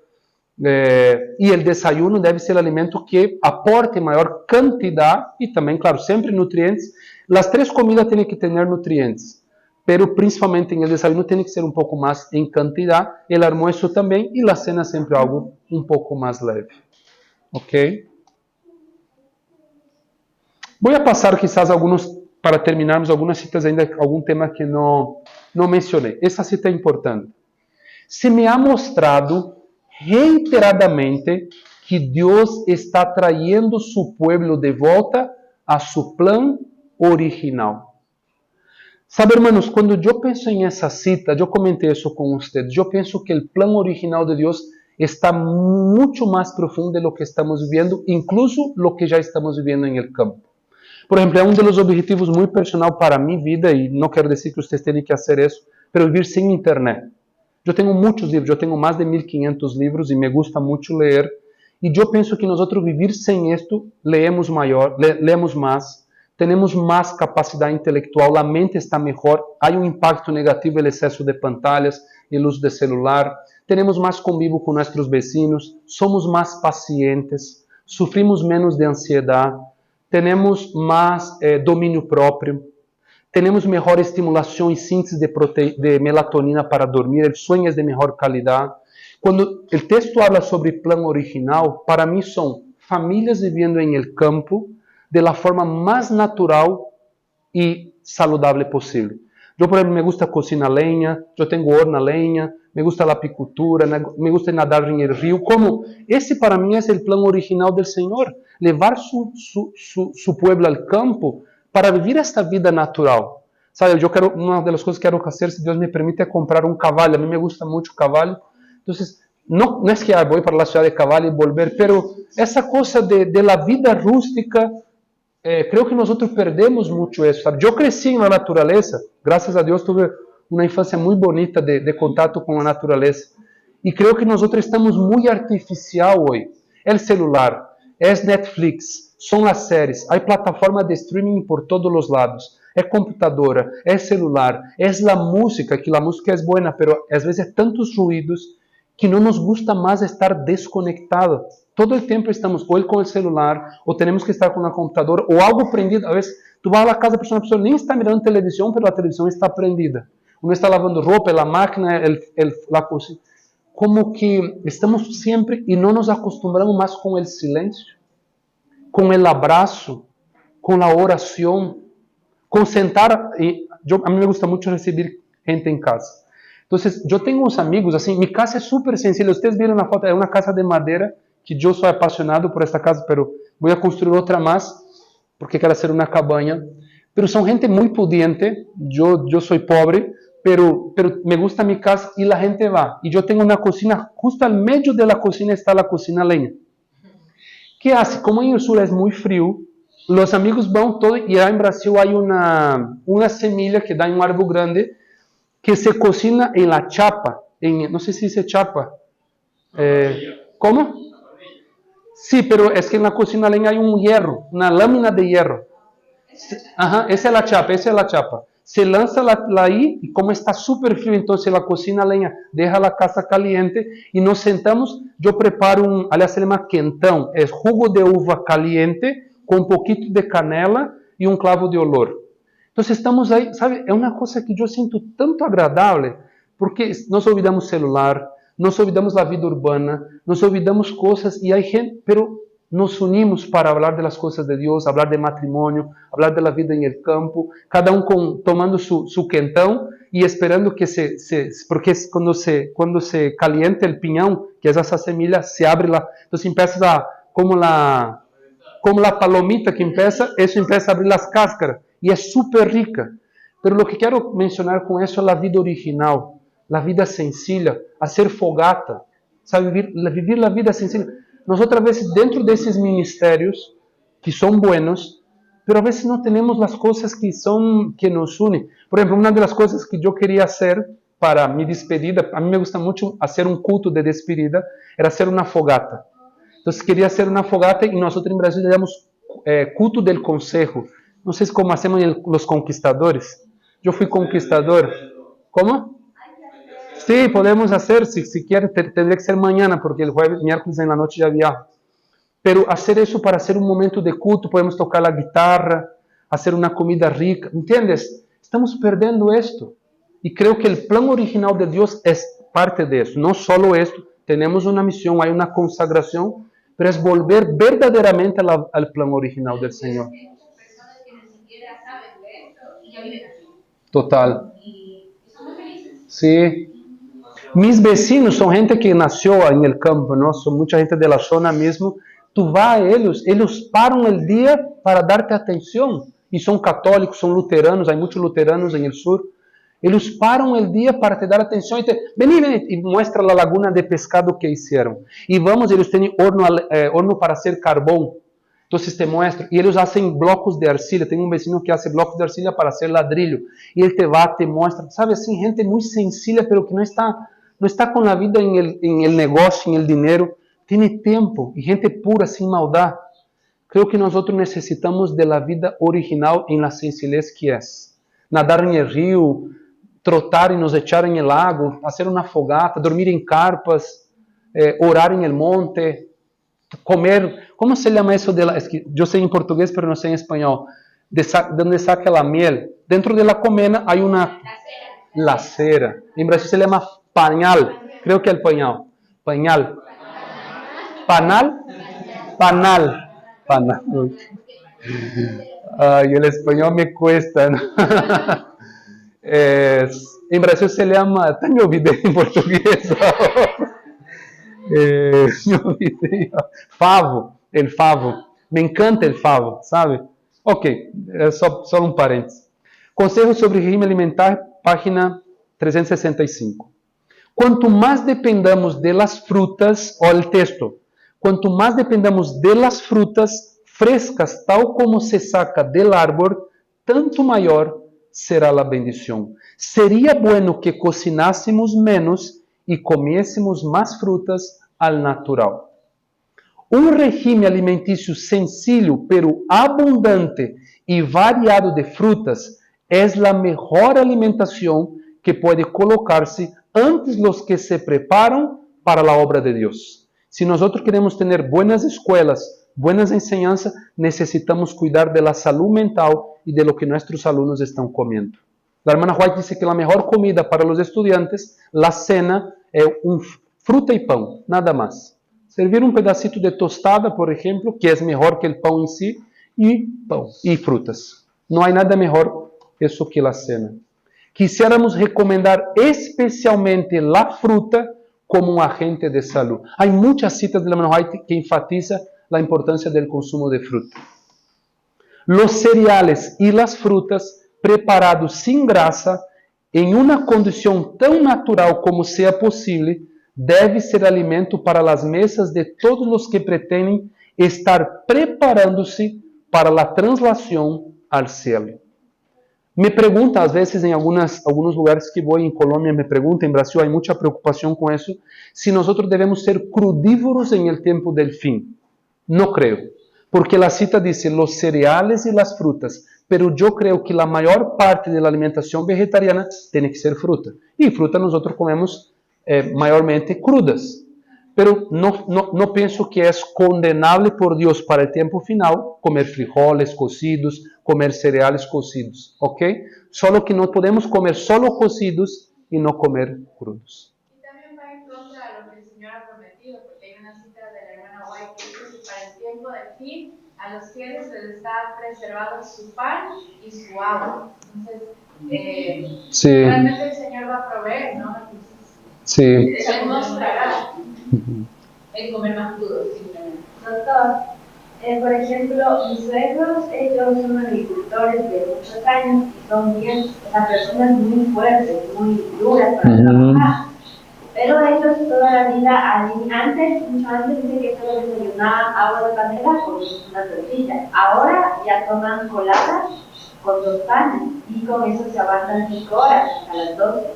e o desayuno deve ser o alimento que aporte maior quantidade e também, claro, sempre nutrientes. As três comidas têm que ter nutrientes, mas principalmente no desayuno tem que ser um pouco mais em quantidade, o almoço também e a cena sempre algo um pouco mais leve. Ok? Vou passar quizás alguns, para terminarmos, algumas citas ainda, algum tema que não mencionei. Essa cita é importante. Se me ha mostrado reiteradamente que Deus está trayendo su pueblo de volta a su plan original. Sabe, hermanos, quando eu penso em essa cita, eu comentei isso com vocês, eu penso que o plano original de Deus está muito mais profundo de lo que estamos vivendo, incluso lo que já estamos vivendo em el campo. Por exemplo, é um dos objetivos muito personal para a minha vida, e não quero dizer que vocês tenham que fazer isso, mas viver sem internet. Eu tenho muitos livros, eu tenho mais de 1.500 livros e me gusta muito ler, e eu penso que nós viver sem isto, leemos mais, tenemos más capacidad intelectual, la mente está mejor, hay un impacto negativo el exceso de pantallas, el uso de celular, tenemos más convivio con nuestros vecinos, somos más pacientes, sufrimos menos de ansiedad, tenemos más dominio propio, tenemos mejor estimulación y síntesis de melatonina para dormir, el sueño es de mejor calidad. Cuando el texto habla sobre el plan original, para mí son familias viviendo en el campo de la forma más natural y saludable posible. Yo, por ejemplo, me gusta cocinar leña, yo tengo horno a leña, me gusta la apicultura, me gusta nadar en el río. Como ese para mí es el plan original del Señor, llevar su pueblo al campo para vivir esta vida natural. ¿Sabe? Yo quiero, una de las cosas que quiero hacer, si Dios me permite, es comprar un caballo. A mí me gusta mucho caballo. Entonces, no es que voy para la ciudad de caballo y volver, pero esa cosa de la vida rústica, creo que nosotros perdemos mucho eso. ¿Sabe? Yo crecí en la naturaleza, gracias a Dios tuve una infancia muy bonita de contacto con la naturaleza. Y creo que nosotros estamos muy artificial hoy. El celular, es Netflix, son las series, hay plataformas de streaming por todos los lados. Es computadora, es celular, es la música, que la música es buena, pero a veces tantos ruidos que no nos gusta más estar desconectado. Todo el tiempo estamos o con el celular, o tenemos que estar con la computadora, o algo prendido. A veces tú vas a la casa de una persona, ni está mirando televisión, pero la televisión está prendida. Uno está lavando ropa, la máquina, la cocina. Como que estamos siempre y no nos acostumbramos más con el silencio, con el abrazo, con la oración, con sentar. A mí me gusta mucho recibir gente en casa. Entonces, yo tengo unos amigos, así, mi casa es súper sencilla. Ustedes vieron la foto, es una casa de madera, que yo soy apasionado por esta casa, pero voy a construir otra más, porque quiero hacer una cabaña. Pero son gente muy pudiente, yo soy pobre, pero me gusta mi casa y la gente va. Y yo tengo una cocina, justo al medio de la cocina está la cocina leña. ¿Qué hace? Como en el sur es muy frío, los amigos van todos, y en Brasil hay una semilla que da en un árbol grande, que se cocina en la chapa, no sé si dice chapa. ¿Cómo? Sí, pero es que en la cocina leña hay un hierro, una lámina de hierro. Ajá, esa es la chapa. Se lanza ahí, y como está súper frío, entonces la cocina leña deja la casa caliente, y nos sentamos, yo preparo aliás se llama quentão, es jugo de uva caliente, con un poquito de canela y un clavo de olor. Entonces estamos ahí, ¿sabe? Es una cosa que yo siento tanto agradable, porque nos olvidamos celular, nos olvidamos la vida urbana, nos olvidamos cosas, y hay gente, pero nos unimos para hablar de las cosas de Dios, hablar de matrimonio, hablar de la vida en el campo, cada uno tomando su quentão y esperando que porque cuando se calienta el piñón, que es esa semilla, se abre entonces empieza como la palomita que eso empieza a abrir las cáscaras, y es súper rica. Pero lo que quiero mencionar con eso es la vida original, la vida sencilla, hacer fogata, ¿sabe? Vivir la vida sencilla. Nosotros a veces dentro de esos ministerios, que son buenos, pero a veces no tenemos las cosas que nos unen. Por ejemplo, una de las cosas que yo quería hacer para mi despedida, a mí me gusta mucho hacer un culto de despedida, era hacer una fogata. Entonces quería hacer una fogata, y nosotros en Brasil le damos culto del consejo. No sé cómo hacemos los conquistadores. Yo fui conquistador. ¿Cómo? Sí, podemos hacer, si quiere, tendría que ser mañana, porque el miércoles en la noche ya viajo. Pero hacer eso para hacer un momento de culto, podemos tocar la guitarra, hacer una comida rica, ¿entiendes? Estamos perdiendo esto. Y creo que el plan original de Dios es parte de eso. No solo esto, tenemos una misión, hay una consagración, pero es volver verdaderamente al plan original del Señor. Hay muchas personas que ni siquiera saben de esto y ya viven aquí. Total. Y son muy felices. Sí. Mis vecinos son gente que nació en el campo, ¿no? Son mucha gente de la zona mismo. Tú vas a ellos paran el día para darte atención. Y son católicos, son luteranos, hay muchos luteranos en el sur. Ellos paran el día para te dar atención y vení, y muestra la laguna de pescado que hicieron. Y vamos, ellos tienen horno para hacer carbón. Entonces te muestro. Y ellos hacen blocos de arcilla. Tengo un vecino que hace blocos de arcilla para hacer ladrillo. Y él te muestra. ¿Sabes? Así, gente muy sencilla, pero que no está con la vida en el negocio, en el dinero. Tiene tiempo. Y gente pura, sin maldad. Creo que nosotros necesitamos de la vida original en la sencillez que es. Nadar en el río, trotar y nos echar en el lago, hacer una fogata, dormir en carpas, orar en el monte, comer, ¿cómo se llama eso? Es que yo sé en portugués pero no sé en español. De donde saca la miel. Dentro de la colmena hay una lacera. En Brasil se llama pañal. Creo que el pañal. Pañal. Panal. Panal. Panal. Ay, el español me cuesta, ¿no? En Brasil se llama, até me olvidei em português. Me olvidei. Favo, el favo. Me encanta el favo, sabe? Ok, só um parênteses. Conselho sobre regime alimentar, página 365. Quanto mais dependamos de las frutas, olha o texto, quanto mais dependamos de las frutas frescas, tal como se saca del árbol, tanto maior será a bendição. Seria bueno que cocinássemos menos e comiésemos mais frutas al natural. Um regime alimentício sencillo, pero abundante e variado de frutas é a melhor alimentação que pode colocar-se antes los que se preparam para a obra de Deus. Se nós queremos ter buenas escolas, buenas enseñanzas, necessitamos cuidar de la salud mental e de lo que nossos alunos estão comendo. A hermana White diz que a melhor comida para os estudantes, la cena, é fruta e pão, nada mais. Servir um pedacito de tostada, por exemplo, que é melhor que o pão em si, e pão e frutas. Não há nada melhor isso que a cena. Quisiéramos recomendar especialmente a fruta como um agente de saúde. Há muitas citas de la hermana White que enfatizam a importância do consumo de fruta. Los cereales e las frutas preparados sem grasa, em uma condição tão natural como seja possível, deve ser alimento para as mesas de todos os que pretendem estar preparando-se para a translação ao céu. Me pergunta, às vezes, em alguns lugares que vou em Colômbia, me pergunta, em Brasil, há muita preocupação com isso, se nós devemos ser crudívoros em el tempo del fim. Não creio, porque a cita diz, los cereales e las frutas, pero eu creio que a maior parte da alimentação vegetariana tem que ser fruta. E fruta nós comemos maiormente crudas. Pero não penso que é condenável por Deus para o tempo final comer frijoles cocidos, comer cereales cocidos, ok? Só que não podemos comer solo cocidos e não comer crudos. Y también va en contra de lo que el Señor ha prometido, porque hay una cita de la hermana White que dice que para el tiempo del fin a los fieles les está preservado su pan y su agua. Entonces, Sí. realmente el Señor va a proveer, ¿no? Sí. Él mostrará. El comer más crudo, simplemente. Doctor, por ejemplo, mis suegros, ellos son agricultores de muchos años y son bien, personas muy fuertes, muy duras para trabajar. Pero ellos toda la vida, mucho antes, dicen que solo desayunaban agua de panela con una tortilla. Ahora ya toman colada con 2 panes y con eso se aguantan 5 horas a las 12.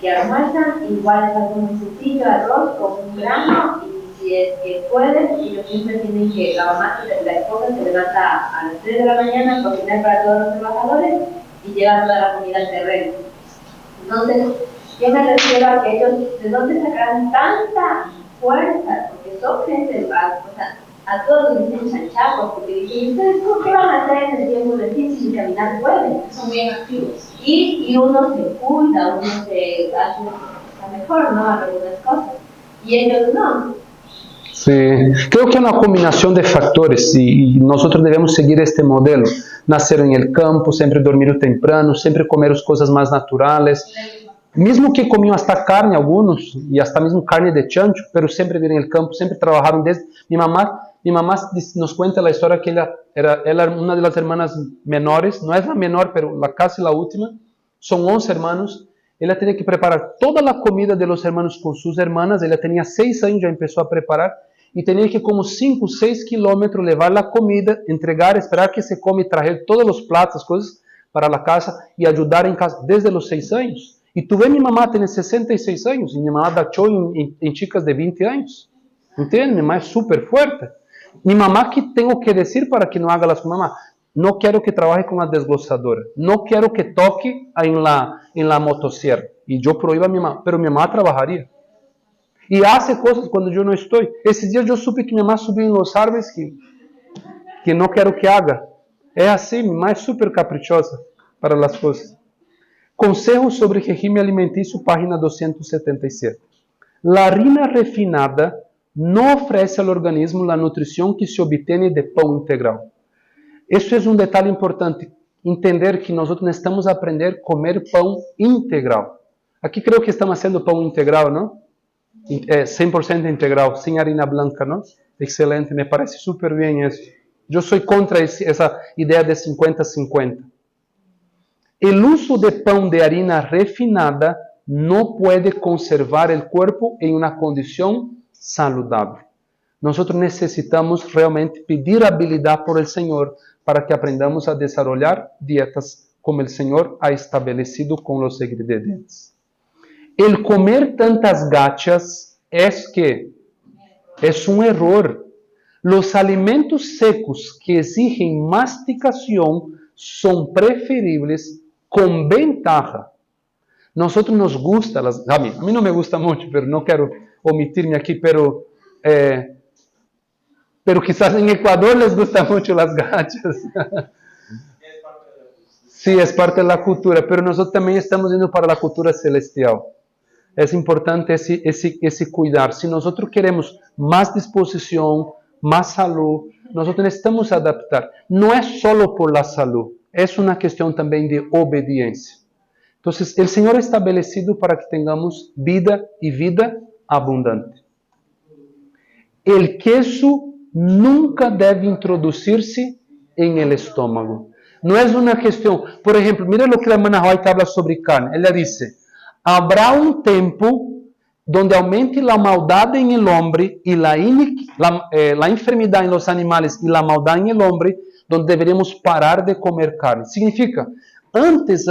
Que almuerzan, igual es algo muy sencillo, arroz con un grano, y si es que pueden, ellos siempre tienen que, la mamá, la esposa se levanta a las 3 de la mañana a cocinar para todos los trabajadores y lleva toda la comida al terreno. Entonces, yo me refiero a que ellos, ¿de dónde sacarán tanta fuerza? Porque son gente, o sea, a todos les dicen chanchacos, porque dicen, ¿ustedes qué van a hacer en el tiempo del fin si caminar pueden? Son bien activos. Y uno se cuida, uno se hace mejor, ¿no? Algunas cosas. Y ellos no. Sí, creo que é uma combinação de fatores e nós devemos seguir este modelo. Nascer em el campo, sempre dormir temprano, sempre comer as coisas mais naturais. Mesmo que comiam hasta carne alguns, e hasta mesmo carne de chancho, pero sempre viram el campo, sempre trabalharam desde... Mi mamá nos cuenta a história que ela era uma das hermanas menores, não é a menor, pero casi la última, são 11 hermanos. Ela tinha que preparar toda a comida de los hermanos com suas hermanas. Ela tinha 6 anos, já começou a preparar, e tinha que como 5, 6 quilômetros levar a comida, entregar, esperar que se come, trazer todos os pratos, as coisas para a casa e ajudar em casa desde os 6 anos. E tu vê, minha mamá tem 66 anos, e minha mamá dachou em chicas de 20 anos. Entende? Minha mamá é super forte. Mi mamá, ¿qué tengo que decir para que no haga las cosas? Mamá, no quiero que trabaje con la desglosadora. No quiero que toque en la motosierra. Y yo prohíbo a mi mamá, pero mi mamá trabajaría. Y hace cosas cuando yo no estoy. Ese día yo supe que mi mamá subió en los árboles que no quiero que haga. Es así, mi mamá es súper caprichosa para las cosas. Consejos sobre régimen alimenticio, página 277. La harina refinada no ofrece al organismo la nutrición que se obtiene de pan integral. Eso es un detalle importante, entender que nosotros necesitamos aprender a comer pan integral. Aquí creo que estamos haciendo pan integral, ¿no? 100% integral, sin harina blanca, ¿no? Excelente, me parece súper bien eso. Yo soy contra esa idea de 50-50. El uso de pan de harina refinada no puede conservar el cuerpo en una condición saludable. Nosotros necesitamos realmente pedir habilidad por el Señor para que aprendamos a desarrollar dietas como el Señor ha establecido con los ingredientes. El comer tantas gachas es un error. Los alimentos secos que exigen masticación son preferibles con ventaja. Nosotros nos gusta, a mí no me gusta mucho, pero no quiero omitirme aquí, pero quizás en Ecuador les gusta mucho las gachas. Sí, es parte de la cultura, pero nosotros también estamos yendo para la cultura celestial. Es importante ese cuidar. Si nosotros queremos más disposición, más salud, nosotros necesitamos adaptar. No es solo por la salud, es una cuestión también de obediencia. Entonces, el Señor ha establecido para que tengamos vida y vida abundante. El queso nunca debe introducirse en el estómago. No es una cuestión. Por ejemplo, mira lo que la hermana White habla sobre carne. Ella dice, habrá un tiempo donde aumente la maldad en el hombre y la enfermedad en los animales y la maldad en el hombre, donde deberíamos parar de comer carne. Significa, antes,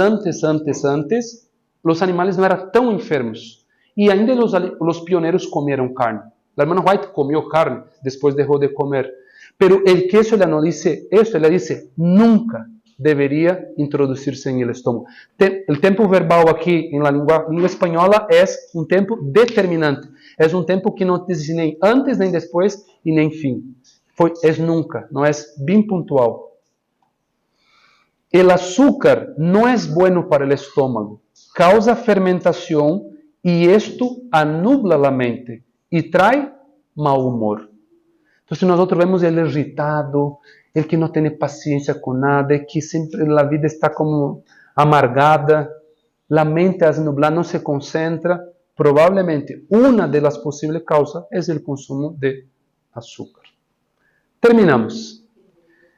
los animales no eran tan enfermos. Y ainda los pioneros comieron carne. La hermana White comió carne, después dejó de comer. Pero el queso, ella no dice eso, ella dice, nunca debería introducirse en el estómago. El tiempo verbal aquí en la lengua española es un tiempo determinante. Es un tiempo que no dice ni antes, ni después y ni fin. Es nunca, no es bien puntual. El azúcar no es bueno para el estómago. Causa fermentación y esto anubla la mente y trae mal humor. Entonces nosotros vemos el irritado, el que no tiene paciencia con nada, el que siempre la vida está como amargada, la mente es nublada, no se concentra. Probablemente una de las posibles causas es el consumo de azúcar. Terminamos.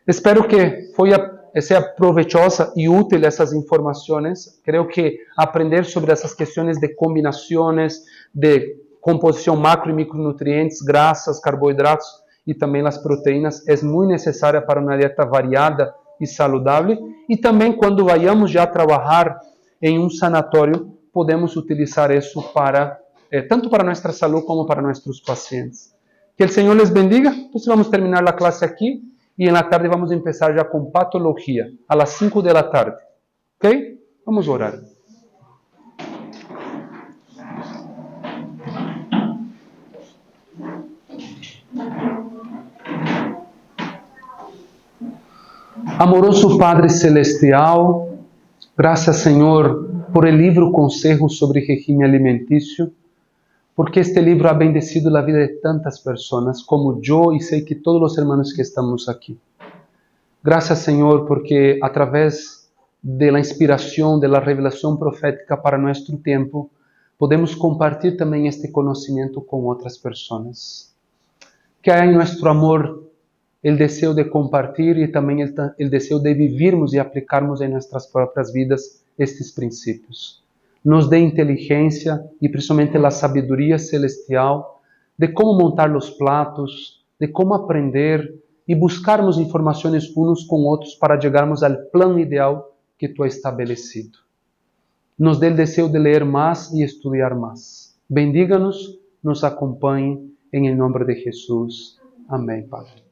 Espero que sea provechosa y útil esas informaciones. Creo que aprender sobre esas cuestiones de combinaciones, de composición macro y micronutrientes, grasas, carbohidratos y también las proteínas es muy necesaria para una dieta variada y saludable. Y también cuando vayamos ya a trabajar en un sanatorio, podemos utilizar eso tanto para nuestra salud como para nuestros pacientes. Que el Señor les bendiga. Entonces vamos a terminar la clase aquí y en la tarde vamos a empezar ya con patología a las 5 de la tarde. ¿Ok? Vamos a orar. Amoroso Padre Celestial, gracias Señor por el libro Consejos sobre Régimen Alimenticio, porque este libro ha bendecido la vida de tantas personas como yo y sé que todos los hermanos que estamos aquí. Gracias Señor porque a través de la inspiración, de la revelación profética para nuestro tiempo, podemos compartir también este conocimiento con otras personas. Que haya en nuestro amor el deseo de compartir y también el deseo de vivirmos y aplicarmos en nuestras propias vidas estos principios. Nos dé inteligencia y principalmente la sabiduría celestial de cómo montar los platos, de cómo aprender y buscarmos informaciones unos con otros para llegarmos al plan ideal que tú has establecido. Nos dé el deseo de leer más y estudiar más. Bendíganos, nos acompañe en el nombre de Jesús. Amén, Padre.